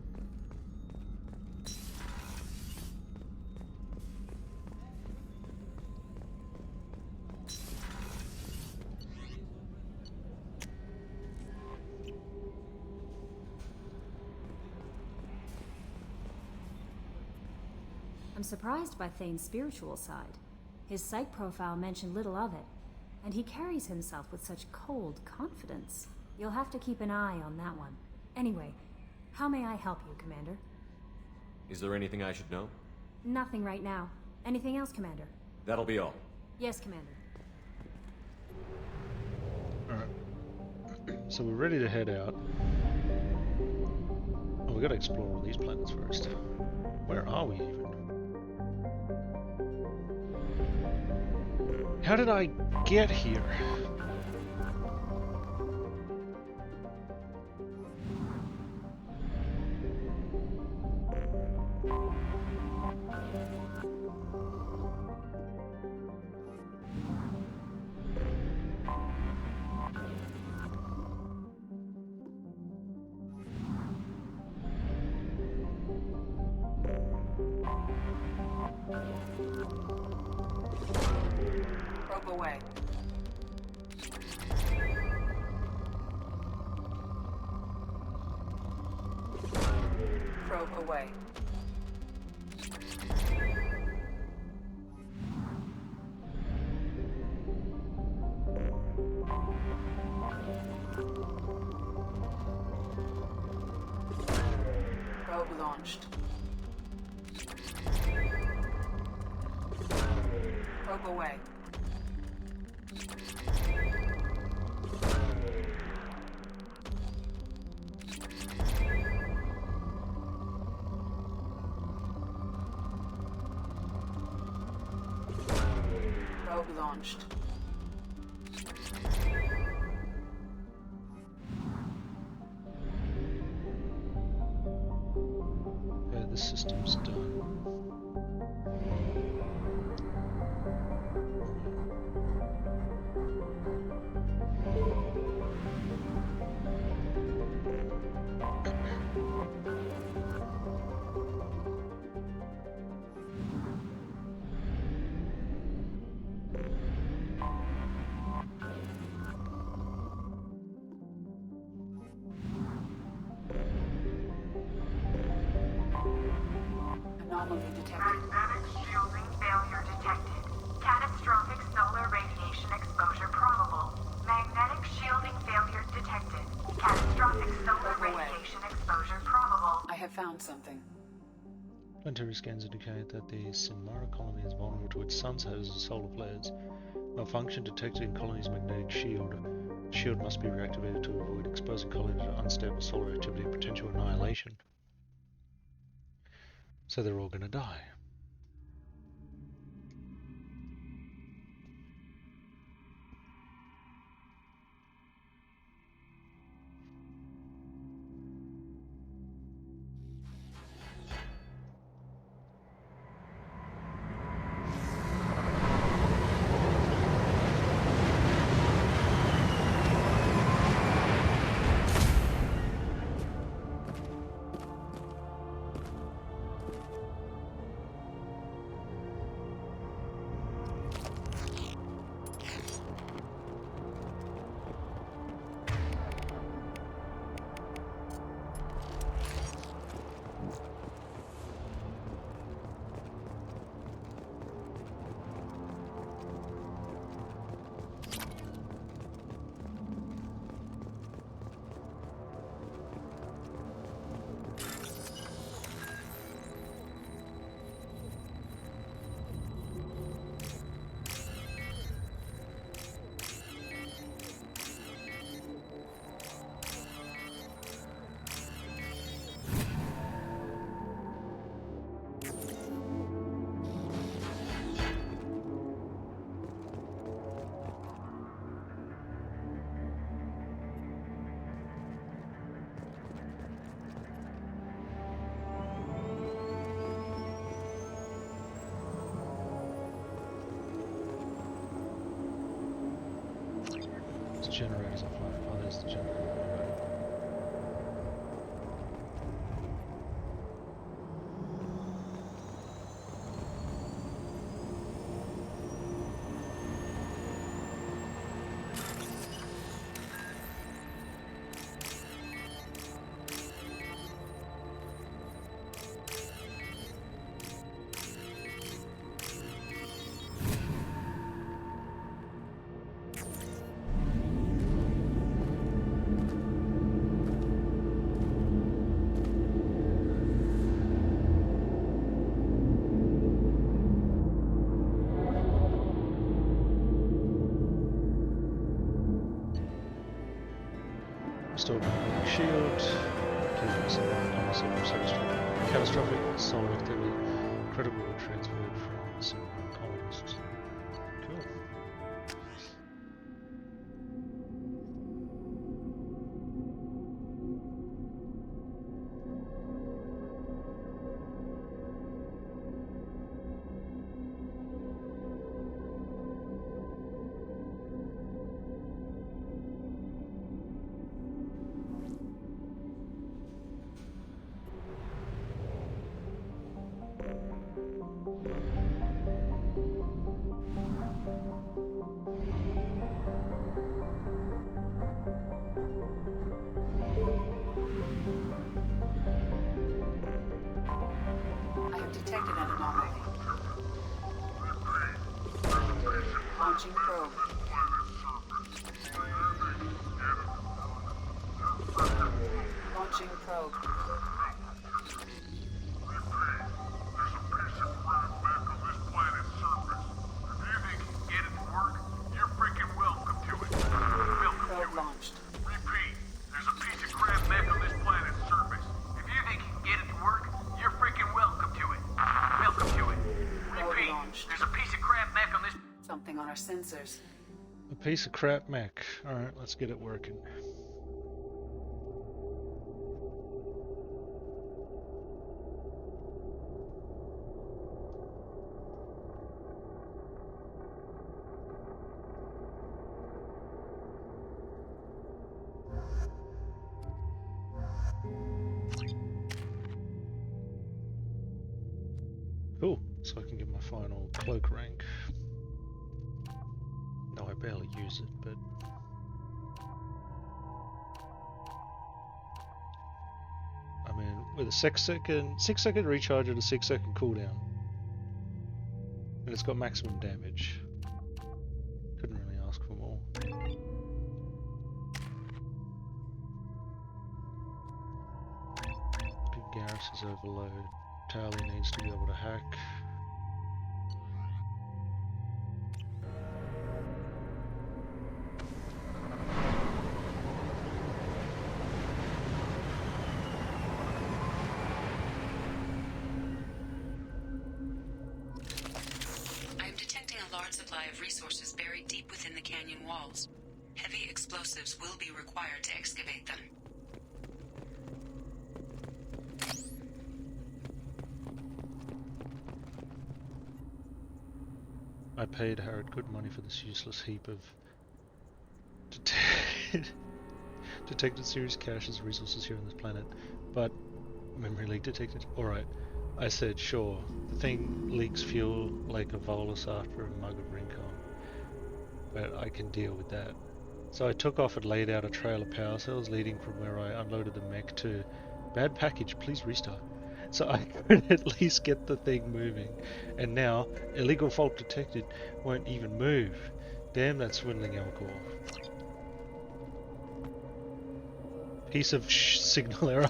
I'm surprised by Thane's spiritual side. His psych profile mentioned little of it, and he carries himself with such cold confidence. You'll have to keep an eye on that one. Anyway, how may I help you, Commander? Is there anything I should know? Nothing right now. Anything else, Commander? That'll be all. Yes, Commander. Alright. So we're ready to head out. Oh, we gotta explore all these planets first. Where are we even? How did I get here? Probe away. Probe away. Probe launched. Probe away. Probe launched. Okay, the system's done. Anomaly detected. Magnetic shielding failure detected. Catastrophic solar radiation exposure probable. Magnetic shielding failure detected. Catastrophic solar radiation exposure probable. I have found something. Planetary scans indicate that the Sinmara colony is vulnerable to its sun's haze and solar flares. Malfunction detected in colony's magnetic shield. The shield must be reactivated to avoid exposing colony to unstable solar activity and potential annihilation. So they're all gonna die. Generators are fine. Oh, there's the generator. Restore magnetic shield. Catastrophic solar activity. Credible transferred from the Cinnamon colonists. Cool. I have detected an anomaly. Launching probe. Launching probe. Probe launched. Repeat, there's a piece of crap mech on this planet's surface. If you think you can get it to work, you're freaking welcome to it. Welcome to it. Repeat, there's a piece of crap mech on this... Something on our sensors. A piece of crap mech. Alright, let's get it working. Cool, so I can get my final cloak rank. No, I barely use it, but... I mean, with a 6 second recharge and a 6 second cooldown. And it's got maximum damage. Couldn't really ask for more. Big Garrus is overload. Tally needs to be able to hack. I am detecting a large supply of resources buried deep within the canyon walls. Heavy explosives will be required to excavate them. I paid Harrod good money for this useless heap of detected serious caches of resources here on this planet, but memory leak detected. Alright, I said sure. The thing leaks fuel like a Volus after a mug of Rincon, but I can deal with that. So I took off and laid out a trail of power cells leading from where I unloaded the mech to bad package, please restart. So I could at least get the thing moving. And now, illegal fault detected, won't even move. Damn that swindling alcohol. Piece of signal error.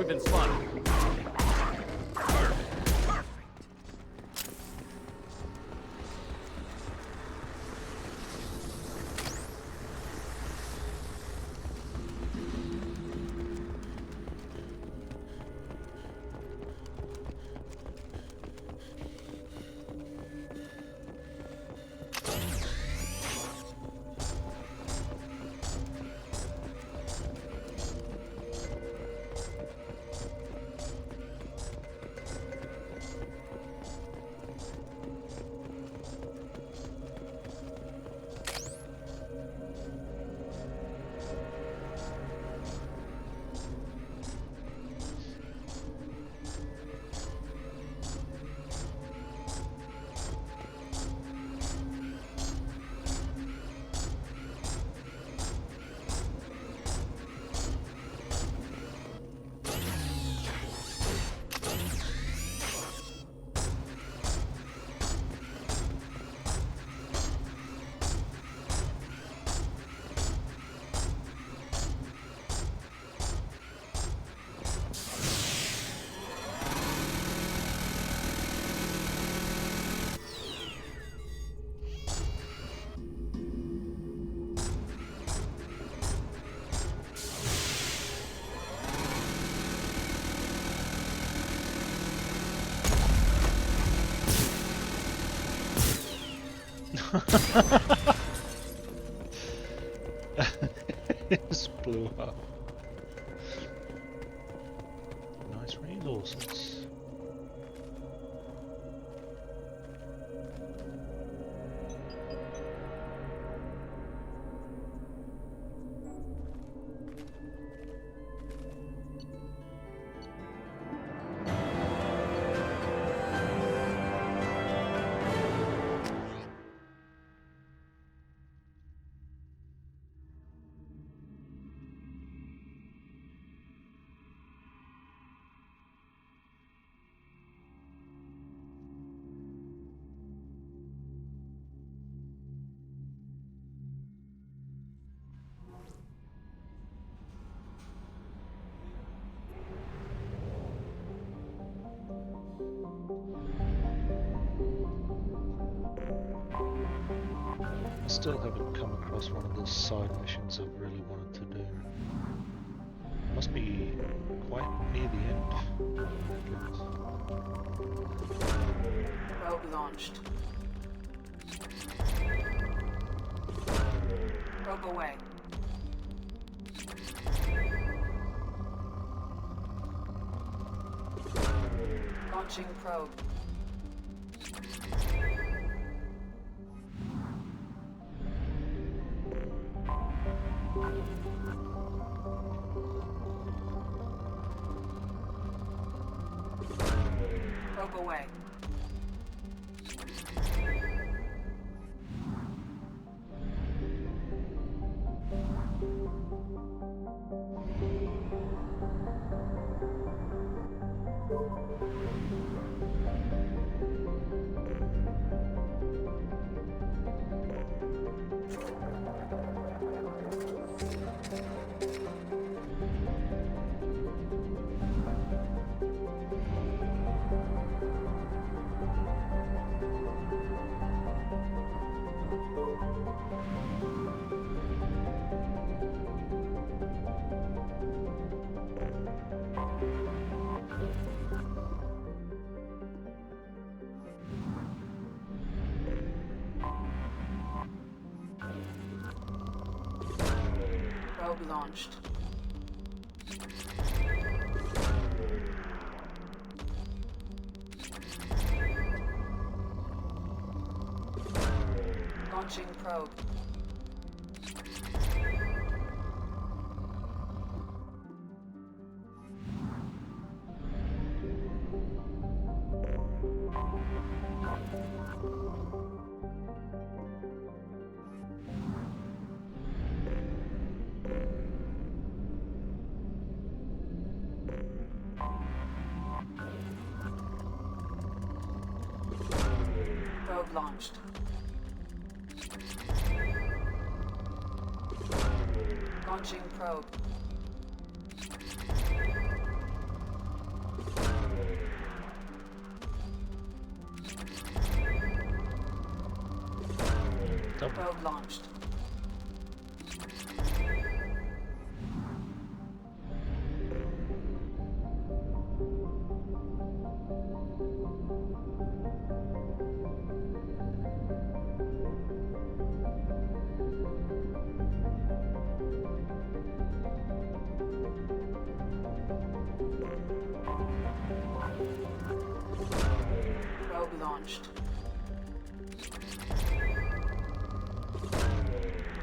We've been spotted. It just blew up. Nice resources. Still haven't come across one of the side missions I've really wanted to do. Must be quite near the end. Probe launched. Probe away. Launching probe. Probe away. Probe launched. Launching probe. Probe launched. Launching probe. Probe launched. Probe launched.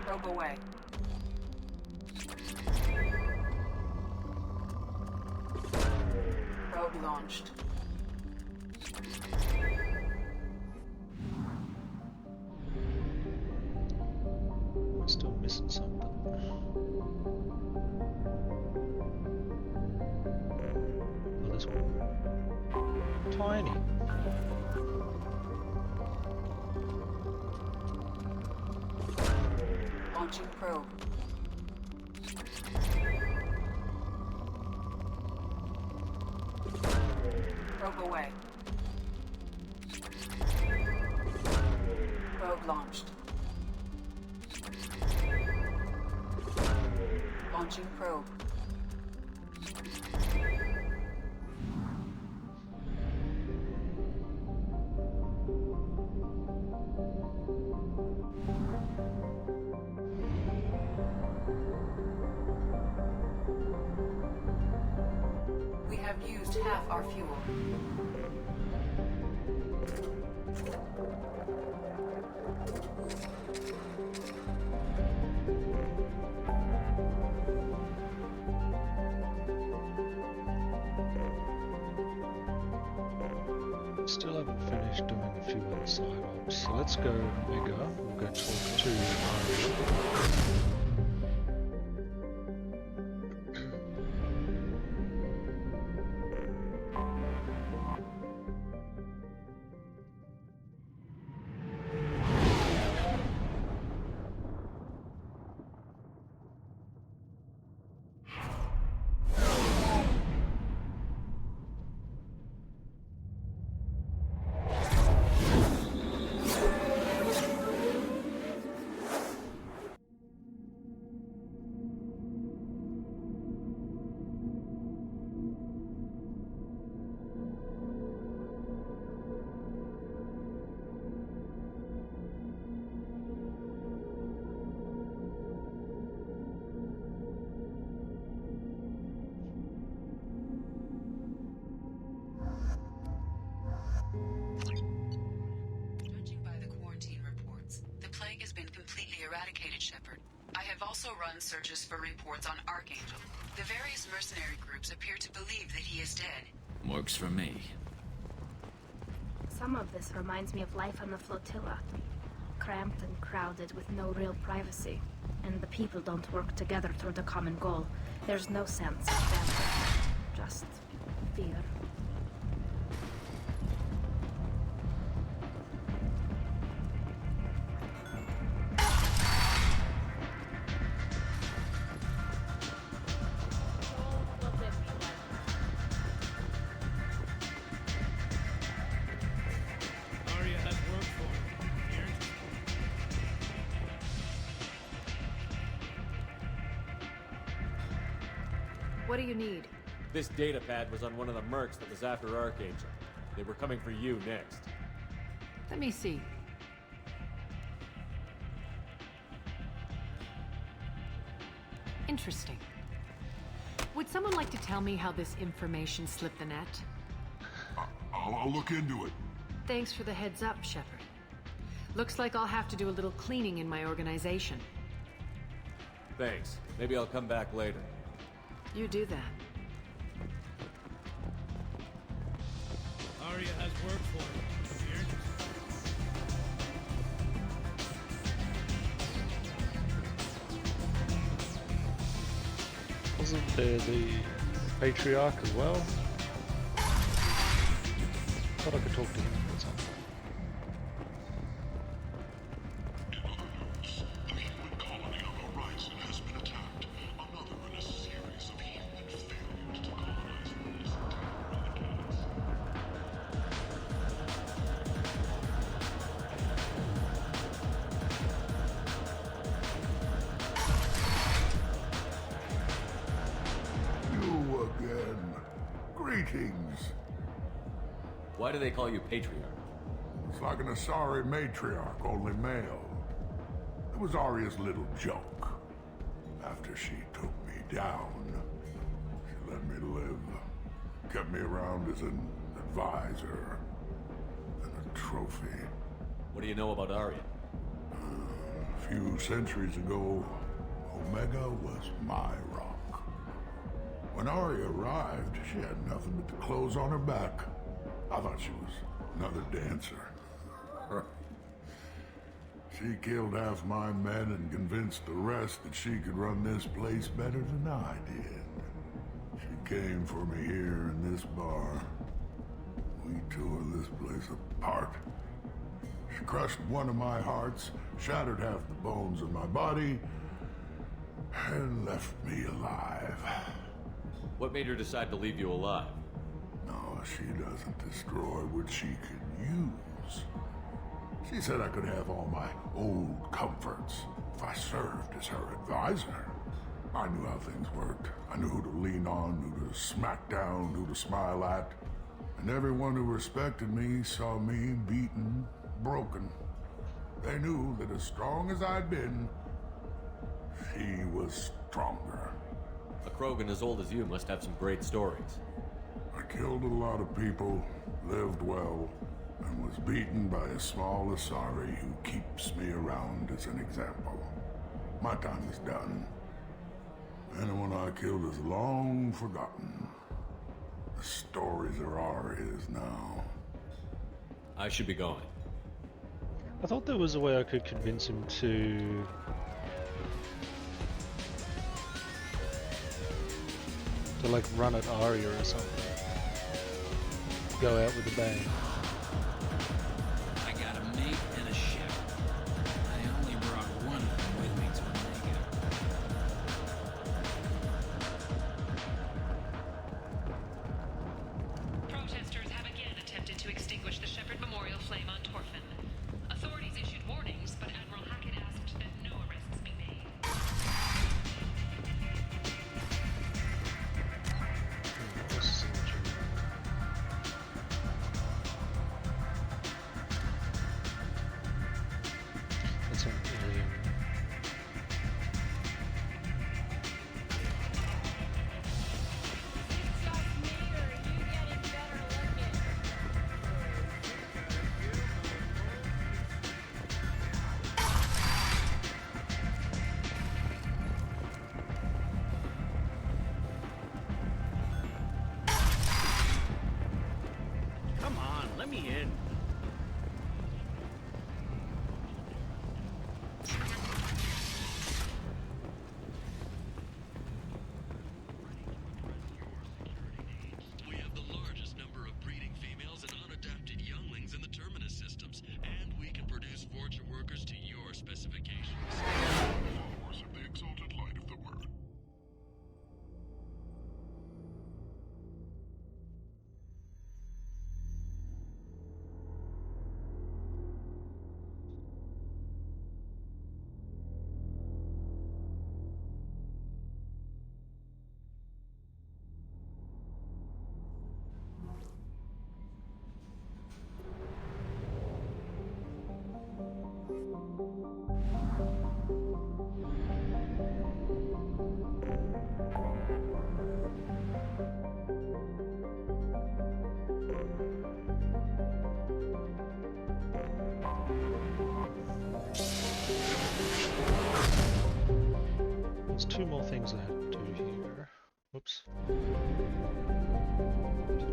Probe away. Probe launched. I'm still missing something. Oh, this one. Tiny. Launching probe. Probe away. Probe launched. Launching probe. We have used half our fuel. Still haven't finished doing a few other side ops, so let's go Mega. We'll go talk to Ari. Eradicated, Shepard. I have also run searches for reports on Archangel. The various mercenary groups appear to believe that he is dead. Works for me. Some of this reminds me of life on the flotilla. Cramped and crowded with no real privacy. And the people don't work together toward a common goal. There's no sense of family. Just fear. What do you need? This data pad was on one of the mercs that was after Archangel. They were coming for you next. Let me see. Interesting. Would someone like to tell me how this information slipped the net? I'll look into it. Thanks for the heads up, Shepard. Looks like I'll have to do a little cleaning in my organization. Thanks. Maybe I'll come back later. You do that. Arya has work for her. Here. Wasn't there the Patriarch as well? Thought I could talk to him at some point. Kings. Why do they call you Patriarch? It's like an Asari matriarch, only male. It was Arya's little joke. After she took me down, she let me live. Kept me around as an advisor and a trophy. What do you know about Arya? A few centuries ago, Omega was my rock. When Arya arrived, she had nothing but the clothes on her back. I thought she was another dancer. She killed half my men and convinced the rest that she could run this place better than I did. She came for me here in this bar. We tore this place apart. She crushed one of my hearts, shattered half the bones in my body, and left me alive. What made her decide to leave you alive? No, she doesn't destroy what she could use. She said I could have all my old comforts if I served as her advisor. I knew how things worked. I knew who to lean on, who to smack down, who to smile at. And everyone who respected me saw me beaten, broken. They knew that as strong as I'd been, she was stronger. A Krogan as old as you must have some great stories. I killed a lot of people, lived well, and was beaten by a small Asari who keeps me around as an example. My time is done. Anyone I killed is long forgotten. The stories are Arya's now. I should be going. I thought there was a way I could convince him to... like run at Arya or something. Go out with a bang. I got a mate and a ship. I only brought one of them with me to Omega. Protesters have again attempted to extinguish the Shepherd Memorial flame on Torfin. Authorities issued warnings, but Admiral Hackett asked that no arrests be made. That's an alien. Come on, let me in. We have the largest number of breeding females and unadapted younglings in the Terminus systems, and we can produce Vorcha workers to your specifications. Followers of the exalted light of the word. There's two more things I have to do here. Whoops.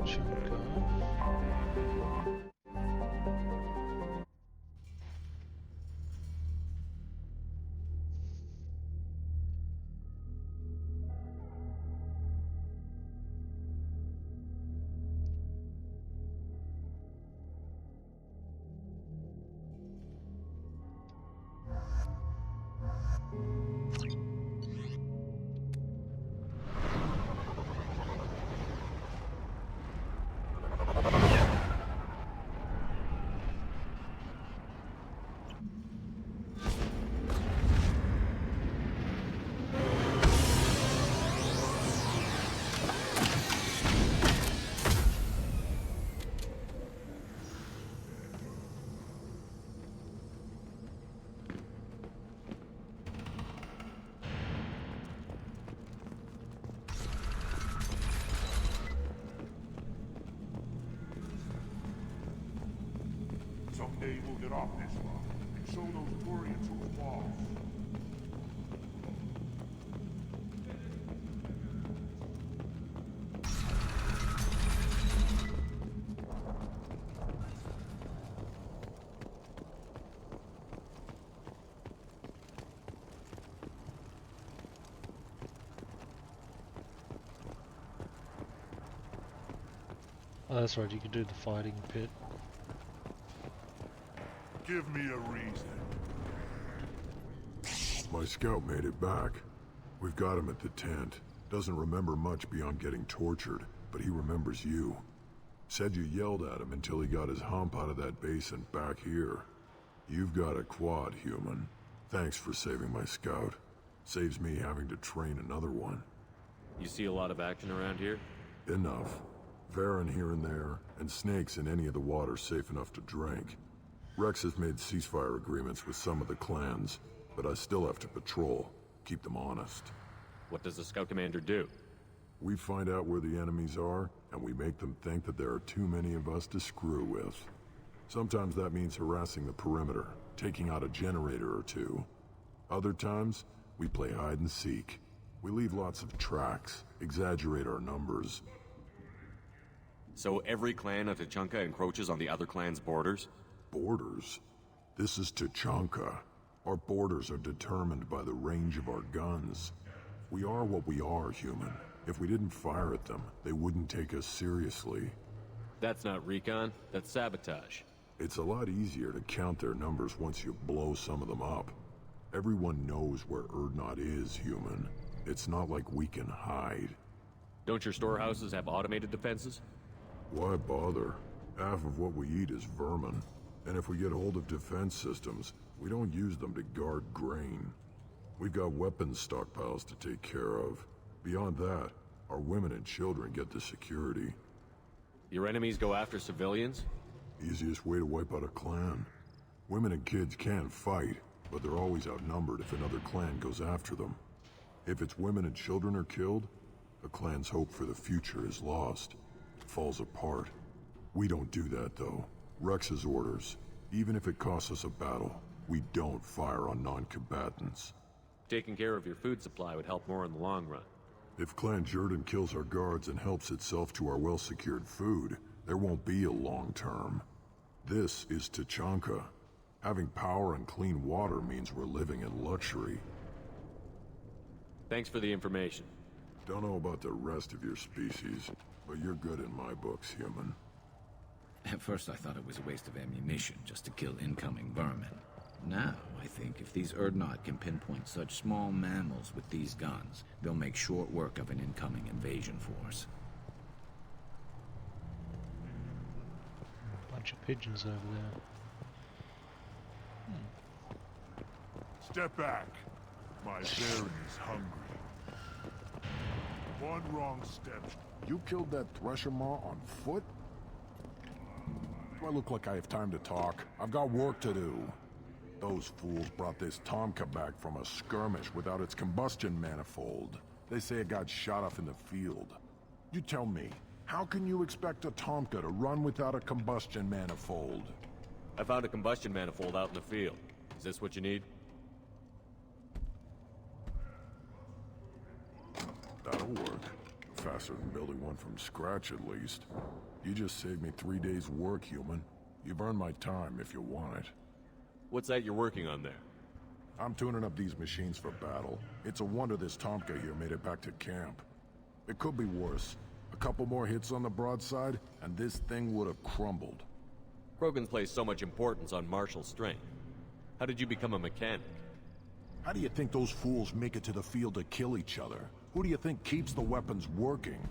Chunk off. Someday we'll get off this one and show those Turians who's boss. Oh, that's right, you can do the fighting pit. Give me a reason. My scout made it back. We've got him at the tent. Doesn't remember much beyond getting tortured, but he remembers you. Said you yelled at him until he got his hump out of that basin back here. You've got a quad, human. Thanks for saving my scout. Saves me having to train another one. You see a lot of action around here? Enough. Varen here and there, and snakes in any of the water safe enough to drink. Rex has made ceasefire agreements with some of the clans, but I still have to patrol, keep them honest. What does the scout commander do? We find out where the enemies are, and we make them think that there are too many of us to screw with. Sometimes that means harassing the perimeter, taking out a generator or two. Other times, we play hide and seek. We leave lots of tracks, exaggerate our numbers. So every clan of Tachanka encroaches on the other clan's borders? Borders? This is Tachanka. Our borders are determined by the range of our guns. We are what we are, human. If we didn't fire at them, they wouldn't take us seriously. That's not recon, that's sabotage. It's a lot easier to count their numbers once you blow some of them up. Everyone knows where Urdnot is, human. It's not like we can hide. Don't your storehouses have automated defenses? Why bother? Half of what we eat is vermin. And if we get hold of defense systems, we don't use them to guard grain. We've got weapons stockpiles to take care of. Beyond that, our women and children get the security. Your enemies go after civilians? Easiest way to wipe out a clan. Women and kids can fight, but they're always outnumbered if another clan goes after them. If its women and children are killed, a clan's hope for the future is lost. It falls apart. We don't do that, though. Rex's orders. Even if it costs us a battle, we don't fire on non-combatants. Taking care of your food supply would help more in the long run. If Clan Jordan kills our guards and helps itself to our well-secured food, there won't be a long term. This is Tachanka. Having power and clean water means we're living in luxury. Thanks for the information. Don't know about the rest of your species, but you're good in my books, human. At first I thought it was a waste of ammunition just to kill incoming vermin. Now, I think if these Urdnot can pinpoint such small mammals with these guns, they'll make short work of an incoming invasion force. Bunch of pigeons over there. Step back. My Varen is hungry. One wrong step. You killed that Thresher Maw on foot? Do I look like I have time to talk? I've got work to do. Those fools brought this Tomka back from a skirmish without its combustion manifold. They say it got shot off in the field. You tell me, how can you expect a Tomka to run without a combustion manifold? I found a combustion manifold out in the field. Is this what you need? That'll work. Faster than building one from scratch, at least. You just saved me 3 days' work, human. You've earned my time if you want it. What's that you're working on there? I'm tuning up these machines for battle. It's a wonder this Tomka here made it back to camp. It could be worse. A couple more hits on the broadside, and this thing would have crumbled. Krogan placed so much importance on martial strength. How did you become a mechanic? How do you think those fools make it to the field to kill each other? Who do you think keeps the weapons working?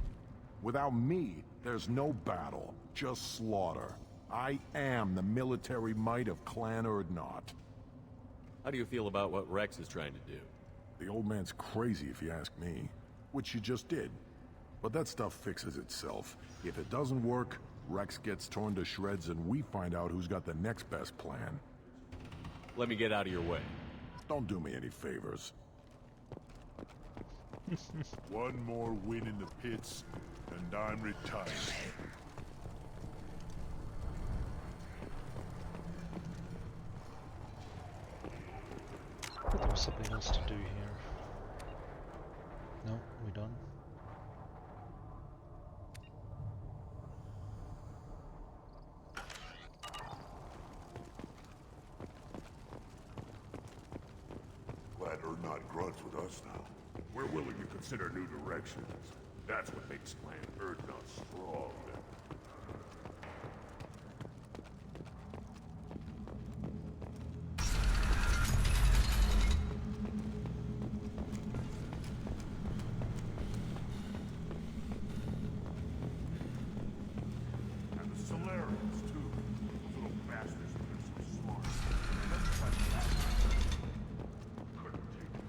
Without me, there's no battle, just slaughter. I am the military might of Clan Urdnot. How do you feel about what Rex is trying to do? The old man's crazy if you ask me, which you just did. But that stuff fixes itself. If it doesn't work, Rex gets torn to shreds and we find out who's got the next best plan. Let me get out of your way. Don't do me any favors. One more win in the pits, and I'm retired. something else to do here. No, we done? Glad they're not grunts with us now. We're willing to consider new directions. That's what makes Clan Erdnut strong. And the Solarians, too. Those little bastards, but they're so smart. Let's fight back. Couldn't take it.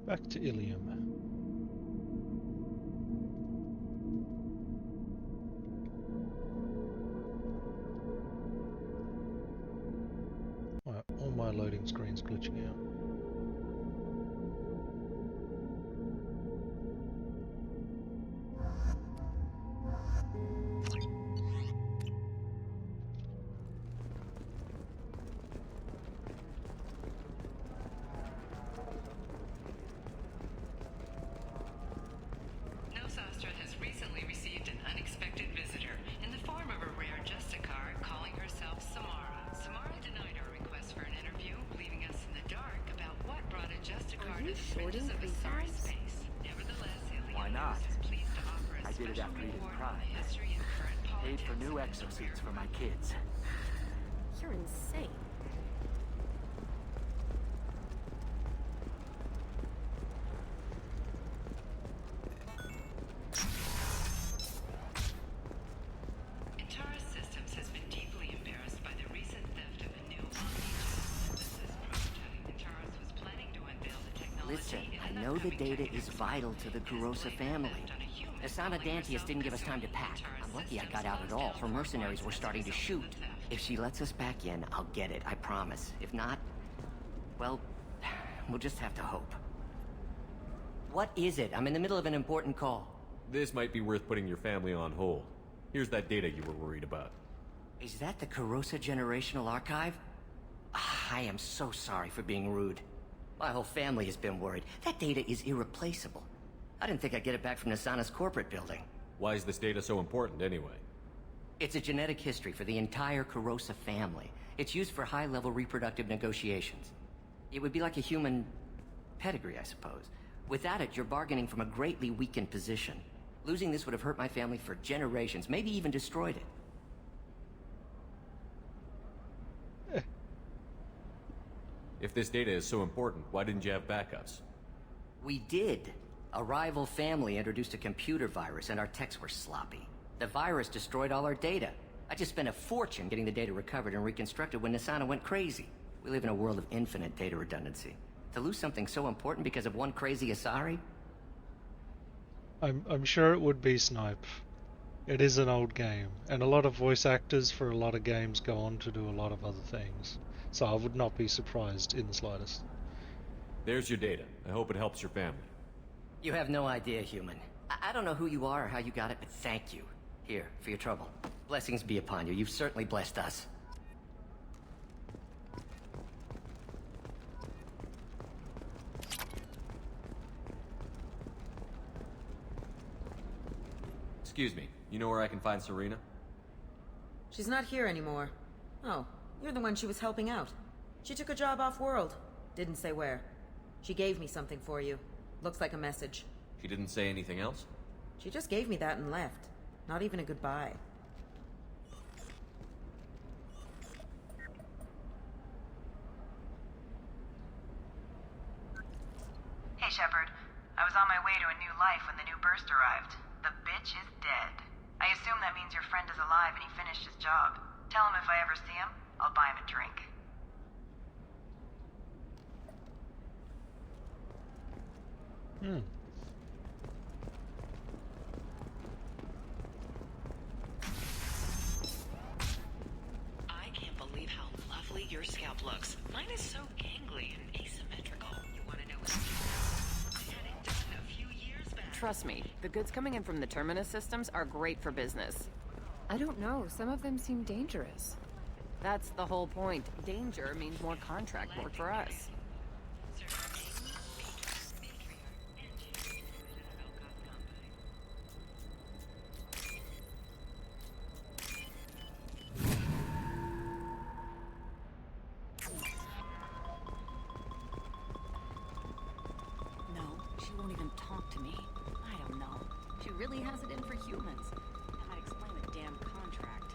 Back to Ilium. All my loading screens glitching out. Nosastra has recently received an unexpected visitor in the form of a rare Justicar calling herself Samara. Samara denied our request for an interview, leaving us in the dark about what brought a Justicar to the fringes of Asari space. Nevertheless, Why Ilium not? News is pleased to offer a I did it special after eating report on Pride. the history and current Paid politics for new of exosuits for my kids. You're insane. Intaris Systems has been deeply embarrassed by the recent theft of a new omni-synthesis prototype. Intaris was planning to unveil the technology Listen, in I an know the upcoming data tech is vital to the Kurosa family. Asana Dantius didn't give us time to pack. I'm lucky I got out at all. Her mercenaries were starting to shoot. If she lets us back in, I'll get it, I promise. If not, well, we'll just have to hope. What is it? I'm in the middle of an important call. This might be worth putting your family on hold. Here's that data you were worried about. Is that the Kurosa Generational Archive? I am so sorry for being rude. My whole family has been worried. That data is irreplaceable. I didn't think I'd get it back from Nasana's corporate building. Why is this data so important anyway? It's a genetic history for the entire Kurosa family. It's used for high-level reproductive negotiations. It would be like a human pedigree, I suppose. Without it, you're bargaining from a greatly weakened position. Losing this would have hurt my family for generations, maybe even destroyed it. If this data is so important, why didn't you have backups? We did. A rival family introduced a computer virus and our techs were sloppy. The virus destroyed all our data. I just spent a fortune getting the data recovered and reconstructed when Nasana went crazy. We live in a world of infinite data redundancy. To lose something so important because of one crazy Asari? I'm sure it would be Snipe. It is an old game, and a lot of voice actors for a lot of games go on to do a lot of other things. So I would not be surprised in the slightest. There's your data. I hope it helps your family. You have no idea, human. I don't know who you are or how you got it, but thank you. Here, for your trouble. Blessings be upon you. You've certainly blessed us. Excuse me, you know where I can find Serena? She's not here anymore. Oh, you're the one she was helping out. She took a job off-world. Didn't say where. She gave me something for you. Looks like a message. She didn't say anything else? She just gave me that and left. Not even a goodbye. Hey, Shepard. I was on my way to a new life when the new burst arrived. The bitch is dead. I assume that means your friend is alive and he finished his job. Tell him if I ever see him, I'll buy him a drink. I can't believe how lovely your scalp looks. Mine is so gangly and asymmetrical. You want to know what's I had it done a few years back. Trust me, the goods coming in from the Terminus systems are great for business. I don't know, some of them seem dangerous. That's the whole point. Danger means more contract work for us. No, she won't even talk to me. I don't know. She really has it in for humans. I'd explain the damn contract.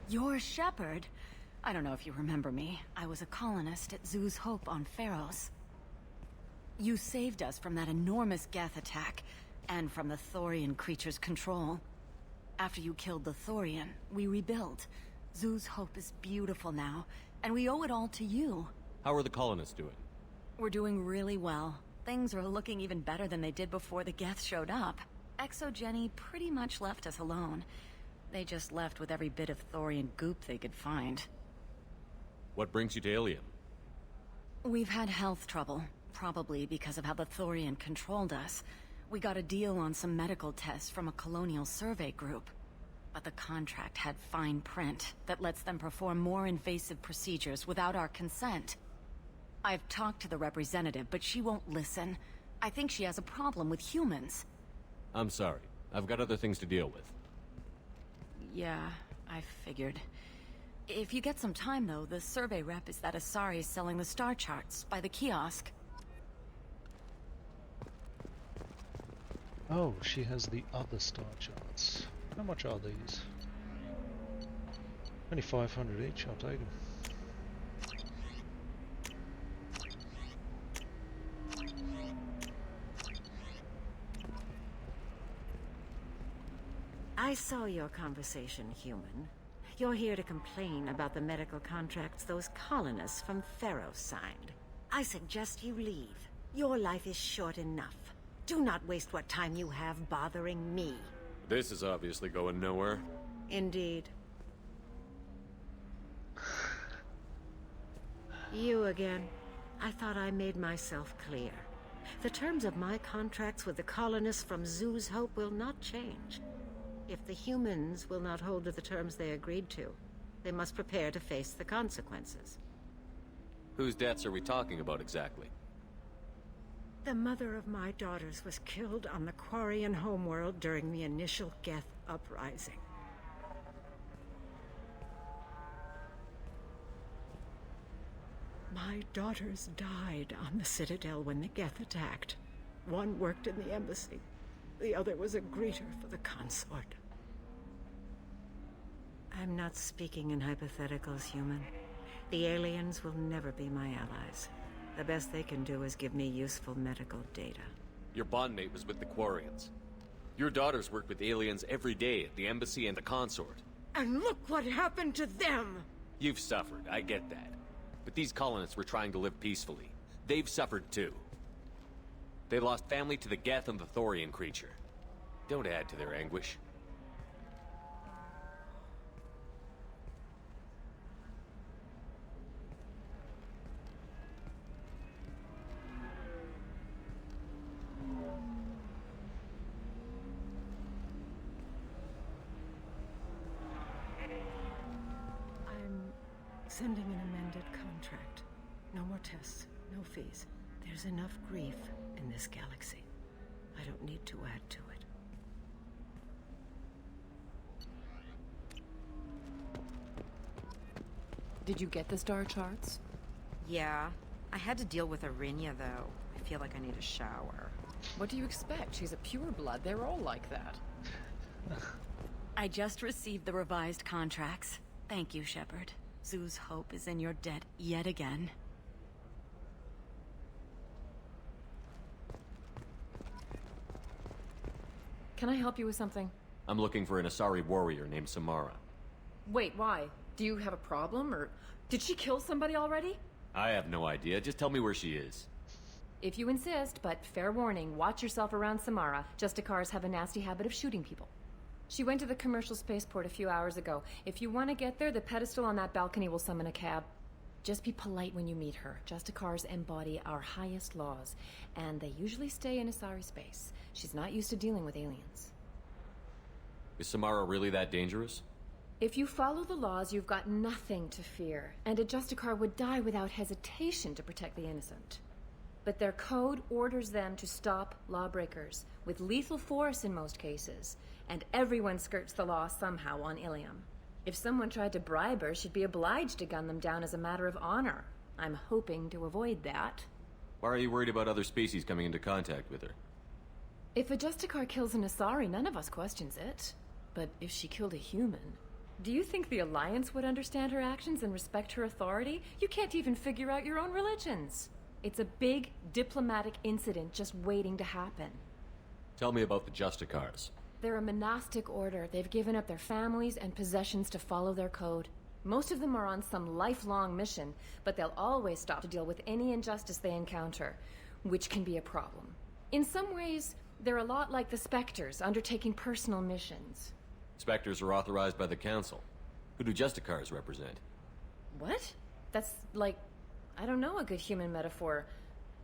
You're Shepard. I don't know if you remember me. I was a colonist at Zoo's Hope on Pharos. You saved us from that enormous Geth attack, and from the Thorian creature's control. After you killed the Thorian, we rebuilt. Zoo's Hope is beautiful now, and we owe it all to you. How are the colonists doing? We're doing really well. Things are looking even better than they did before the Geth showed up. Exogeny pretty much left us alone. They just left with every bit of Thorian goop they could find. What brings you to Ilium? We've had health trouble, probably because of how the Thorian controlled us. We got a deal on some medical tests from a colonial survey group. But the contract had fine print that lets them perform more invasive procedures without our consent. I've talked to the representative, but she won't listen. I think she has a problem with humans. I'm sorry. I've got other things to deal with. Yeah, I figured. If you get some time, though, the survey rep is that Asari is selling the star charts by the kiosk. Oh, she has the other star charts. How much are these? Only 500 each, I'll take them. I saw your conversation, human. You're here to complain about the medical contracts those colonists from Pharos signed. I suggest you leave. Your life is short enough. Do not waste what time you have bothering me. This is obviously going nowhere. Indeed. You again. I thought I made myself clear. The terms of my contracts with the colonists from Zoo's Hope will not change. If the humans will not hold to the terms they agreed to, they must prepare to face the consequences. Whose deaths are we talking about exactly? The mother of my daughters was killed on the Quarian homeworld during the initial Geth uprising. My daughters died on the Citadel when the Geth attacked. One worked in the embassy. The other was a greeter for the consort. I'm not speaking in hypotheticals, human. The aliens will never be my allies. The best they can do is give me useful medical data. Your bondmate was with the Quarians. Your daughters work with aliens every day at the embassy and the consort. And look what happened to them! You've suffered, I get that. But these colonists were trying to live peacefully. They've suffered too. They lost family to the Geth and the Thorian creature. Don't add to their anguish. I'm sending an amended contract. No more tests, no fees. There's enough grief in this galaxy. I don't need to add to it. Did you get the star charts? Yeah. I had to deal with Arinya, though. I feel like I need a shower. What do you expect? She's a pureblood. They're all like that. I just received the revised contracts. Thank you, Shepard. Zoo's hope is in your debt yet again. Can I help you with something? I'm looking for an Asari warrior named Samara. Wait, why? Do you have a problem, or did she kill somebody already? I have no idea. Just tell me where she is. If you insist, but fair warning, watch yourself around Samara. Justicars have a nasty habit of shooting people. She went to the commercial spaceport a few hours ago. If you want to get there, the pedestal on that balcony will summon a cab. Just be polite when you meet her. Justicars embody our highest laws, and they usually stay in Asari space. She's not used to dealing with aliens. Is Samara really that dangerous? If you follow the laws, you've got nothing to fear, and a Justicar would die without hesitation to protect the innocent. But their code orders them to stop lawbreakers, with lethal force in most cases, and everyone skirts the law somehow on Ilium. If someone tried to bribe her, she'd be obliged to gun them down as a matter of honor. I'm hoping to avoid that. Why are you worried about other species coming into contact with her? If a Justicar kills an Asari, none of us questions it. But if she killed a human... Do you think the Alliance would understand her actions and respect her authority? You can't even figure out your own religions. It's a big diplomatic incident just waiting to happen. Tell me about the Justicars. They're a monastic order. They've given up their families and possessions to follow their code. Most of them are on some lifelong mission, but they'll always stop to deal with any injustice they encounter, which can be a problem. In some ways, they're a lot like the Spectres, undertaking personal missions. Spectres are authorized by the Council. Who do Justicars represent? What? That's like, I don't know, a good human metaphor.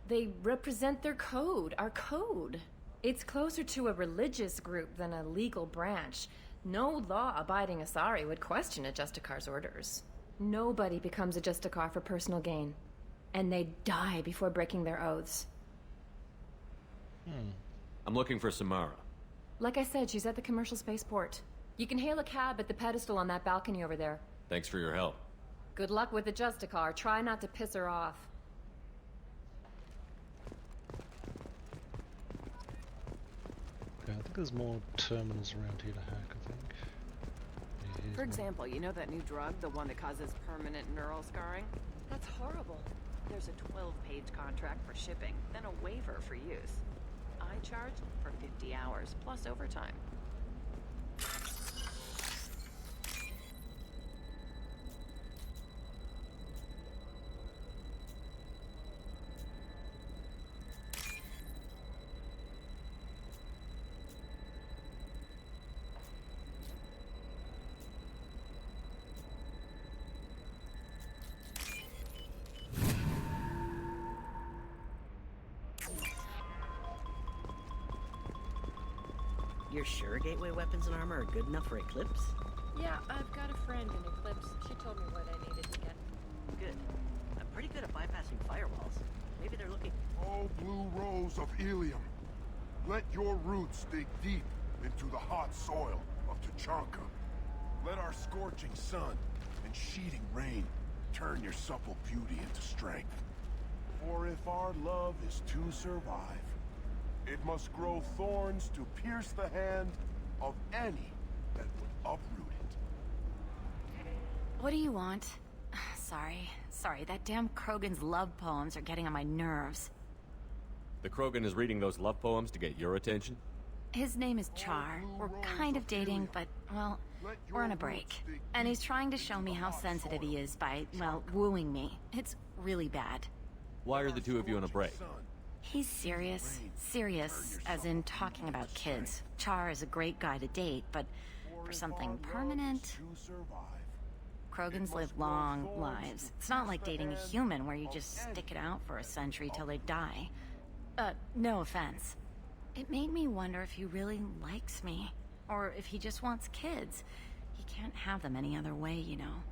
They represent their code, our code. It's closer to a religious group than a legal branch. No law-abiding Asari would question a Justicar's orders. Nobody becomes a Justicar for personal gain. And they die before breaking their oaths. I'm looking for Samara. Like I said, she's at the commercial spaceport. You can hail a cab at the pedestal on that balcony over there. Thanks for your help. Good luck with the Justicar. Try not to piss her off. Okay, I think there's more terminals around here to hack, I think. Yeah, here's For one. example, you know that new drug, the one that causes permanent neural scarring? That's horrible. There's a 12-page contract for shipping, then a waiver for use. I charged for 50 hours, plus overtime. You're sure gateway weapons and armor are good enough for Eclipse? Yeah, I've got a friend in Eclipse. She told me what I needed to get. Good. I'm pretty good at bypassing firewalls. Maybe they're looking... Oh, blue rose of helium. Let your roots dig deep into the hot soil of Tuchanka. Let our scorching sun and sheeting rain turn your supple beauty into strength. For if our love is to survive, it must grow thorns to pierce the hand of any that would uproot it. What do you want? Sorry, that damn Krogan's love poems are getting on my nerves. The Krogan is reading those love poems to get your attention? His name is Char. We're kind of dating, but, well, we're on a break. And he's trying to show me how sensitive he is by, well, wooing me. It's really bad. Why are the two of you on a break? He's serious. Serious, as in talking about kids. Char is a great guy to date, but for something permanent... Krogans live long lives. It's not like dating a human where you just stick it out for a century till they die. No offense. It made me wonder if he really likes me. Or if he just wants kids. He can't have them any other way, you know.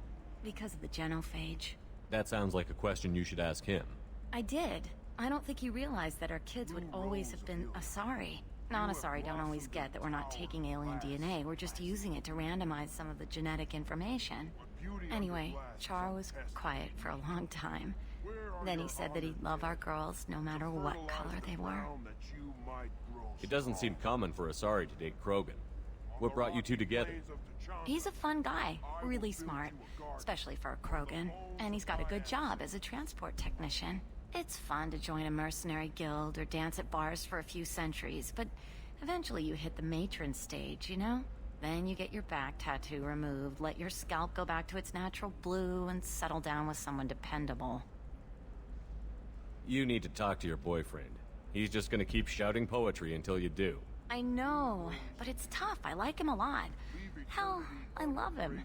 Because of the genophage. That sounds like a question you should ask him. I did. I don't think he realized that our kids would always have been Asari. Non-Asari don't always get that we're not taking alien DNA, we're just using it to randomize some of the genetic information. Anyway, Char was quiet for a long time. Then he said that he'd love our girls no matter what color they were. It doesn't seem common for Asari to date Krogan. What brought you two together? He's a fun guy, really smart, especially for a Krogan. And he's got a good job as a transport technician. It's fun to join a mercenary guild or dance at bars for a few centuries, but eventually you hit the matron stage, you know? Then you get your back tattoo removed, let your scalp go back to its natural blue, and settle down with someone dependable. You need to talk to your boyfriend. He's just gonna keep shouting poetry until you do. I know, but it's tough. I like him a lot. Hell, I love him.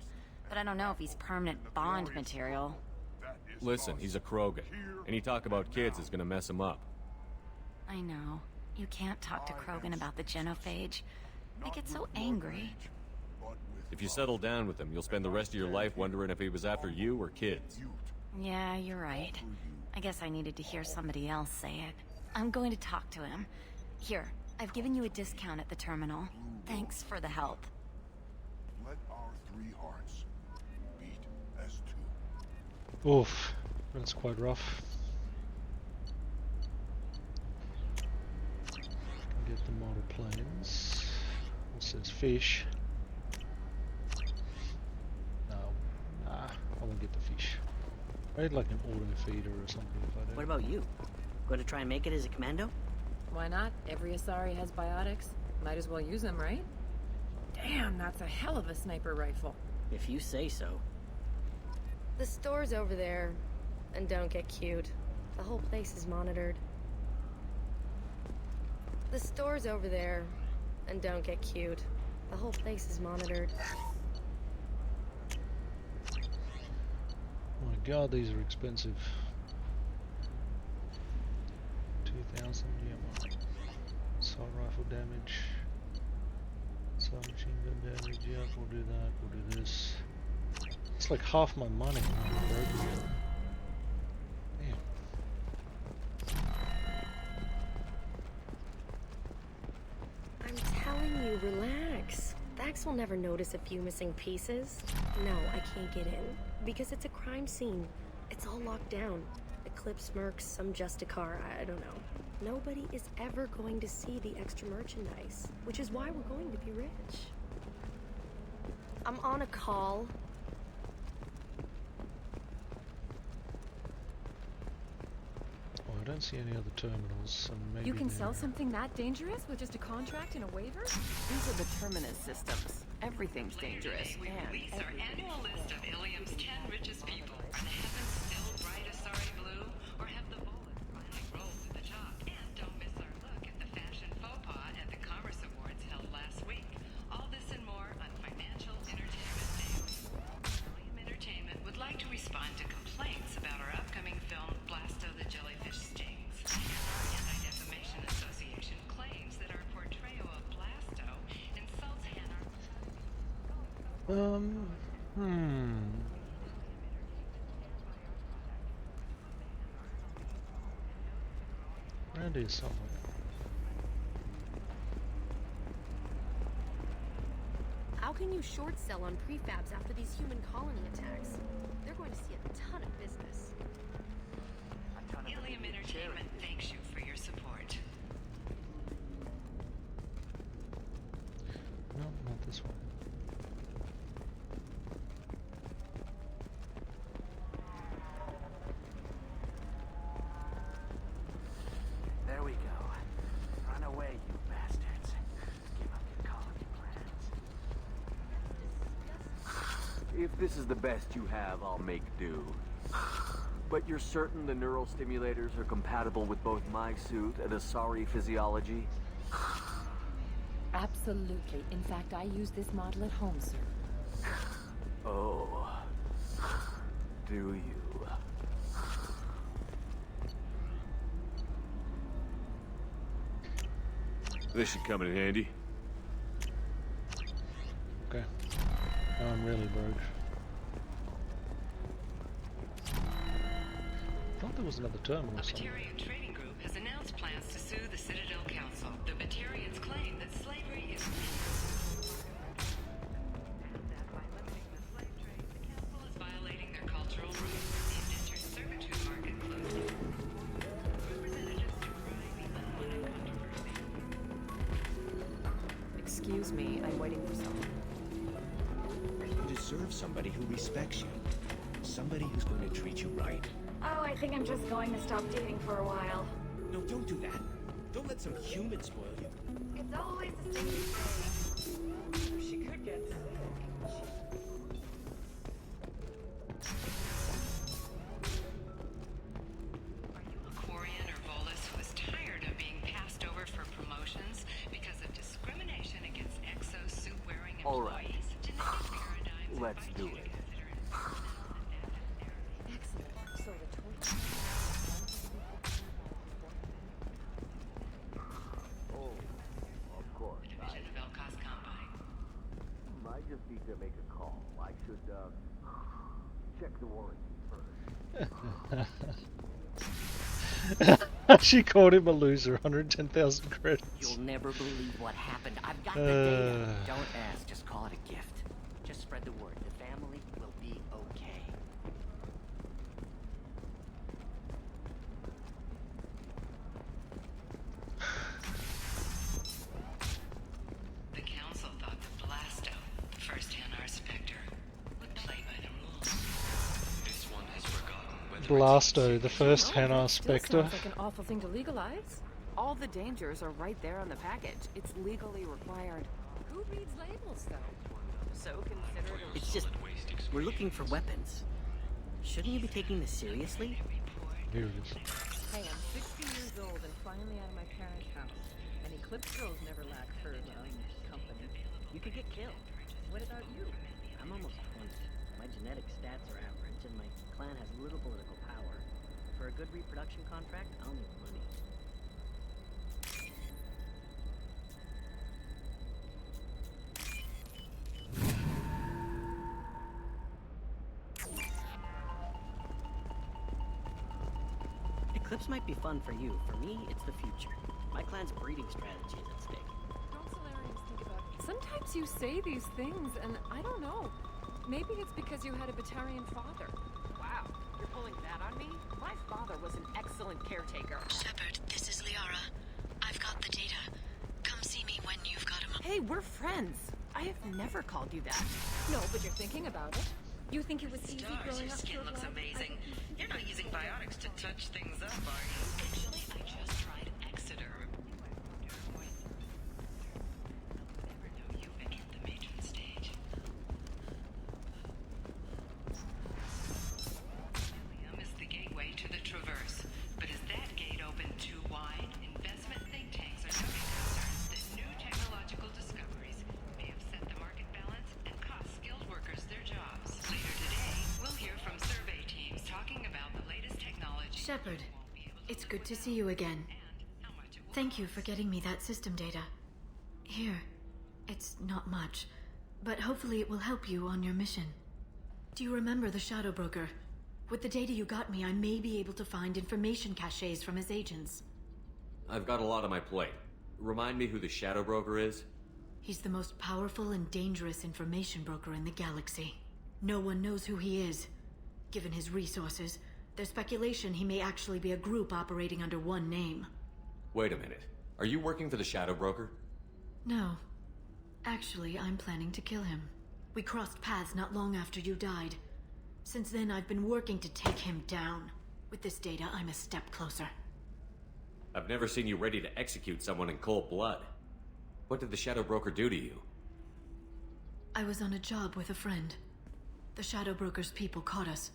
But I don't know if he's permanent Bond material. Listen, he's a Krogan. Any talk about kids is gonna mess him up. I know. You can't talk to Krogan about the genophage. They get so angry. If you settle down with him, you'll spend the rest of your life wondering if he was after you or kids. Yeah, you're right. I guess I needed to hear somebody else say it. I'm going to talk to him. Here, I've given you a discount at the terminal. Thanks for the help. Let our three hearts beat as two. Oof, that's quite rough. Get the model planes. It says fish. No, nah, I won't get the fish. I had like an auto feeder or something if I do. What about you? Going to try and make it as a commando? Why not? Every Asari has biotics. Might as well use them, right? Damn, that's a hell of a sniper rifle. If you say so. The store's over there. And don't get cute. The whole place is monitored. The store's over there. And don't get cute. The whole place is monitored. Oh my god, these are expensive. 2,000, yeah, well. Assault rifle damage. Submachine gun damage, yeah, we'll do that, we'll do this. It's like half my money. Damn. I'm telling you, relax. Vax will never notice a few missing pieces. No, I can't get in. Because it's a crime scene. It's all locked down. Eclipse mercs, some Justicar, I don't know. Nobody is ever going to see the extra merchandise, which is why we're going to be rich. I'm on a call. Oh, I don't see any other terminals, and maybe You can they're- sell something that dangerous with just a contract and a waiver? These are the Terminus systems. Everything's dangerous. We and release our annual list of Ilium's 10 richest people. Are the heavens still bright Asari blue, or have the bullets finally rolled to the top? And don't miss our look at the fashion faux pas at the Commerce Awards held last week. All this and more on Financial Entertainment Daily. Ilium Entertainment would like to respond to complaints about our upcoming film Blasto the Jellyfish Stings. The Anti-Defamation Association claims that our portrayal of Blasto insults Hannah. Around here somewhere. How can you short sell on prefabs after these human colony attacks? They're going to see a ton of business. Ilium Entertainment thanks you for your support. No, not this one. There we go. Run away, you bastards. Give up your colony plans. If this is the best you have, I'll make do. But you're certain the neural stimulators are compatible with both my suit and Asari physiology? Absolutely. In fact, I use this model at home, sir. Oh. Do you? This should come in handy. Okay. Now I'm really broke. I thought there was another terminal A somewhere. Batarian trading group has announced plans to sue the Citadel Council. The Batarians claim that slavery is... and that by limiting the slave trade, the council is Excuse me, I'm waiting for someone. You deserve somebody who respects you. Somebody who's going to treat you right. Oh, I think I'm just going to stop dating for a while. No, don't do that. Don't let some human spoil you. It's always the same thing. She could get sick. Are you a Quarian or Volus who is tired of being passed over for promotions because of discrimination against exosuit-wearing employees? All right. Let's do it. Oh, of course. I just need to make a call. I should, check the warranty first. She called him a loser. 110,000 credits. You'll never believe what happened. I've got the data. Don't ask. Just call it a gift. Just spread the word. The family will be okay. The council thought that Blasto, the first Hanar Spectre, would play by the rules. This one has forgotten whether Blasto, the first Hanar Spectre. Sounds like an awful thing to legalize. All the dangers are right there on the package. It's legally required. Who reads labels, though? So considerate of... It's just, we're looking for weapons. Shouldn't you be taking this seriously? Here it is. Hey, I'm 60 years old and finally out of my parents' house. And Eclipse girls never lack for, company. You could get killed. What about you? I'm almost 20. My genetic stats are average, and my clan has little political power. For a good reproduction contract, I'll need money. Eclipse might be fun for you. For me, it's the future. My clan's breeding strategy is at stake. Don't Solarians think about... Sometimes you say these things, and I don't know. Maybe it's because you had a Batarian father. Wow, you're pulling that on me? My father was an excellent caretaker. Shepard, this is Liara. I've got the data. Come see me when you've got him. Hey, we're friends. I have never called you that. No, but you're thinking about it. You think it was easy growing Your up skin to a looks blood? amazing. You're not using biotics to touch things up, are you? Actually, I just tried Exeter. Never know you entered the matron stage. Helium is the gateway to the Traverse. But is that gate open too wide? Investment think tanks are noting concerns that new technological discoveries may upset the market balance and cost skilled workers their jobs. Later today, we'll hear from survey teams talking about the latest technology. Shepard, it's good to see you again. Thank you for getting me that system data. Here, it's not much, but hopefully it will help you on your mission. Do you remember the Shadow Broker? With the data you got me, I may be able to find information caches from his agents. I've got a lot on my plate. Remind me who the Shadow Broker is? He's the most powerful and dangerous information broker in the galaxy. No one knows who he is. Given his resources, there's speculation he may actually be a group operating under one name. Wait a minute. Are you working for the Shadow Broker? No. Actually, I'm planning to kill him. We crossed paths not long after you died. Since then, I've been working to take him down. With this data, I'm a step closer. I've never seen you ready to execute someone in cold blood. What did the Shadow Broker do to you? I was on a job with a friend. The Shadow Broker's people caught us.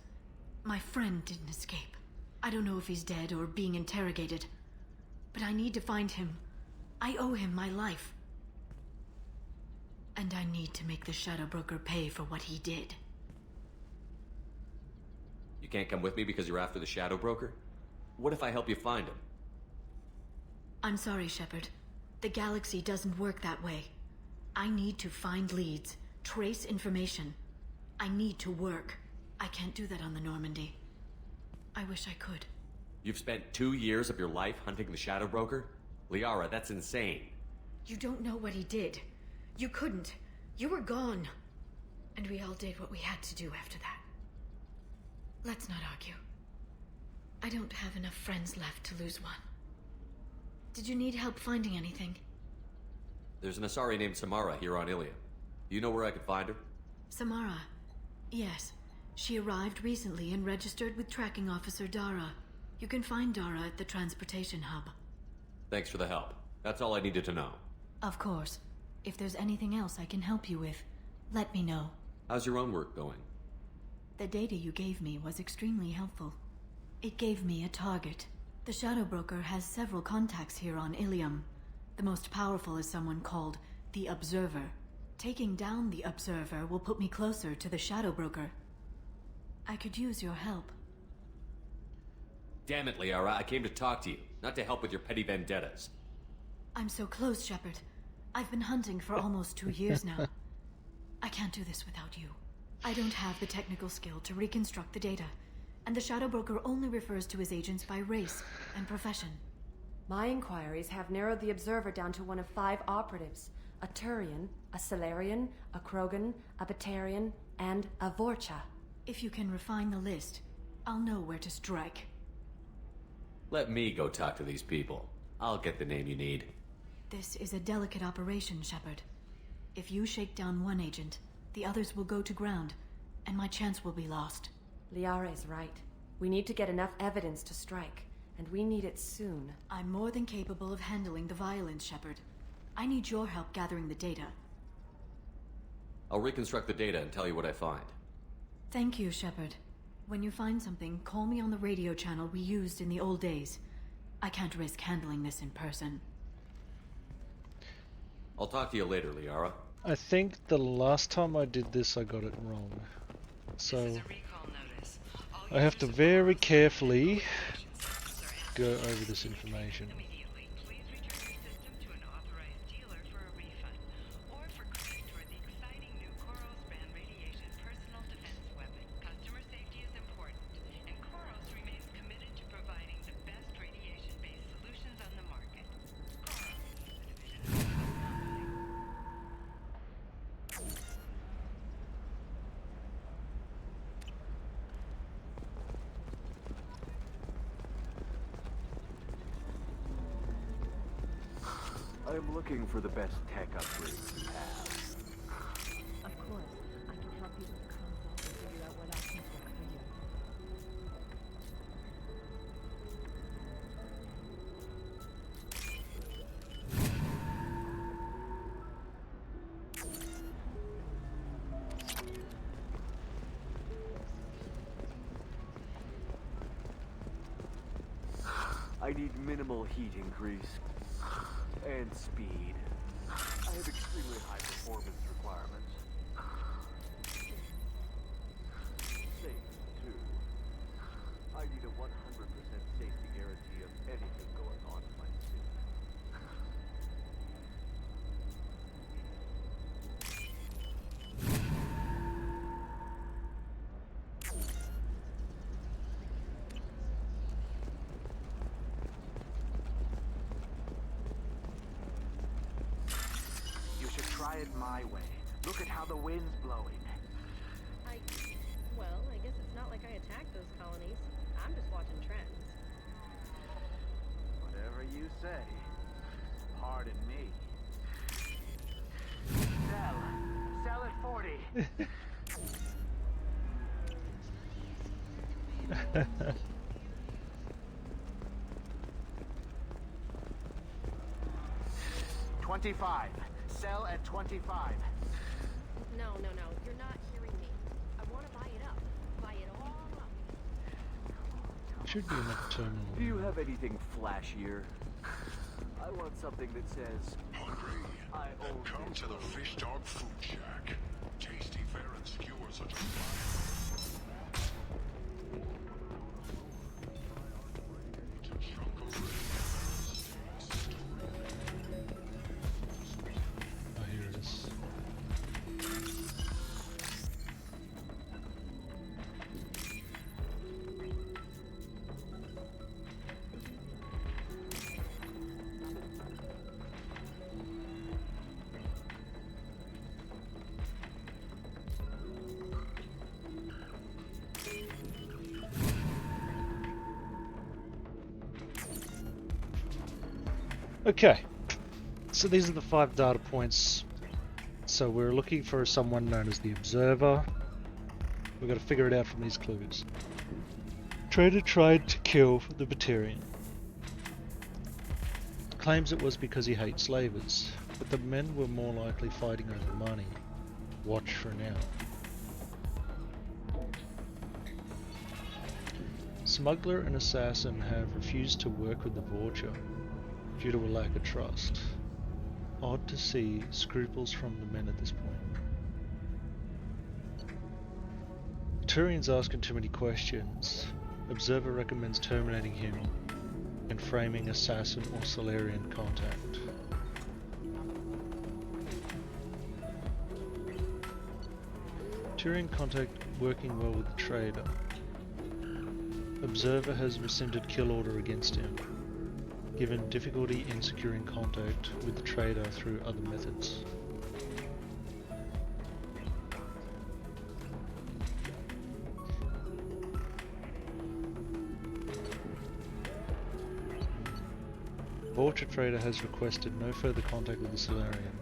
My friend didn't escape. I don't know if he's dead or being interrogated. But I need to find him. I owe him my life. And I need to make the Shadow Broker pay for what he did. You can't come with me because you're after the Shadow Broker? What if I help you find him? I'm sorry, Shepard. The galaxy doesn't work that way. I need to find leads, trace information. I need to work. I can't do that on the Normandy. I wish I could. You've spent 2 years of your life hunting the Shadow Broker? Liara, that's insane. You don't know what he did. You couldn't. You were gone. And we all did what we had to do after that. Let's not argue. I don't have enough friends left to lose one. Did you need help finding anything? There's an Asari named Samara here on Ilium. Do you know where I could find her? Samara. Yes. She arrived recently and registered with Tracking Officer Dara. You can find Dara at the transportation hub. Thanks for the help. That's all I needed to know. Of course. If there's anything else I can help you with, let me know. How's your own work going? The data you gave me was extremely helpful. It gave me a target. The Shadow Broker has several contacts here on Ilium. The most powerful is someone called the Observer. Taking down the Observer will put me closer to the Shadow Broker. I could use your help. Damn it, Liara, I came to talk to you, not to help with your petty vendettas. I'm so close, Shepard. I've been hunting for almost 2 years now. I can't do this without you. I don't have the technical skill to reconstruct the data, and the Shadow Broker only refers to his agents by race and profession. My inquiries have narrowed the Observer down to one of 5 operatives. A Turian, a Solarian, a Krogan, a Batarian, and a Vorcha. If you can refine the list, I'll know where to strike. Let me go talk to these people. I'll get the name you need. This is a delicate operation, Shepard. If you shake down one agent, the others will go to ground, and my chance will be lost. Liara is right. We need to get enough evidence to strike, and we need it soon. I'm more than capable of handling the violence, Shepard. I need your help gathering the data. I'll reconstruct the data and tell you what I find. Thank you, Shepard. When you find something, call me on the radio channel we used in the old days. I can't risk handling this in person. I'll talk to you later, Liara. I think the last time I did this I got it wrong. So I have to very carefully go over this information. I'm looking for the best tech upgrades you have. Of course. I can help you with the concept and figure out what options work for you. I need minimal heat increase. And speed. I have extremely high performance requirements. Safe, too. I need a 100% safety guarantee of anything going on in my suit. Try it my way. Look at how the wind's blowing. Well, I guess it's not like I attacked those colonies. I'm just watching trends. Whatever you say. Pardon me. Sell at 40. $25. Sell at 25. No. You're not hearing me. I want to buy it up. Buy it all up. Should be enough terminal. Do you have anything flashier? I want something that says, Hungry? I own Come to the Fish Dog Food Shack. Tasty fare and skewers are just Oh, here it is. Okay, So these are the 5 data points. So we're looking for someone known as the Observer. We've got to figure it out from these clues. Trader tried to kill the Batarian. Claims it was because he hates slavers, but the men were more likely fighting over money. Watch for now. Smuggler and assassin have refused to work with the Vulture due to a lack of trust. Odd to see scruples from the men at this point. Turian's asking too many questions. Observer recommends terminating him and framing assassin or Solarian contact. Turian contact working well with the trader. Observer has rescinded kill order against him, given difficulty in securing contact with the trader through other methods. Vulture trader has requested no further contact with the Solarian.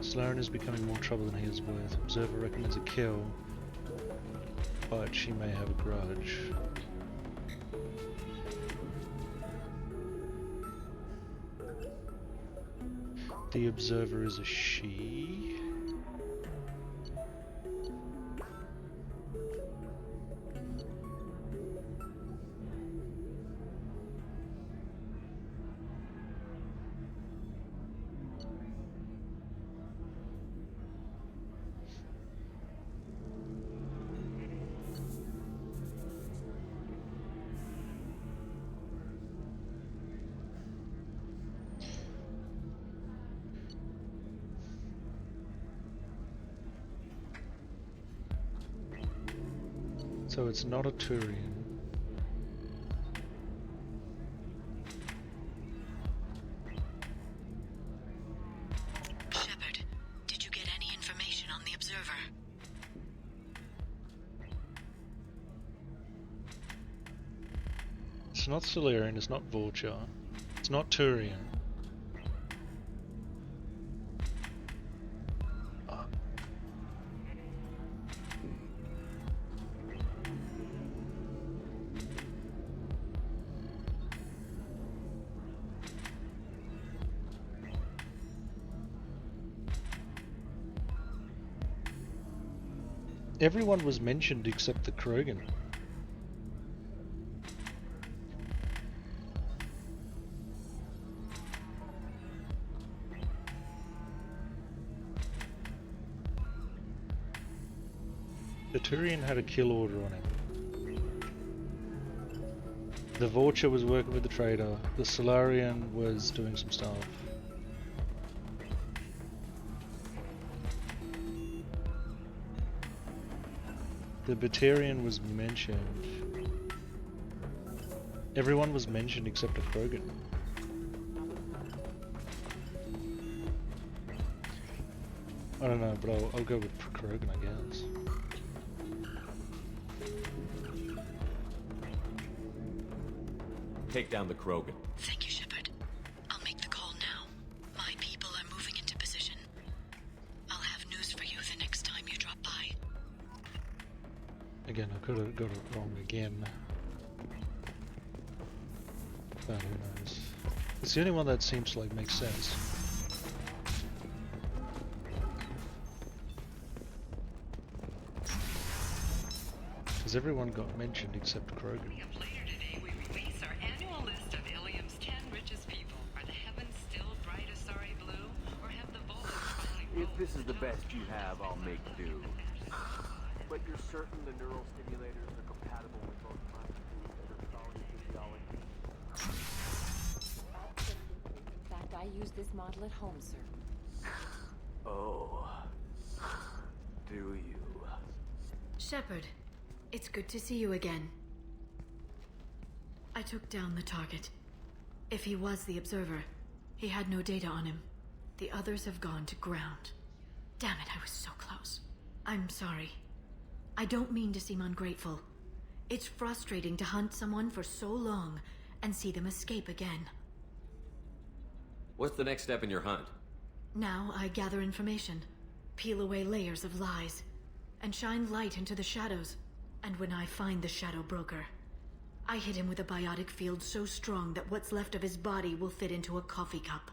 Solarian is becoming more trouble than he is worth. Observer recommends a kill, but she may have a grudge. The Observer is a she. So it's not a Turian. Shepard, did you get any information on the Observer? It's not Solarian, it's not Vulture, it's not Turian. Everyone was mentioned except the Krogan. The Turian had a kill order on him. The Vulture was working with the trader. The Solarian was doing some stuff. The Batarian was mentioned. Everyone was mentioned except a Krogan. I don't know, but I'll go with Krogan, I guess. Take down the Krogan. Thank you, Shepard. I'll make the call now. My people are moving into position. I'll have news for you the next time you drop by. Again, I could have got it wrong again. But who knows. It's the only one that seems to make sense. Because everyone got mentioned except Krogan. If this is the best you have, I'll make do. But you're certain the neural stimulators are compatible with both my and her solid physiology? Absolutely. In fact, I use this model at home, sir. Oh. Do you? Shepard, it's good to see you again. I took down the target. If he was the Observer, he had no data on him. The others have gone to ground. Damn it, I was so close. I'm sorry. I don't mean to seem ungrateful. It's frustrating to hunt someone for so long and see them escape again. What's the next step in your hunt? Now I gather information, peel away layers of lies, and shine light into the shadows. And when I find the Shadow Broker, I hit him with a biotic field so strong that what's left of his body will fit into a coffee cup.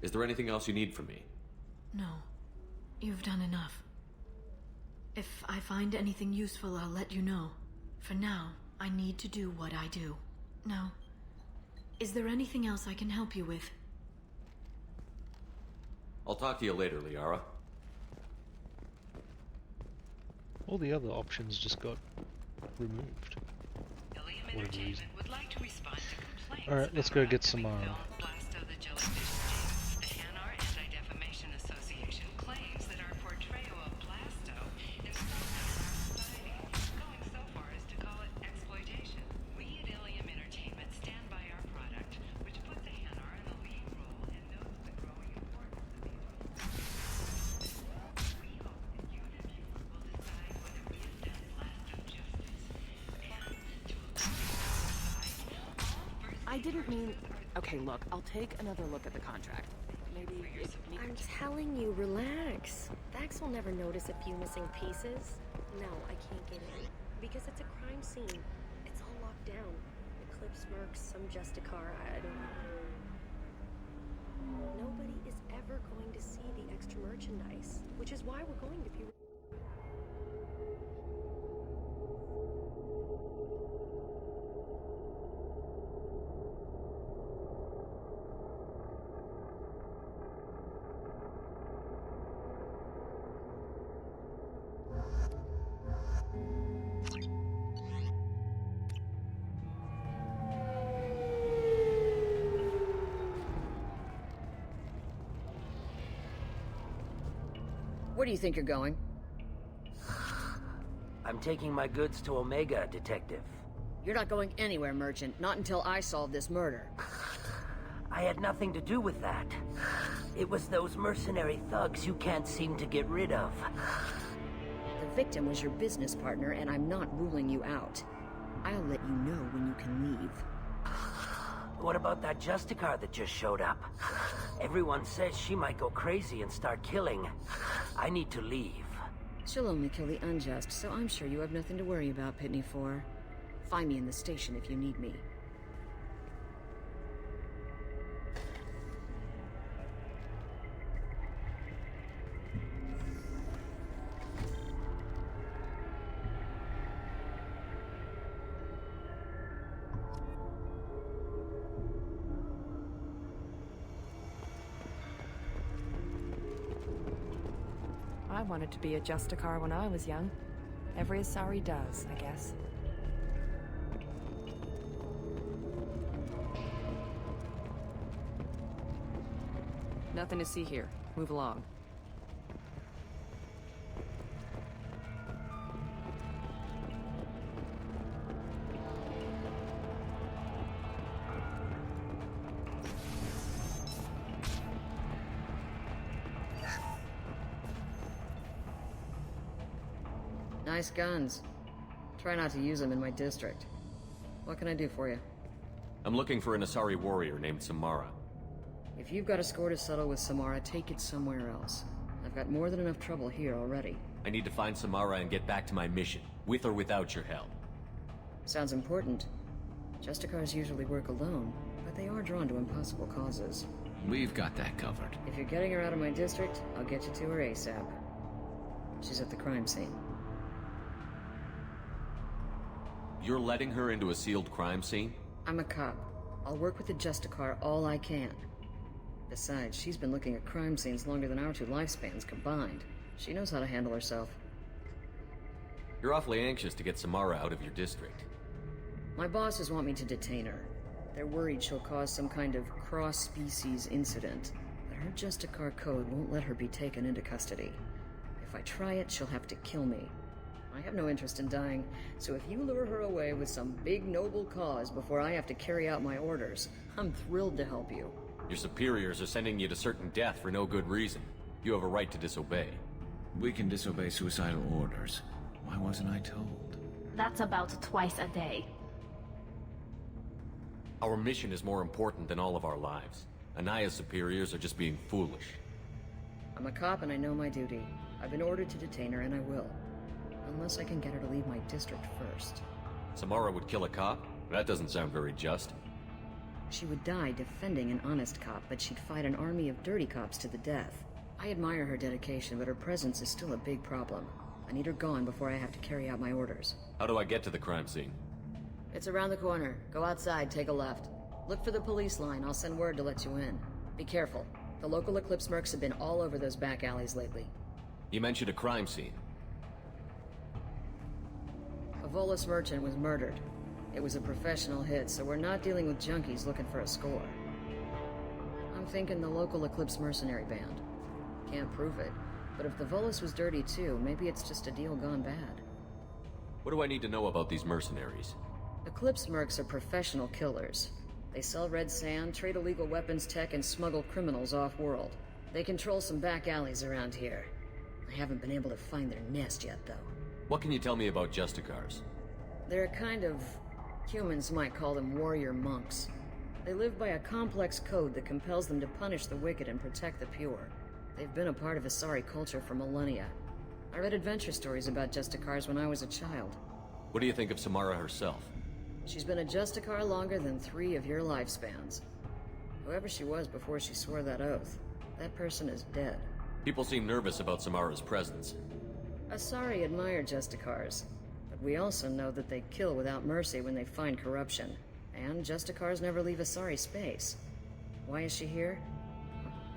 Is there anything else you need from me? No. You've done enough. If I find anything useful, I'll let you know. For now, I need to do what I do. Now, is there anything else I can help you with? I'll talk to you later, Liara. All the other options just got removed. Whatever reason. Alright, let's go get Samara. I didn't mean... Okay, look, I'll take another look at the contract. Maybe I'm telling you, relax. Vax will never notice a few missing pieces. No, I can't get in. Because it's a crime scene. It's all locked down. Eclipse mercs, some Justicar, I don't know. Nobody is ever going to see the extra merchandise, which is why we're going to be... Where do you think you're going? I'm taking my goods to Omega, Detective. You're not going anywhere, Merchant. Not until I solve this murder. I had nothing to do with that. It was those mercenary thugs you can't seem to get rid of. The victim was your business partner, and I'm not ruling you out. I'll let you know when you can leave. What about that Justicar that just showed up? Everyone says she might go crazy and start killing. I need to leave. She'll only kill the unjust, so I'm sure you have nothing to worry about, Pitney 4. Find me in the station if you need me. I wanted to be a Justicar when I was young. Every Asari does, I guess. Nothing to see here. Move along. Nice guns. Try not to use them in my district. What can I do for you? I'm looking for an Asari warrior named Samara. If you've got a score to settle with Samara, take it somewhere else. I've got more than enough trouble here already. I need to find Samara and get back to my mission, with or without your help. Sounds important. Justicars usually work alone, but they are drawn to impossible causes. We've got that covered. If you're getting her out of my district, I'll get you to her ASAP. She's at the crime scene. You're letting her into a sealed crime scene? I'm a cop. I'll work with the Justicar all I can. Besides, she's been looking at crime scenes longer than our two lifespans combined. She knows how to handle herself. You're awfully anxious to get Samara out of your district. My bosses want me to detain her. They're worried she'll cause some kind of cross-species incident, but her Justicar code won't let her be taken into custody. If I try it, she'll have to kill me. I have no interest in dying, so if you lure her away with some big noble cause before I have to carry out my orders, I'm thrilled to help you. Your superiors are sending you to certain death for no good reason. You have a right to disobey. We can disobey suicidal orders. Why wasn't I told? That's about twice a day. Our mission is more important than all of our lives. Anaya's superiors are just being foolish. I'm a cop and I know my duty. I've been ordered to detain her and I will. Unless I can get her to leave my district first. Samara would kill a cop? That doesn't sound very just. She would die defending an honest cop, but she'd fight an army of dirty cops to the death. I admire her dedication, but her presence is still a big problem. I need her gone before I have to carry out my orders. How do I get to the crime scene? It's around the corner. Go outside, take a left. Look for the police line. I'll send word to let you in. Be careful. The local Eclipse mercs have been all over those back alleys lately. You mentioned a crime scene. A Volus merchant was murdered. It was a professional hit, so we're not dealing with junkies looking for a score. I'm thinking the local Eclipse mercenary band. Can't prove it, but if the Volus was dirty too, maybe it's just a deal gone bad. What do I need to know about these mercenaries? Eclipse mercs are professional killers. They sell red sand, trade illegal weapons tech, and smuggle criminals off-world. They control some back alleys around here. I haven't been able to find their nest yet, though. What can you tell me about Justicars? They're a kind of... humans might call them warrior monks. They live by a complex code that compels them to punish the wicked and protect the pure. They've been a part of Asari culture for millennia. I read adventure stories about Justicars when I was a child. What do you think of Samara herself? She's been a Justicar longer than 3 of your lifespans. Whoever she was before she swore that oath, that person is dead. People seem nervous about Samara's presence. Asari admire Justicars, but we also know that they kill without mercy when they find corruption. And Justicars never leave Asari space. Why is she here?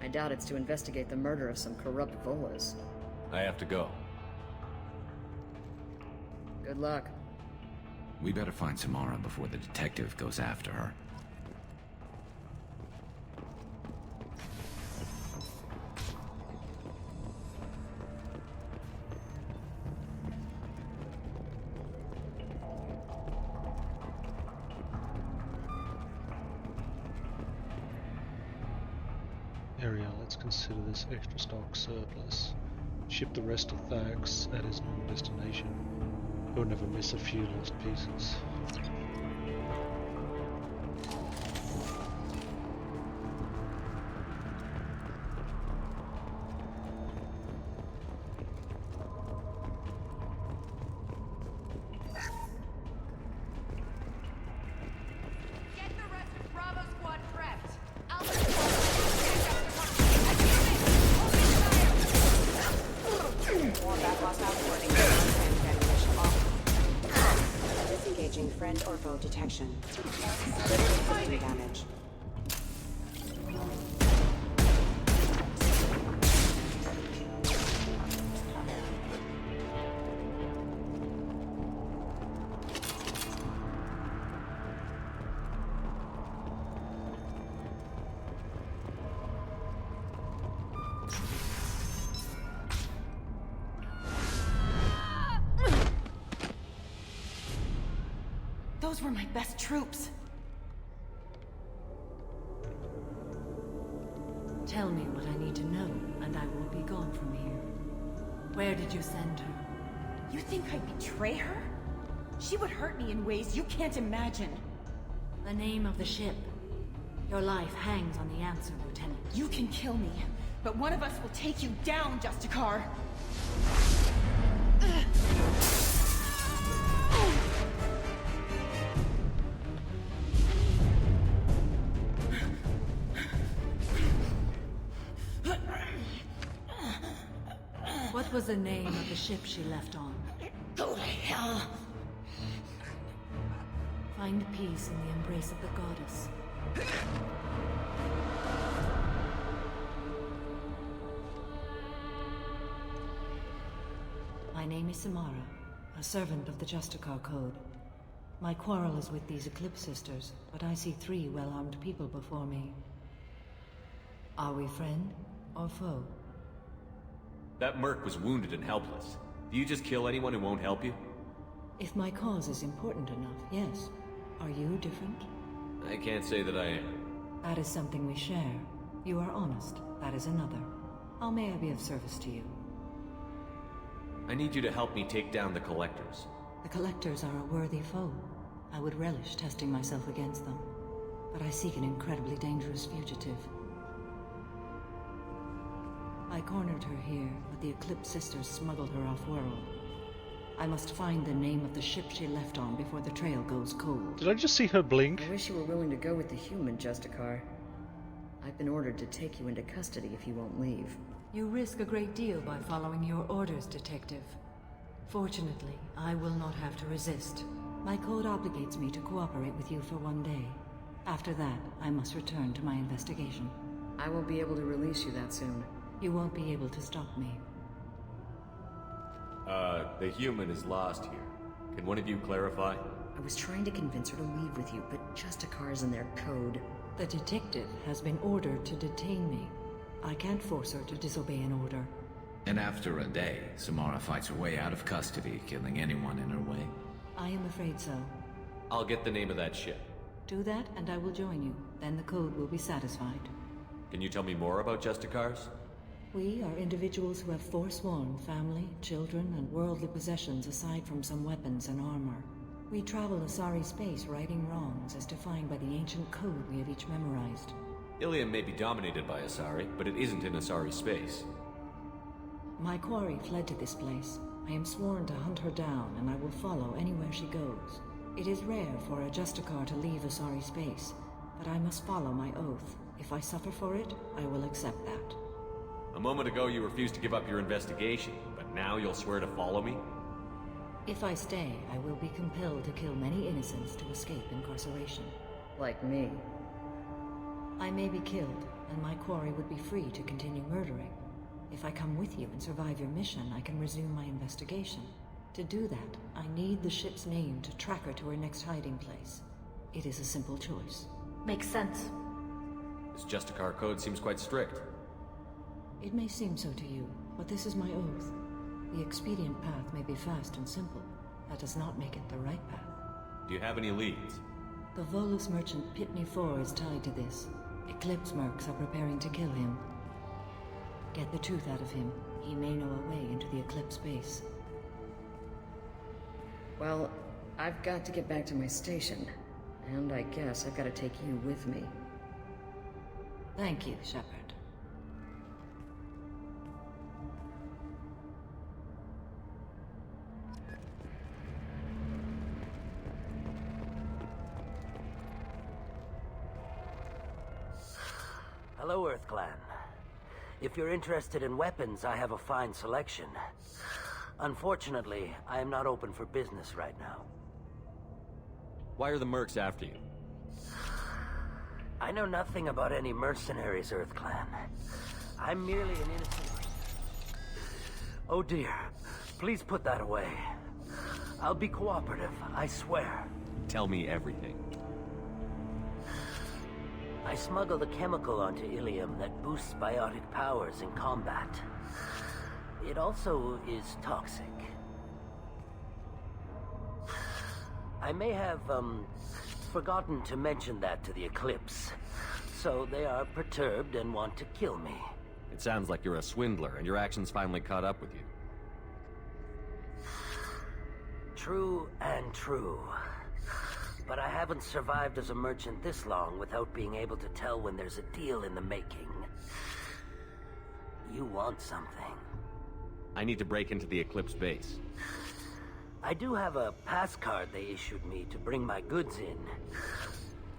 I doubt it's to investigate the murder of some corrupt Volas. I have to go. Good luck. We better find Samara before the detective goes after her. Area, let's consider this extra stock surplus. Ship the rest to Thax at his normal destination. He'll never miss a few lost pieces. Disengaging friend or foe detection. Critical system damage. Those were my best troops. Tell me what I need to know, and I will be gone from here. Where did you send her? You think I'd betray her? She would hurt me in ways you can't imagine. The name of the ship. Your life hangs on the answer, Lieutenant. You can kill me, but one of us will take you down, Justicar. What was the name of the ship she left on? Go to hell! Find peace in the embrace of the goddess. My name is Samara, a servant of the Justicar Code. My quarrel is with these Eclipse Sisters, but I see 3 well-armed people before me. Are we friend or foe? That merc was wounded and helpless. Do you just kill anyone who won't help you? If my cause is important enough, yes. Are you different? I can't say that I am. That is something we share. You are honest. That is another. How may I be of service to you? I need you to help me take down the Collectors. The Collectors are a worthy foe. I would relish testing myself against them. But I seek an incredibly dangerous fugitive. I cornered her here, but the Eclipse sisters smuggled her off-world. I must find the name of the ship she left on before the trail goes cold. Did I just see her blink? I wish you were willing to go with the human, Justicar. I've been ordered to take you into custody if you won't leave. You risk a great deal by following your orders, Detective. Fortunately, I will not have to resist. My code obligates me to cooperate with you for 1 day. After that, I must return to my investigation. I won't be able to release you that soon. You won't be able to stop me. The human is lost here. Can one of you clarify? I was trying to convince her to leave with you, but Justicar's in their code. The detective has been ordered to detain me. I can't force her to disobey an order. And after a day, Samara fights her way out of custody, killing anyone in her way. I am afraid so. I'll get the name of that ship. Do that, and I will join you. Then the code will be satisfied. Can you tell me more about Justicars? We are individuals who have forsworn family, children, and worldly possessions aside from some weapons and armor. We travel Asari space righting wrongs as defined by the ancient code we have each memorized. Ilium may be dominated by Asari, but it isn't in Asari space. My quarry fled to this place. I am sworn to hunt her down, and I will follow anywhere she goes. It is rare for a Justicar to leave Asari space, but I must follow my oath. If I suffer for it, I will accept that. A moment ago you refused to give up your investigation, but now you'll swear to follow me? If I stay, I will be compelled to kill many innocents to escape incarceration. Like me. I may be killed, and my quarry would be free to continue murdering. If I come with you and survive your mission, I can resume my investigation. To do that, I need the ship's name to track her to her next hiding place. It is a simple choice. Makes sense. This Justicar code seems quite strict. It may seem so to you, but this is my oath. The expedient path may be fast and simple. That does not make it the right path. Do you have any leads? The Volus merchant Pitney IV is tied to this. Eclipse mercs are preparing to kill him. Get the truth out of him. He may know a way into the Eclipse base. Well, I've got to get back to my station. And I guess I've got to take you with me. Thank you, Shepard. Hello, Earth Clan. If you're interested in weapons, I have a fine selection. Unfortunately, I am not open for business right now. Why are the mercs after you? I know nothing about any mercenaries, Earth Clan. I'm merely an innocent... Oh dear. Please put that away. I'll be cooperative, I swear. Tell me everything. I smuggled a chemical onto Ilium that boosts biotic powers in combat. It also is toxic. I may have, forgotten to mention that to the Eclipse. So they are perturbed and want to kill me. It sounds like you're a swindler, and your actions finally caught up with you. True and true. But I haven't survived as a merchant this long without being able to tell when there's a deal in the making. You want something. I need to break into the Eclipse base. I do have a pass card they issued me to bring my goods in.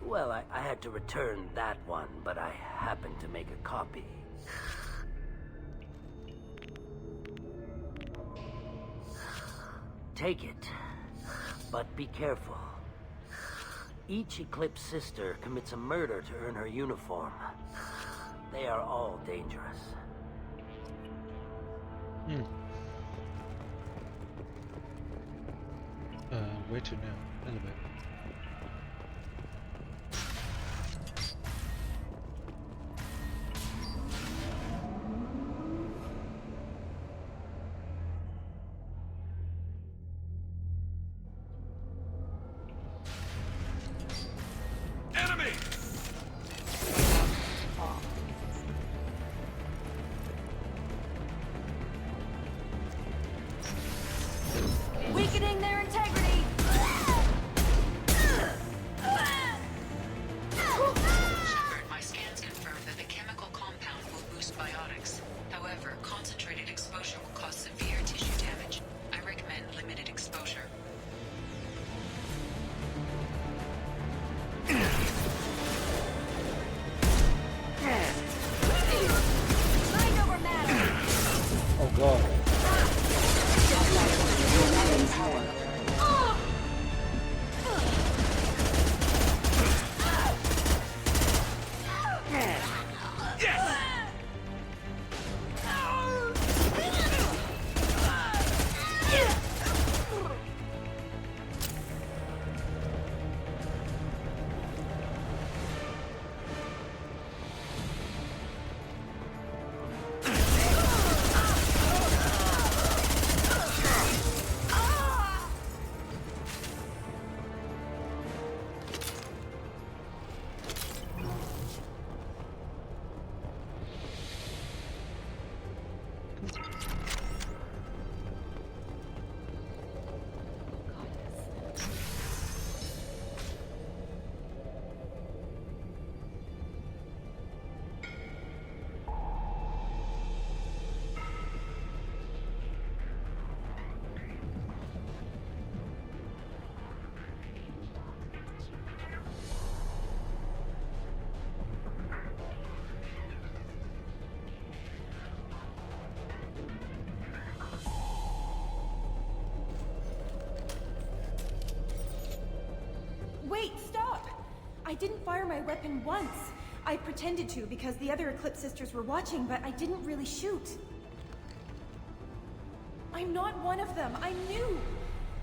Well, I had to return that one, but I happened to make a copy. Take it, but be careful. Each Eclipse sister commits a murder to earn her uniform. They are all dangerous. Where to now? Elevator. Enemy! Weakening their integrity! I didn't fire my weapon once. I pretended to because the other Eclipse sisters were watching, but I didn't really shoot. I'm not one of them. I knew.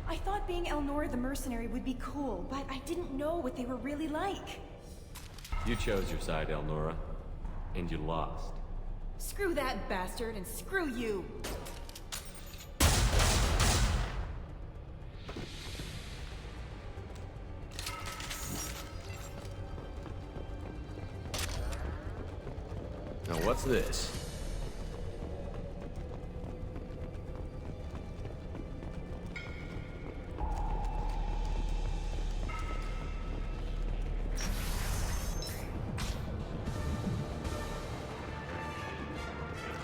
I thought being Elnora the mercenary would be cool, but I didn't know what they were really like. You chose your side, Elnora, and you lost. Screw that bastard, and screw you! Now what's this?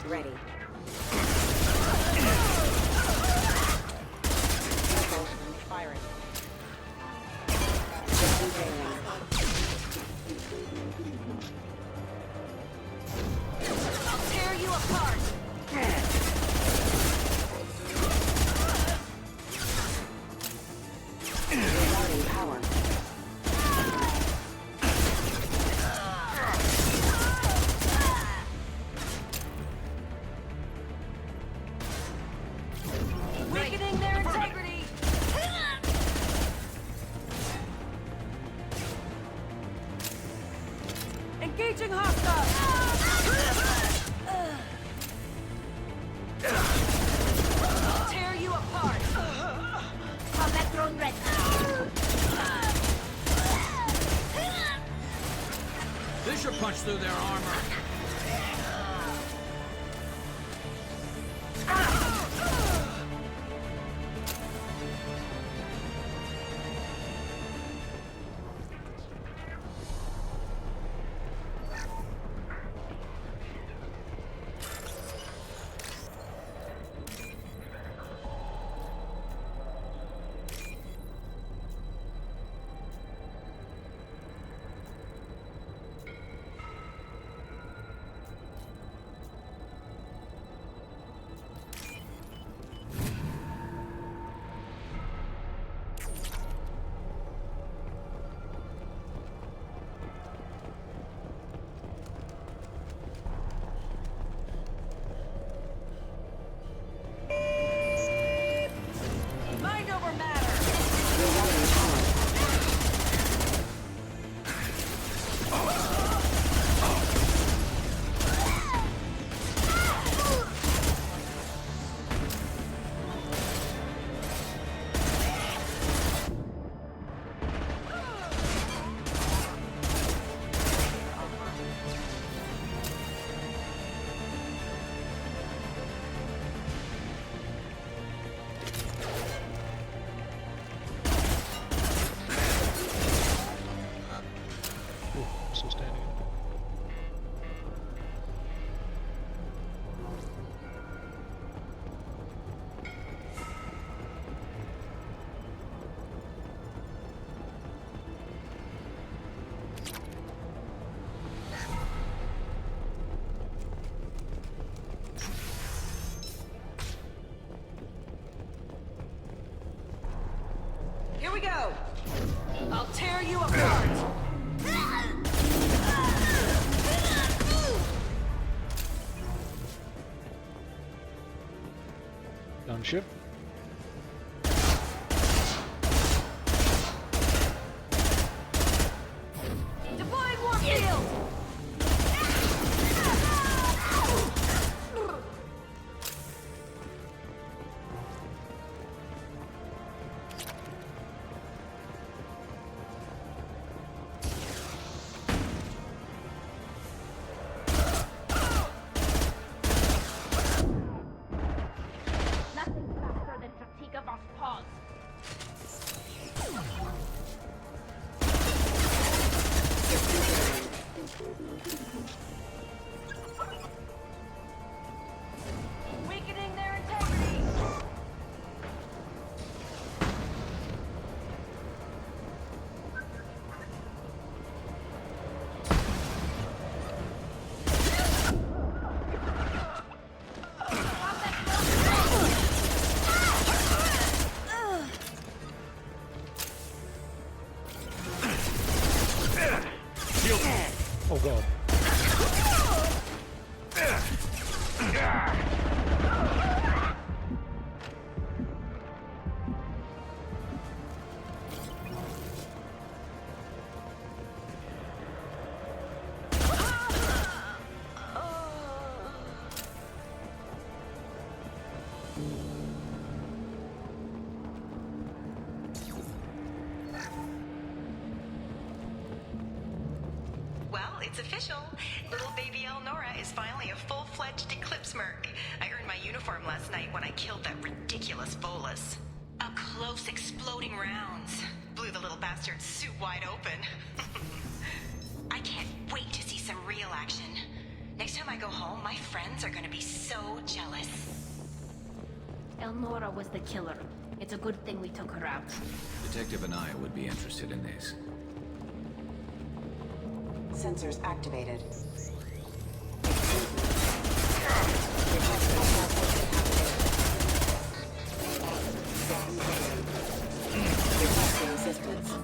Ready. Firing. I'll tear you apart! Reloading power. Weakening their integrity! Engaging hostiles! I'll tear you apart! Combat drone ready! This should punch through their armor. Mind over matter! Oh, I'm still standing. Here we go! I'll tear you apart! Gunship. Deploying warp field! Nothing back. It's official. Little baby Elnora is finally a full-fledged Eclipse merc. I earned my uniform last night when I killed that ridiculous bolus. Up close, exploding rounds. Blew the little bastard's suit wide open. I can't wait to see some real action. Next time I go home, my friends are gonna be so jealous. Elnora was the killer. It's a good thing we took her out. Detective and I would be interested in this. Sensors activated. Requesting assistance.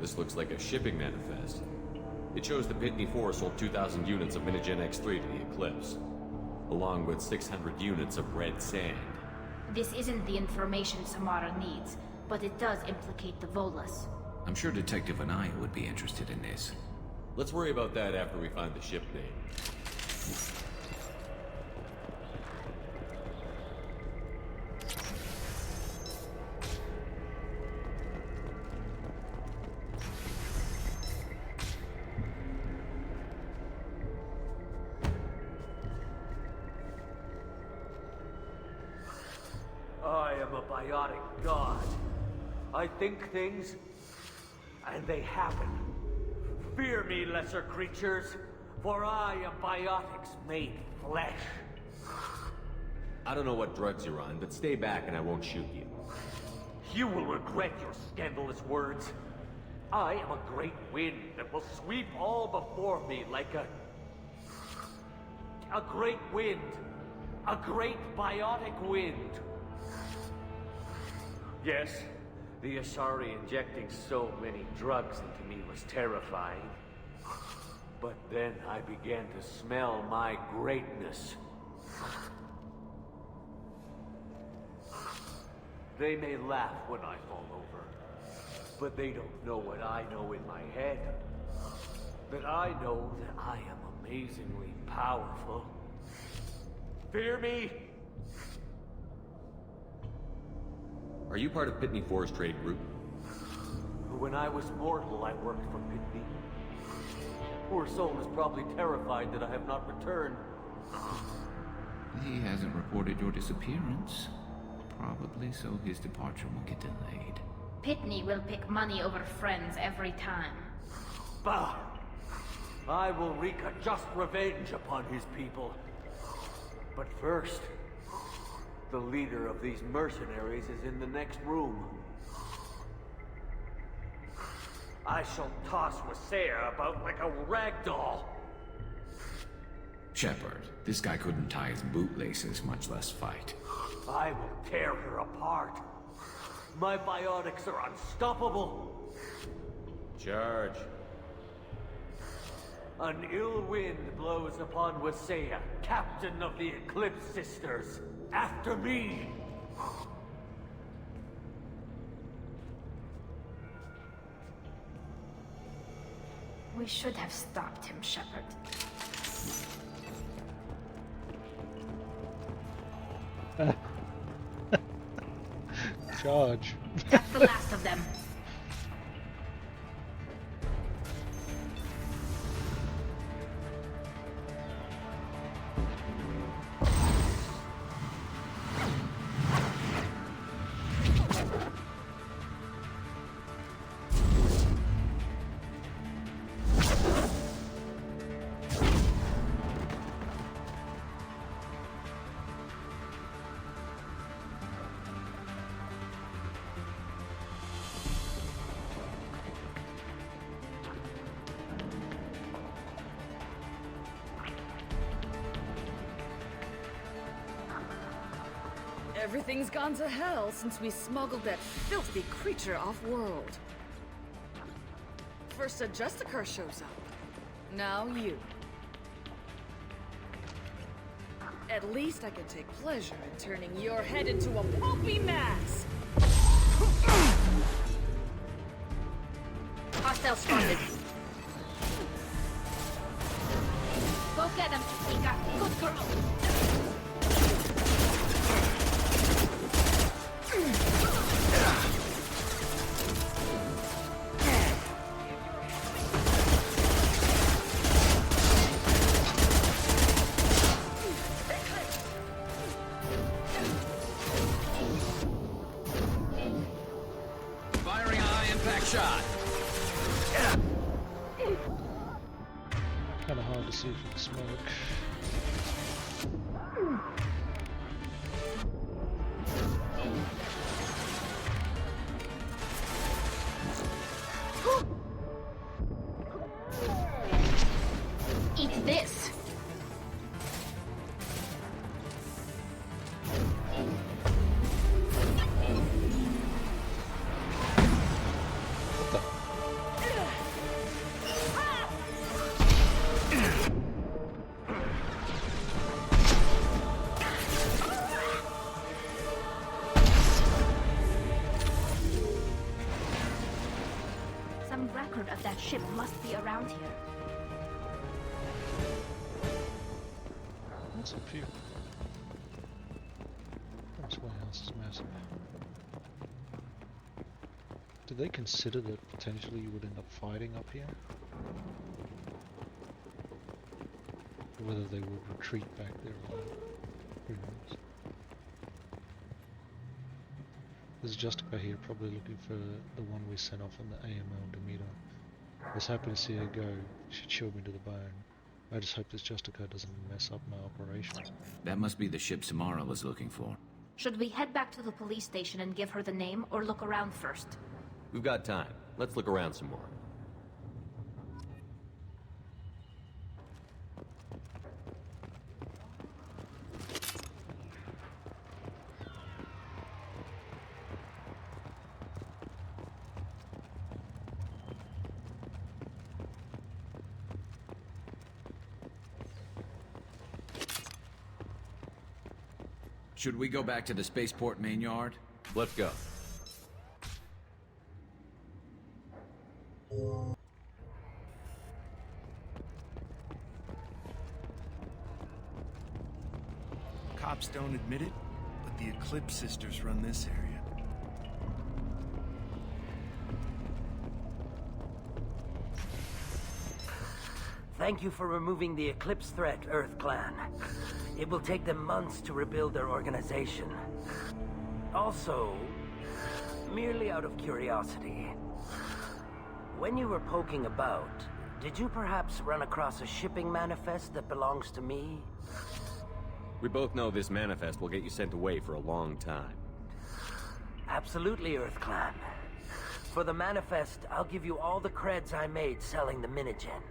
This looks like a shipping manifest. It shows the Pitney 4 sold 2,000 units of Minigen X3 to the Eclipse, along with 600 units of red sand. This isn't the information Samara needs, but it does implicate the Volus. I'm sure Detective and I would be interested in this. Let's worry about that after we find the ship name. I am a biotic god. I think things, and they happen. Fear me, lesser creatures, for I am biotics made flesh. I don't know what drugs you're on, but stay back and I won't shoot you. You will regret your scandalous words. I am a great wind that will sweep all before me like a great wind. A great biotic wind. Yes, the Asari injecting so many drugs into me was terrifying. But then I began to smell my greatness. They may laugh when I fall over, but they don't know what I know in my head. That I know that I am amazingly powerful. Fear me? Are you part of Pitney 4's trade group? When I was mortal, I worked for Pitney. Poor soul is probably terrified that I have not returned. He hasn't reported your disappearance. Probably so his departure won't get delayed. Pitney will pick money over friends every time. Bah! I will wreak a just revenge upon his people. But first, the leader of these mercenaries is in the next room. I shall toss Wasea about like a rag doll. Shepard, this guy couldn't tie his bootlaces, much less fight. I will tear her apart. My biotics are unstoppable. Charge. An ill wind blows upon Wasea, captain of the Eclipse Sisters. After me! We should have stopped him, Shepard. Charge. That's the last of them. Everything's gone to hell since we smuggled that filthy creature off-world. First a Justicar shows up. Now you. At least I can take pleasure in turning your head into a pulpy mass! Hostile spotted. Go get him, Ika. Good girl. Firing a high-impact shot. Kind of hard to see from the smoke. Eat this. Some record of that ship must be around here. What's up here? This warehouse is massive. Did they consider that potentially you would end up fighting up here? Or whether they would retreat back there or not? Who knows? There's just a guy here probably looking for the one we sent off on the AML Demeter. I was happy to see her go. She chilled me to the bone. I just hope this Justicar doesn't mess up my operation. That must be the ship Samara was looking for. Should we head back to the police station and give her the name, or look around first? We've got time. Let's look around some more. Should we go back to the spaceport main yard? Let's go. Cops don't admit it, but the Eclipse Sisters run this area. Thank you for removing the Eclipse threat, Earth Clan. It will take them months to rebuild their organization. Also, merely out of curiosity, when you were poking about, did you perhaps run across a shipping manifest that belongs to me? We both know this manifest will get you sent away for a long time. Absolutely, Earth Clan. For the manifest, I'll give you all the creds I made selling the Minigen.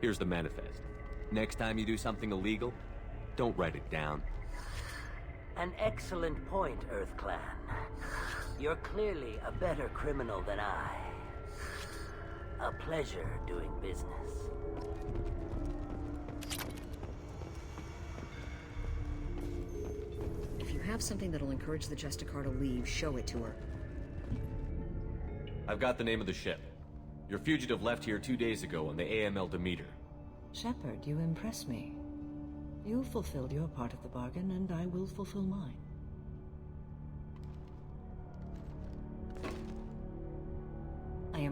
Here's the manifest. Next time you do something illegal, don't write it down. An excellent point, Earth Clan. You're clearly a better criminal than I. A pleasure doing business. If you have something that'll encourage the Justicar to leave, show it to her. I've got the name of the ship. Your fugitive left here 2 days ago on the AML Demeter. Shepard, you impress me. You fulfilled your part of the bargain, and I will fulfill mine.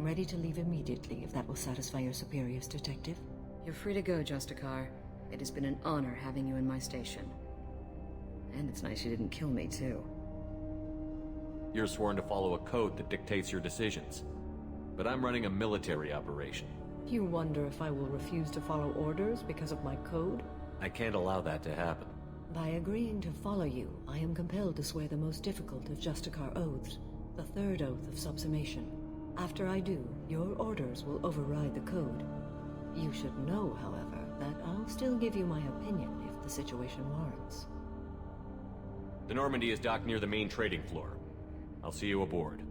I'm ready to leave immediately if that will satisfy your superiors, Detective. You're free to go, Justicar. It has been an honor having you in my station. And it's nice you didn't kill me, too. You're sworn to follow a code that dictates your decisions. But I'm running a military operation. You wonder if I will refuse to follow orders because of my code? I can't allow that to happen. By agreeing to follow you, I am compelled to swear the most difficult of Justicar oaths, the third oath of subsumation. After I do, your orders will override the code. You should know, however, that I'll still give you my opinion if the situation warrants. The Normandy is docked near the main trading floor. I'll see you aboard.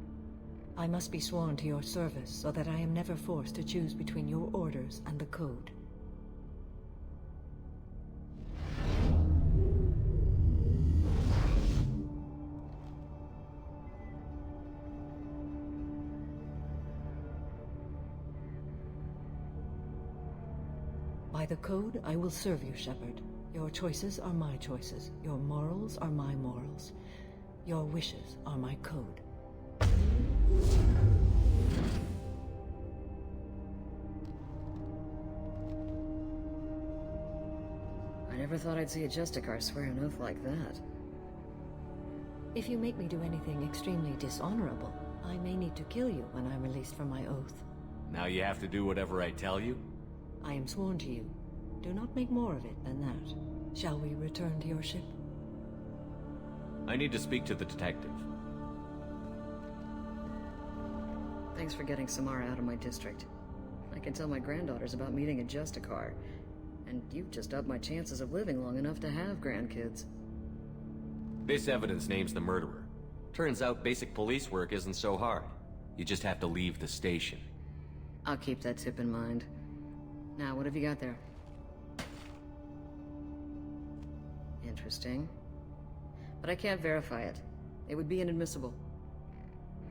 I must be sworn to your service so that I am never forced to choose between your orders and the code. By the code, I will serve you, Shepard. Your choices are my choices. Your morals are my morals. Your wishes are my code. I never thought I'd see a Justicar swear an oath like that. If you make me do anything extremely dishonorable, I may need to kill you when I'm released from my oath. Now you have to do whatever I tell you? I am sworn to you. Do not make more of it than that. Shall we return to your ship? I need to speak to the detective. Thanks for getting Samara out of my district. I can tell my granddaughters about meeting a Justicar, and you've just upped my chances of living long enough to have grandkids. This evidence names the murderer. Turns out basic police work isn't so hard. You just have to leave the station. I'll keep that tip in mind. Now, what have you got there? Interesting. But I can't verify it. It would be inadmissible.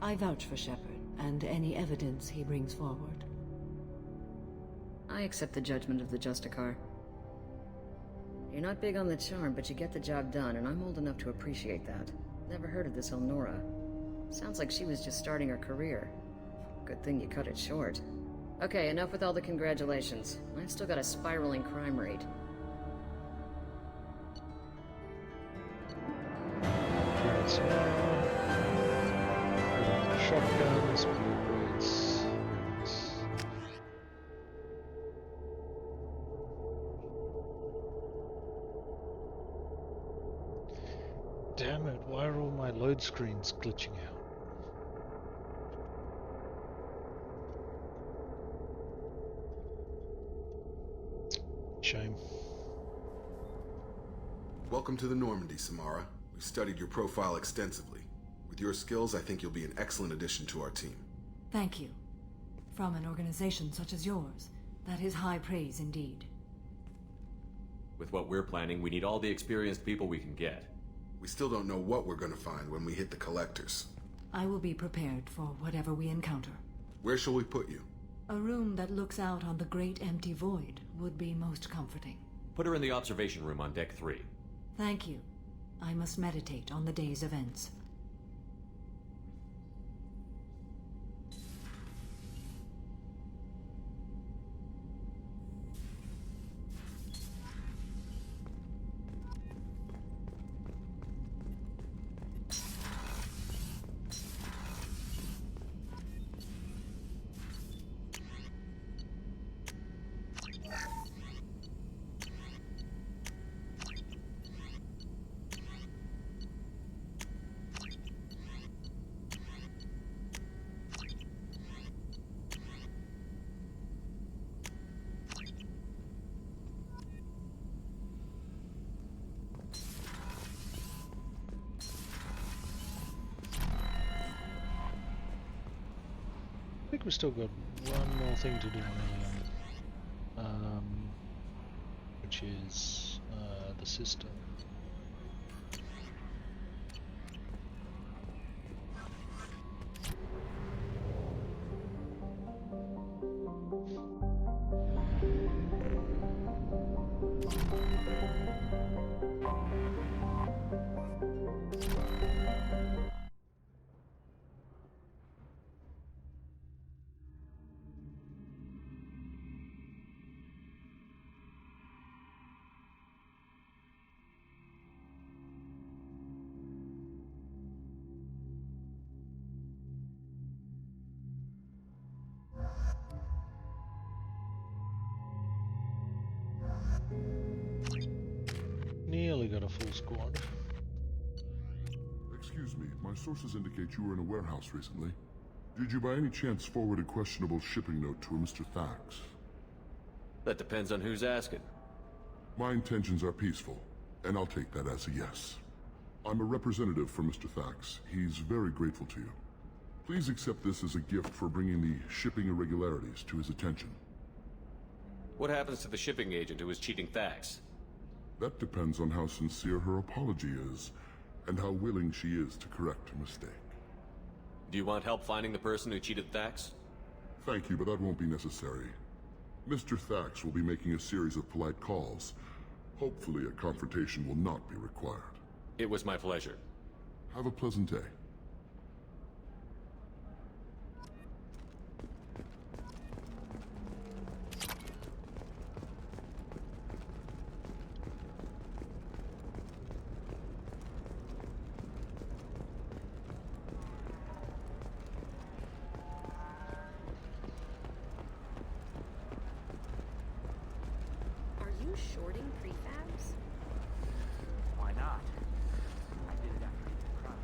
I vouch for Shepard, and any evidence he brings forward. I accept the judgment of the Justicar. You're not big on the charm, but you get the job done, and I'm old enough to appreciate that. Never heard of this Elnora. Sounds like she was just starting her career. Good thing you cut it short. Okay, enough with all the congratulations. I've still got a spiraling crime rate. Shotguns, bullets. Damn it, why are all my load screens glitching out? Shame. Welcome to the Normandy, Samara. We've studied your profile extensively. With your skills, I think you'll be an excellent addition to our team. Thank you. From an organization such as yours, that is high praise indeed. With what we're planning, we need all the experienced people we can get. We still don't know what we're going to find when we hit the collectors. I will be prepared for whatever we encounter. Where shall we put you? A room that looks out on the great empty void would be most comforting. Put her in the observation room on deck 3. Thank you. I must meditate on the day's events. I think we've still got one more thing to do on which is the system. full squad. Excuse me, my sources indicate you were in a warehouse recently. Did you by any chance forward a questionable shipping note to a Mr. Thax? That depends on who's asking. My intentions are peaceful, and I'll take that as a yes. I'm a representative for Mr. Thax. He's very grateful to you. Please accept this as a gift for bringing the shipping irregularities to his attention. What happens to the shipping agent who was cheating Thax? That depends on how sincere her apology is, and how willing she is to correct her mistake. Do you want help finding the person who cheated Thax? Thank you, but that won't be necessary. Mr. Thax will be making a series of polite calls. Hopefully a confrontation will not be required. It was my pleasure. Have a pleasant day. Are you shorting prefabs? Why not? I did it after eating the crowd.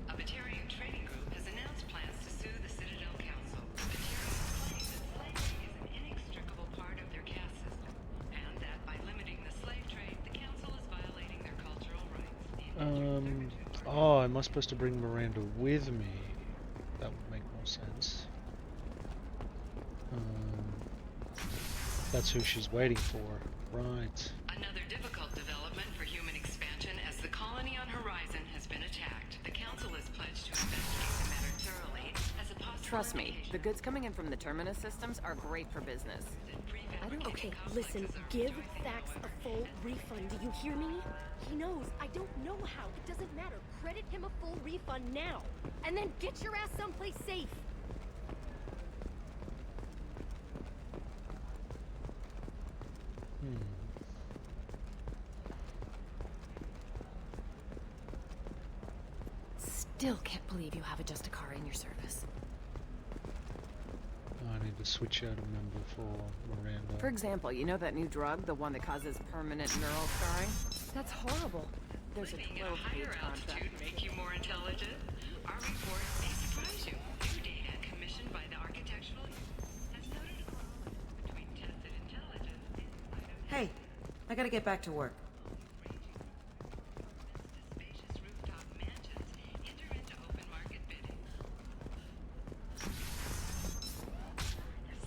A Batarian trading group has announced plans to sue the Citadel Council. Batarians claim that slavery is an inextricable part of their caste system, and that by limiting the slave trade, the council is violating their cultural rights. Oh, am I supposed to bring Miranda with me? That would make more sense. That's who she's waiting for. Right. Another difficult development for human expansion as the colony on Horizon has been attacked. The council is pledged to investigate the matter thoroughly as a possible... Trust me, the goods coming in from the Terminus systems are great for business. Okay, listen, give Thax a full refund, do you hear me? He knows, I don't know how, it doesn't matter. Credit him a full refund now, and then get your ass someplace safe. Still can't believe you have a Justicar in your service. I need to switch out a member for Miranda. For example, you know that new drug, the one that causes permanent neural scarring? That's horrible. There's a 12-page contract. Make you more intelligent? Our report may surprise you. New data commissioned by the architectural has noted a correlation between tested intelligence and Hey, I gotta get back to work. spacious rooftop mansions enter into open market bidding.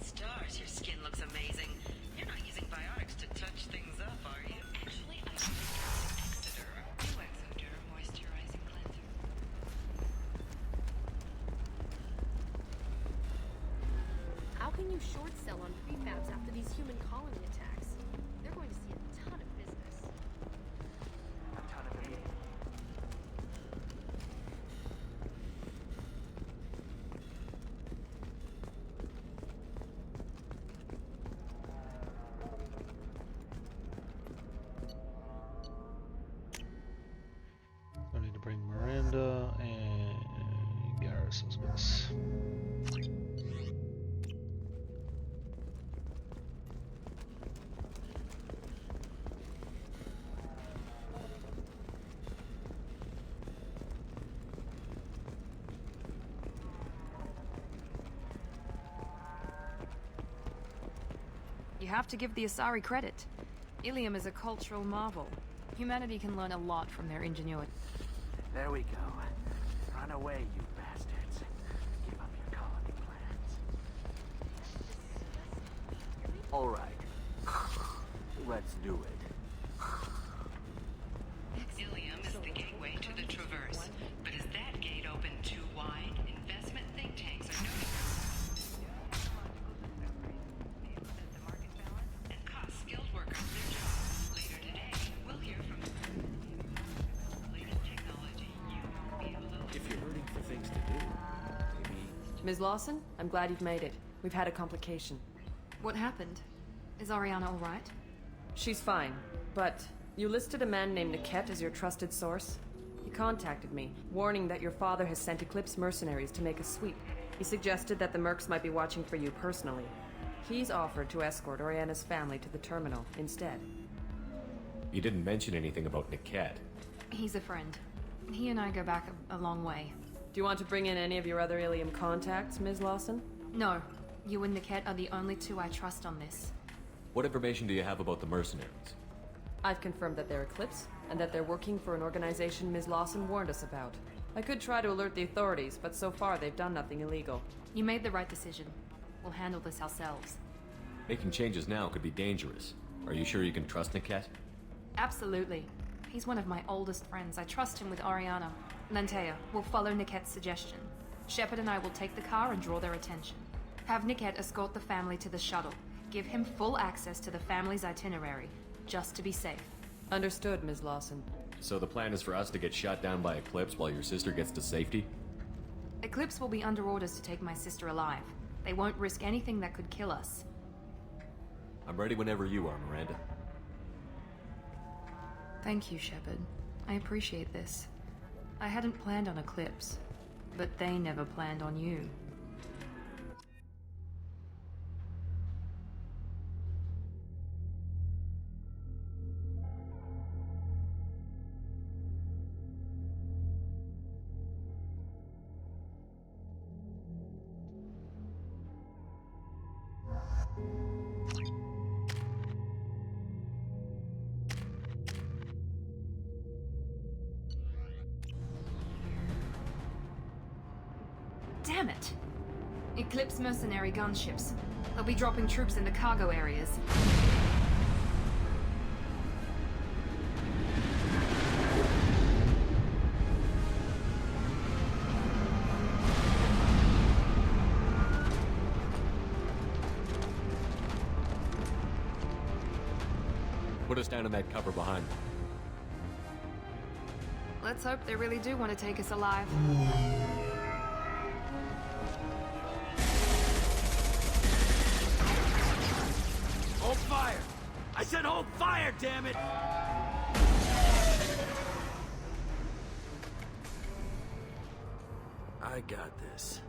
Stars, your skin looks amazing. You're not using biotics to touch things up, are you? Actually, I use Exeter, new Exoderm moisturizing cleanser. How can you short sell on prefabs after these human colony attacks? They're going to see a ton of business. I need to bring Miranda and Garrison's with us. You have to give the Asari credit. Ilium is a cultural marvel. Humanity can learn a lot from their ingenuity. There we go. Run away, you bastards. Give up your colony plans. All right. Let's do it. Ilium is the gateway to the Traverse, but is that gate open too wide? Investment think tanks are noting and cost skilled workers their jobs. Later today, we'll hear from latest technology you won't be able to... If you're hurting for things to do, maybe... Ms. Lawson, I'm glad you've made it. We've had a complication. What happened? Is Ariana all right? She's fine, but you listed a man named Niket as your trusted source. He contacted me, warning that your father has sent Eclipse mercenaries to make a sweep. He suggested that the mercs might be watching for you personally. He's offered to escort Oriana's family to the terminal instead. You didn't mention anything about Niket. He's a friend. He and I go back a long way. Do you want to bring in any of your other Ilium contacts, Ms. Lawson? No. You and Niket are the only two I trust on this. What information do you have about the mercenaries? I've confirmed that they're Eclipse, and that they're working for an organization Ms. Lawson warned us about. I could try to alert the authorities, but so far they've done nothing illegal. You made the right decision. We'll handle this ourselves. Making changes now could be dangerous. Are you sure you can trust Niket? Absolutely. He's one of my oldest friends. I trust him with Oriana. Lantea, we'll follow Niket's suggestion. Shepard and I will take the car and draw their attention. Have Niket escort the family to the shuttle. Give him full access to the family's itinerary, just to be safe. Understood, Ms. Lawson. So the plan is for us to get shot down by Eclipse while your sister gets to safety? Eclipse will be under orders to take my sister alive. They won't risk anything that could kill us. I'm ready whenever you are, Miranda. Thank you, Shepard. I appreciate this. I hadn't planned on Eclipse, but they never planned on you. Damn it! Eclipse mercenary gunships. They'll be dropping troops in the cargo areas. Put us down in that cover behind them. Let's hope they really do want to take us alive. Hold fire! I said hold fire, damn it! I got this.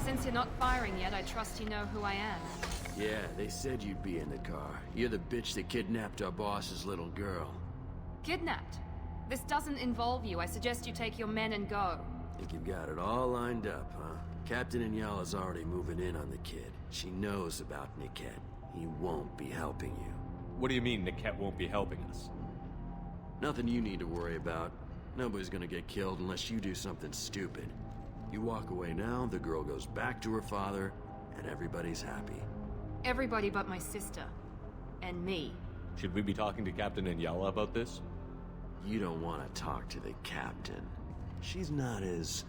Since you're not firing yet, I trust you know who I am. Yeah, they said you'd be in the car. You're the bitch that kidnapped our boss's little girl. Kidnapped? This doesn't involve you. I suggest you take your men and go. Think you've got it all lined up, huh? Captain Inyala's already moving in on the kid. She knows about Niket. He won't be helping you. What do you mean Niket won't be helping us? Nothing you need to worry about. Nobody's gonna get killed unless you do something stupid. You walk away now, the girl goes back to her father, and everybody's happy. Everybody but my sister. And me. Should we be talking to Captain Inyala about this? You don't want to talk to the captain. She's not as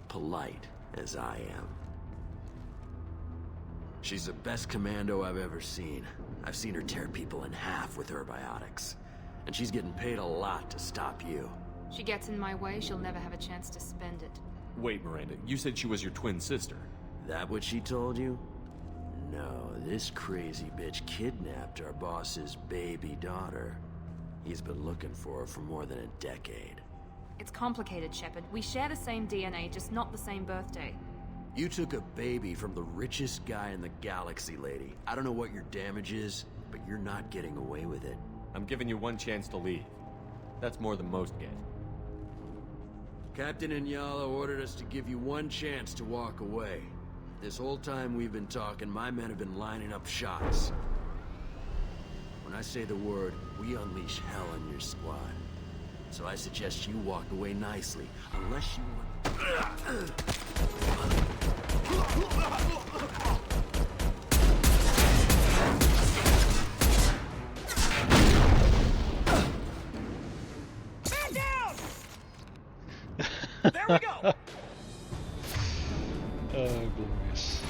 polite as I am. She's the best commando I've ever seen. I've seen her tear people in half with her biotics. And she's getting paid a lot to stop you. She gets in my way, she'll never have a chance to spend it. Wait, Miranda, you said she was your twin sister. That what she told you? No, this crazy bitch kidnapped our boss's baby daughter. He's been looking for her for more than a decade. It's complicated, Shepard. We share the same DNA, just not the same birthday. You took a baby from the richest guy in the galaxy, lady. I don't know what your damage is, but you're not getting away with it. I'm giving you one chance to leave. That's more than most get. Captain Inyala ordered us to give you one chance to walk away. This whole time we've been talking, my men have been lining up shots. When I say the word, we unleash hell on your squad. So I suggest you walk away nicely, unless you want... Man down! There we go! Oh, glorious.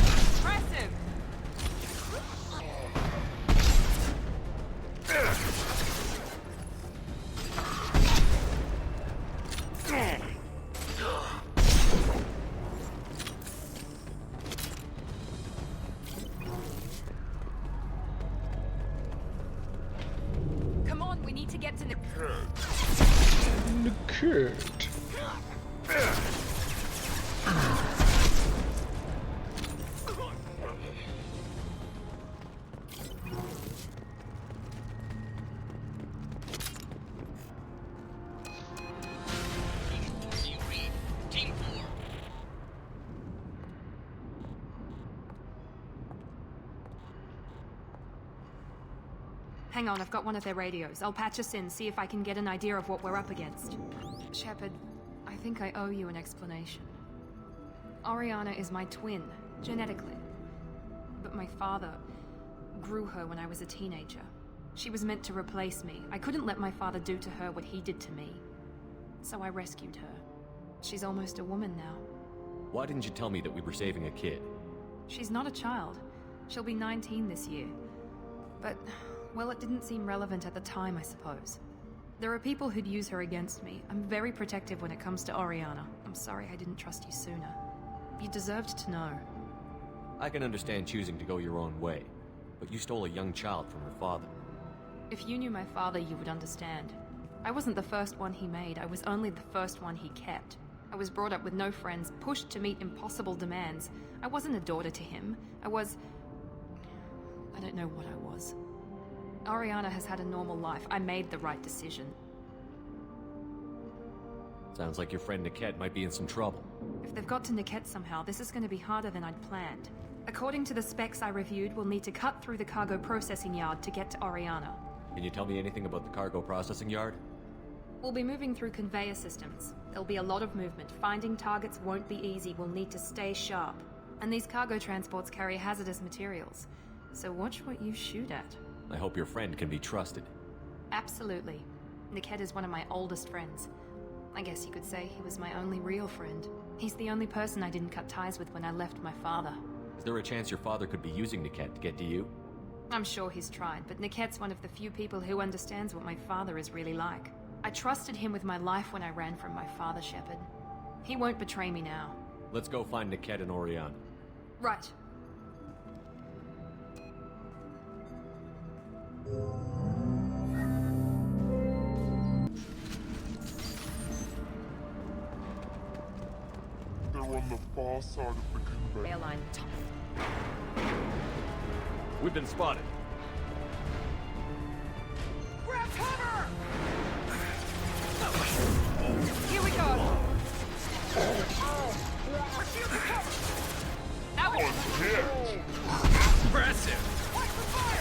Impressive! get to the... Niket. Hang on, I've got one of their radios. I'll patch us in, see if I can get an idea of what we're up against. Shepard, I think I owe you an explanation. Oriana is my twin, genetically. But my father grew her when I was a teenager. She was meant to replace me. I couldn't let my father do to her what he did to me. So I rescued her. She's almost a woman now. Why didn't you tell me that we were saving a kid? She's not a child. She'll be 19 this year. But, well, it didn't seem relevant at the time, I suppose. There are people who'd use her against me. I'm very protective when it comes to Oriana. I'm sorry I didn't trust you sooner. You deserved to know. I can understand choosing to go your own way, but you stole a young child from her father. If you knew my father, you would understand. I wasn't the first one he made. I was only the first one he kept. I was brought up with no friends, pushed to meet impossible demands. I wasn't a daughter to him. I don't know what I was. Oriana has had a normal life. I made the right decision. Sounds like your friend Niket might be in some trouble. If they've got to Niket somehow, this is going to be harder than I'd planned. According to the specs I reviewed, we'll need to cut through the cargo processing yard to get to Oriana. Can you tell me anything about the cargo processing yard? We'll be moving through conveyor systems. There'll be a lot of movement. Finding targets won't be easy. We'll need to stay sharp. And these cargo transports carry hazardous materials. So watch what you shoot at. I hope your friend can be trusted. Absolutely. Niket is one of my oldest friends. I guess you could say he was my only real friend. He's the only person I didn't cut ties with when I left my father. Is there a chance your father could be using Niket to get to you? I'm sure he's tried, but Niket's one of the few people who understands what my father is really like. I trusted him with my life when I ran from my father, Shepard. He won't betray me now. Let's go find Niket and Oriana. Right. They're on the far side of the conveyor. Rail line. We've been spotted. Grab cover! Here we go! Our shields are covered! That was impressive! Watch the fire!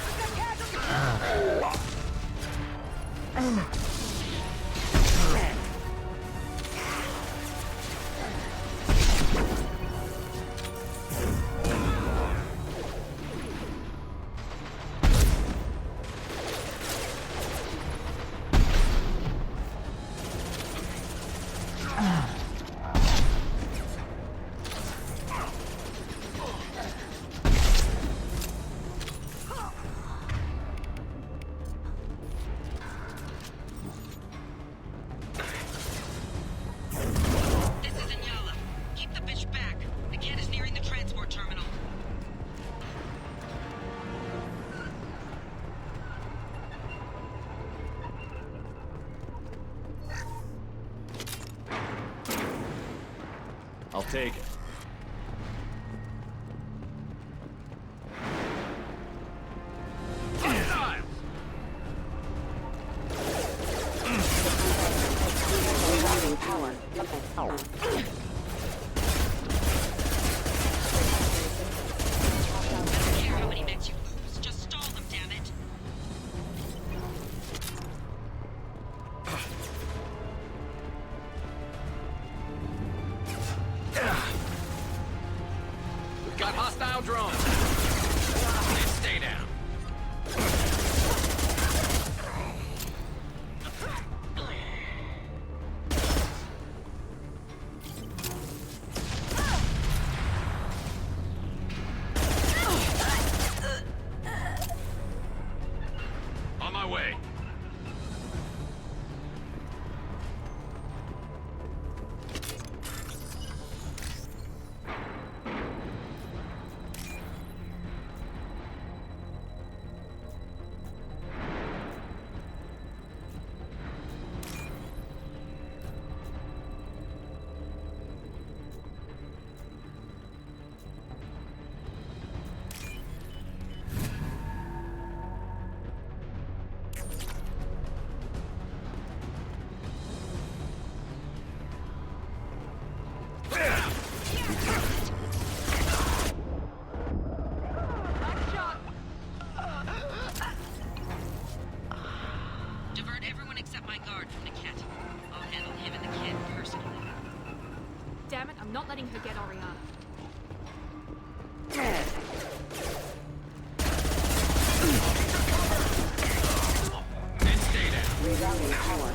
I'll take it. Got hostile drones. Stay down. On my way. Damn it, I'm not letting her get Oriana. And stay down. Rerouting power.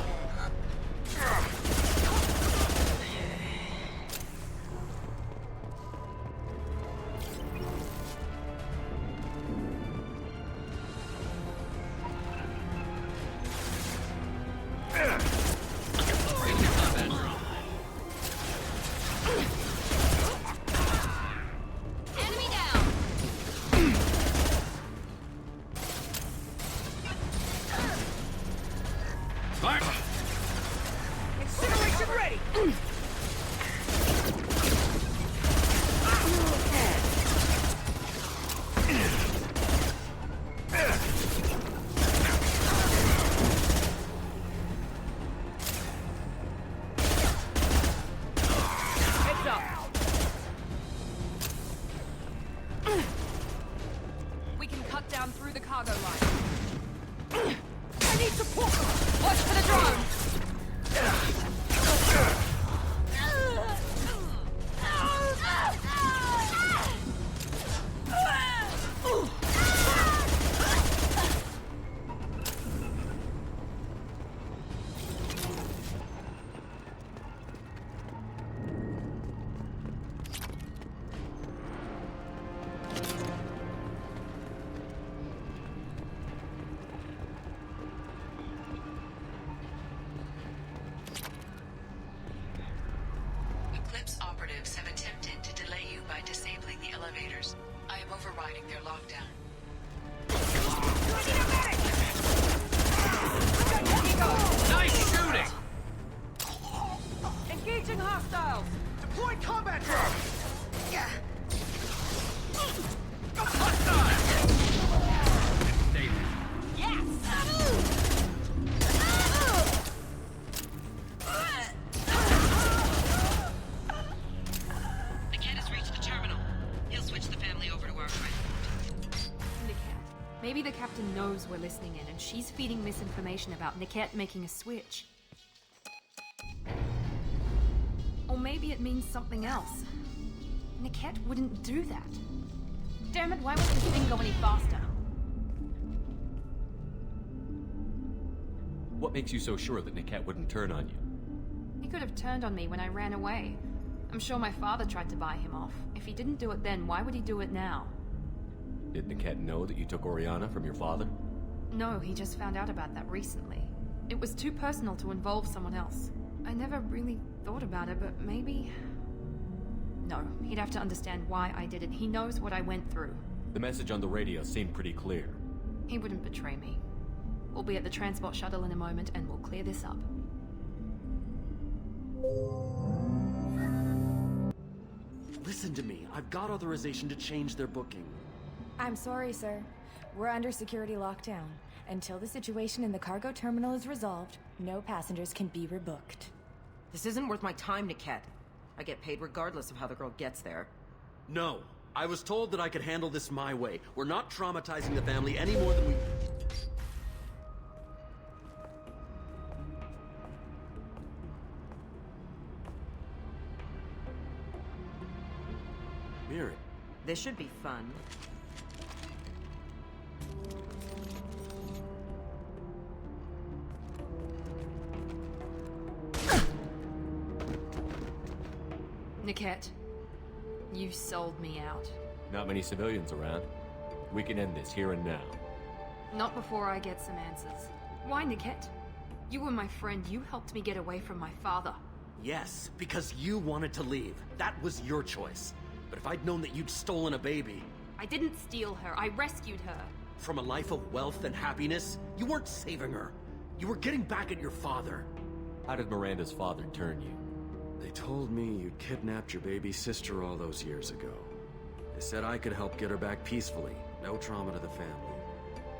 Incineration ready! Heads up! We can cut down through the cargo line. I need support! Watch for the drone! Eclipse operatives have attempted to delay you by disabling the elevators. I am overriding their lockdown. Nice shooting! Engaging hostiles! Deploy combat drone! Yeah. Hostile! Stay there. Yes! Niket has reached the terminal. He'll switch the family over to our friend. Niket. Maybe the captain knows we're listening in and she's feeding misinformation about Niket making a switch. Or maybe it means something else. Niket wouldn't do that. Damn it, why won't this thing go any faster? What makes you so sure that Niket wouldn't turn on you? He could have turned on me when I ran away. I'm sure my father tried to buy him off. If he didn't do it then, why would he do it now? Did Niket know that you took Oriana from your father? No, he just found out about that recently. It was too personal to involve someone else. I never really thought about it, but maybe... No, he'd have to understand why I did it. He knows what I went through. The message on the radio seemed pretty clear. He wouldn't betray me. We'll be at the transport shuttle in a moment and we'll clear this up. Listen to me. I've got authorization to change their booking. I'm sorry, sir. We're under security lockdown. Until the situation in the cargo terminal is resolved, no passengers can be rebooked. This isn't worth my time, Niket. I get paid regardless of how the girl gets there. No. I was told that I could handle this my way. We're not traumatizing the family any more than we... Miri. This should be fun. Niket, you sold me out. Not many civilians around. We can end this here and now. Not before I get some answers. Why, Niket? You were my friend. You helped me get away from my father. Yes, because you wanted to leave. That was your choice. But if I'd known that you'd stolen a baby... I didn't steal her. I rescued her. From a life of wealth and happiness, you weren't saving her. You were getting back at your father. How did Miranda's father turn you? They told me you kidnapped your baby sister all those years ago. They said I could help get her back peacefully. No trauma to the family.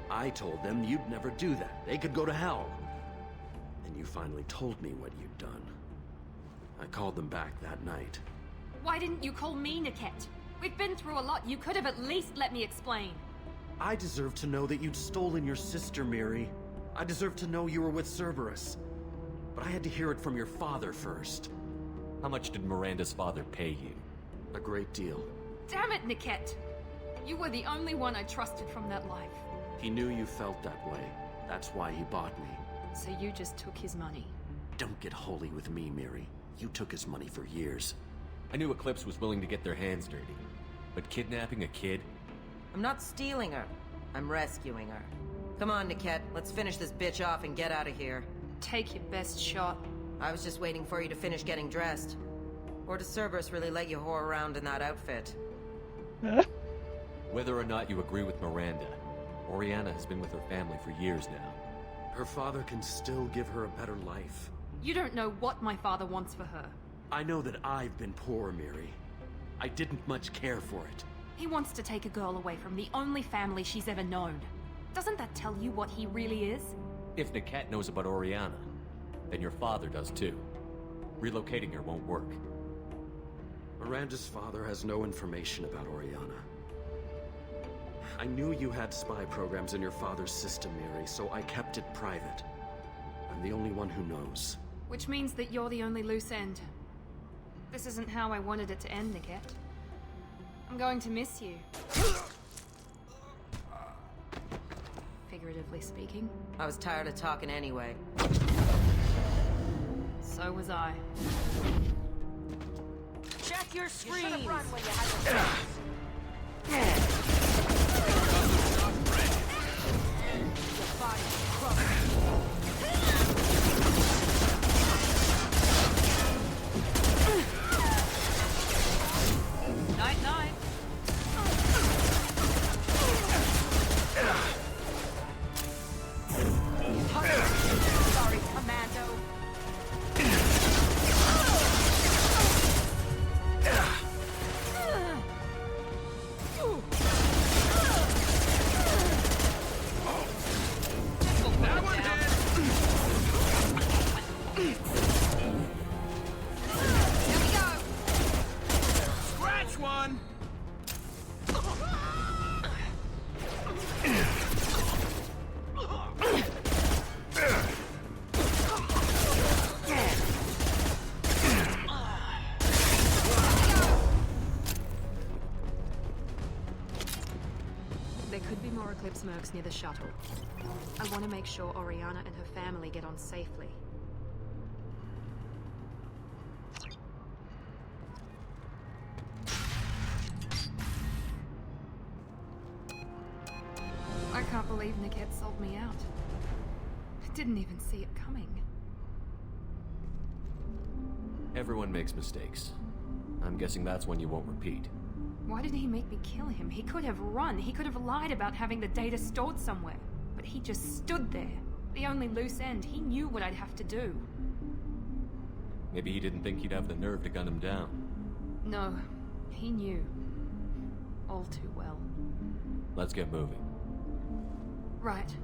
I told them you'd never do that. They could go to hell. And you finally told me what you'd done. I called them back that night. Why didn't you call me, Niket? We've been through a lot. You could have at least let me explain. I deserve to know that you'd stolen your sister, Miri. I deserve to know you were with Cerberus. But I had to hear it from your father first. How much did Miranda's father pay you? A great deal. Damn it, Niket! You were the only one I trusted from that life. He knew you felt that way. That's why he bought me. So you just took his money. Don't get holy with me, Miri. You took his money for years. I knew Eclipse was willing to get their hands dirty. But kidnapping a kid? I'm not stealing her. I'm rescuing her. Come on, Niket. Let's finish this bitch off and get out of here. Take your best shot. I was just waiting for you to finish getting dressed. Or does Cerberus really let you whore around in that outfit? Whether or not you agree with Miranda, Oriana has been with her family for years now. Her father can still give her a better life. You don't know what my father wants for her. I know that I've been poor, Miri. I didn't much care for it. He wants to take a girl away from the only family she's ever known. Doesn't that tell you what he really is? If Niket knows about Oriana, then your father does too. Relocating her won't work. Miranda's father has no information about Oriana. I knew you had spy programs in your father's system, Miri, so I kept it private. I'm the only one who knows. Which means that you're the only loose end. This isn't how I wanted it to end, Niket. I'm going to miss you. Figuratively speaking. I was tired of talking anyway. So was I. Check your screens! You should have run when you had your Your body crumbles. Night, night. Sorry, Commando. That one hit! Here we go. Scratch one! There could be more Eclipse mercs near the shuttle. I want to make sure Oriana and her family get on safely. I can't believe Niket sold me out. I didn't even see it coming. Everyone makes mistakes. I'm guessing that's one you won't repeat. Why did he make me kill him? He could have run. He could have lied about having the data stored somewhere. But he just stood there. The only loose end. He knew what I'd have to do. Maybe he didn't think you'd have the nerve to gun him down. No, he knew. All too well. Let's get moving. Right.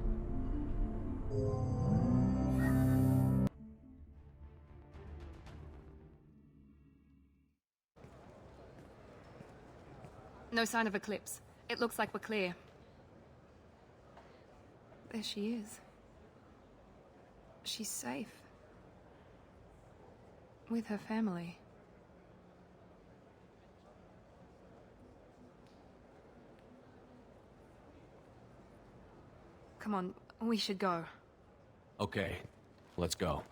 No sign of Eclipse. It looks like we're clear. There she is. She's safe. With her family. Come on, we should go. Okay, let's go.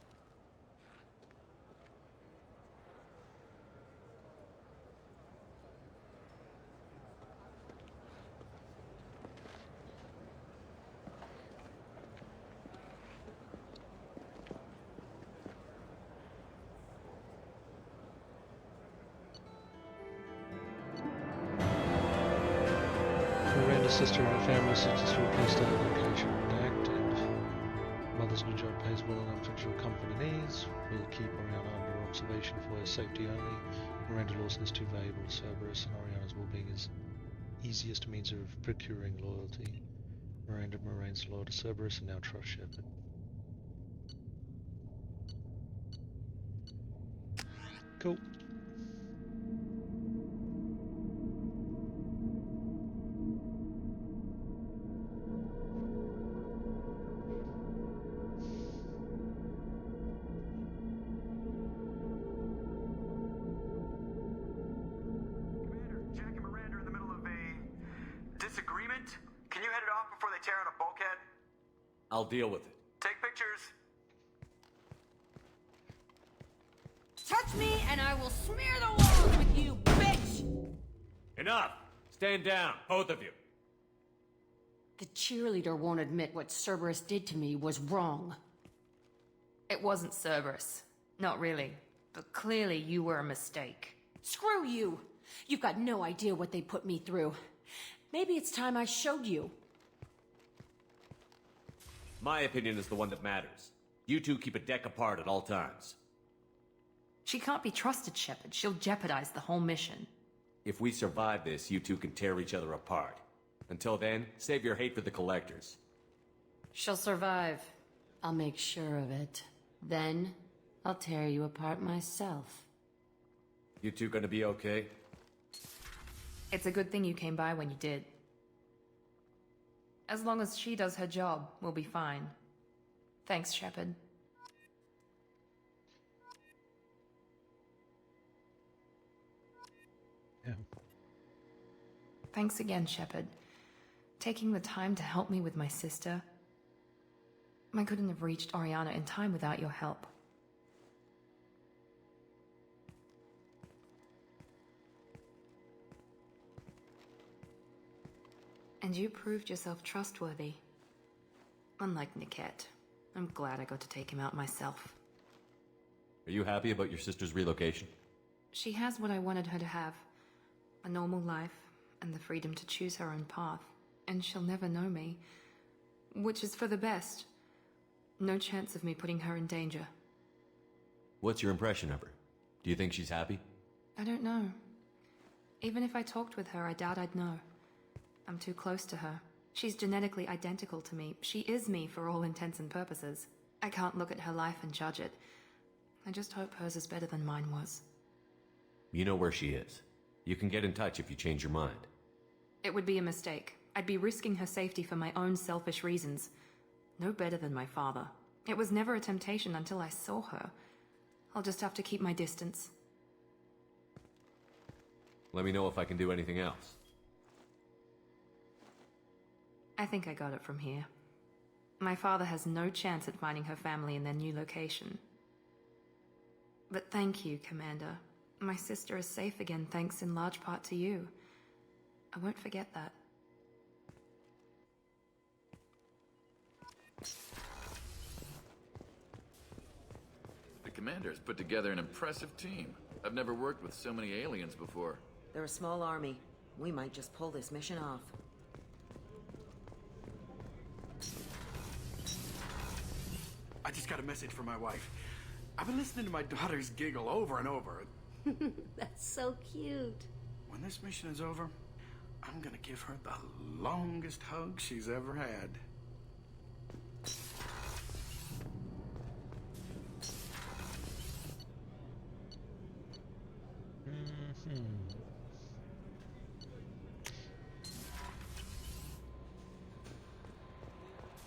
Miranda's sister and her family successfully placed at a location redacted. Mother's new job pays well enough to ensure comfort and ease. We'll keep Oriana under observation for her safety only. Miranda Lawson is too valuable to Cerberus, and Oriana's well-being is easiest means of procuring loyalty. Miranda remains loyal to Cerberus and now trusts Shepard. Cool. I'll deal with it. Take pictures. Touch me and I will smear the walls with you, bitch! Enough! Stand down, both of you. The cheerleader won't admit what Cerberus did to me was wrong. It wasn't Cerberus. Not really. But clearly you were a mistake. Screw you! You've got no idea what they put me through. Maybe it's time I showed you. My opinion is the one that matters. You two keep a deck apart at all times. She can't be trusted, Shepard. She'll jeopardize the whole mission. If we survive this, you two can tear each other apart. Until then, save your hate for the Collectors. She'll survive. I'll make sure of it. Then, I'll tear you apart myself. You two gonna be okay? It's a good thing you came by when you did. As long as she does her job, we'll be fine. Thanks, Shepard. Yeah. Thanks again, Shepard. Taking the time to help me with my sister. I couldn't have reached Oriana in time without your help. And you proved yourself trustworthy. Unlike Niket, I'm glad I got to take him out myself. Are you happy about your sister's relocation? She has what I wanted her to have. A normal life, and the freedom to choose her own path. And she'll never know me. Which is for the best. No chance of me putting her in danger. What's your impression of her? Do you think she's happy? I don't know. Even if I talked with her, I doubt I'd know. I'm too close to her. She's genetically identical to me. She is me for all intents and purposes. I can't look at her life and judge it. I just hope hers is better than mine was. You know where she is. You can get in touch if you change your mind. It would be a mistake. I'd be risking her safety for my own selfish reasons. No better than my father. It was never a temptation until I saw her. I'll just have to keep my distance. Let me know if I can do anything else. I think I got it from here. My father has no chance at finding her family in their new location. But thank you, Commander. My sister is safe again thanks in large part to you. I won't forget that. The Commander's put together an impressive team. I've never worked with so many aliens before. They're a small army. We might just pull this mission off. I just got a message from my wife. I've been listening to my daughters giggle over and over. That's so cute. When this mission is over, I'm gonna give her the longest hug she's ever had.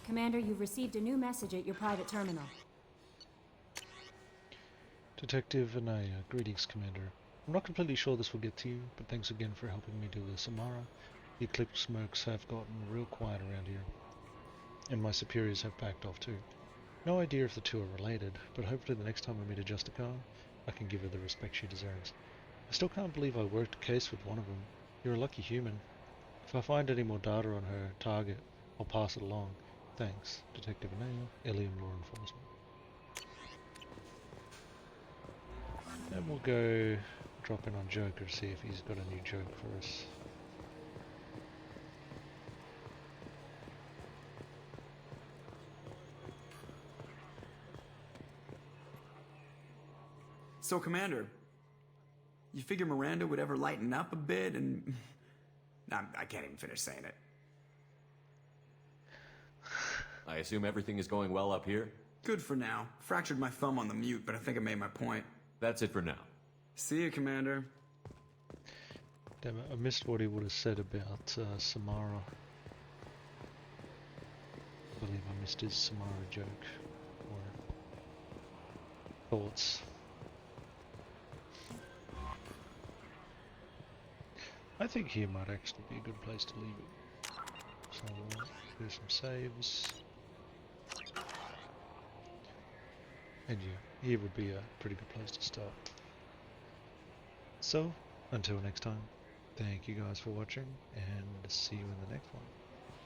Commander, you've received a new message at your private terminal. Detective Anaya, greetings, Commander. I'm not completely sure this will get to you, but thanks again for helping me deal with Samara. The Eclipse smokes have gotten real quiet around here, and my superiors have backed off too. No idea if the two are related, but hopefully the next time I meet a Justicar, I can give her the respect she deserves. I still can't believe I worked a case with one of them. You're a lucky human. If I find any more data on her target, I'll pass it along. Thanks, Detective Anaya, Ilium Law Enforcement. And we'll go drop in on Joker, see if he's got a new joke for us. So, Commander, you figure Miranda would ever lighten up a bit and... I can't even finish saying it. I assume everything is going well up here? Good for now. Fractured my thumb on the mute, but I think I made my point. That's it for now. See you, Commander. Damn it, I missed what he would have said about Samara. I believe I missed his Samara joke. Or thoughts. I think here might actually be a good place to leave it. So we'll do some saves. And here would be a pretty good place to start. So, until next time, thank you guys for watching, and see you in the next one.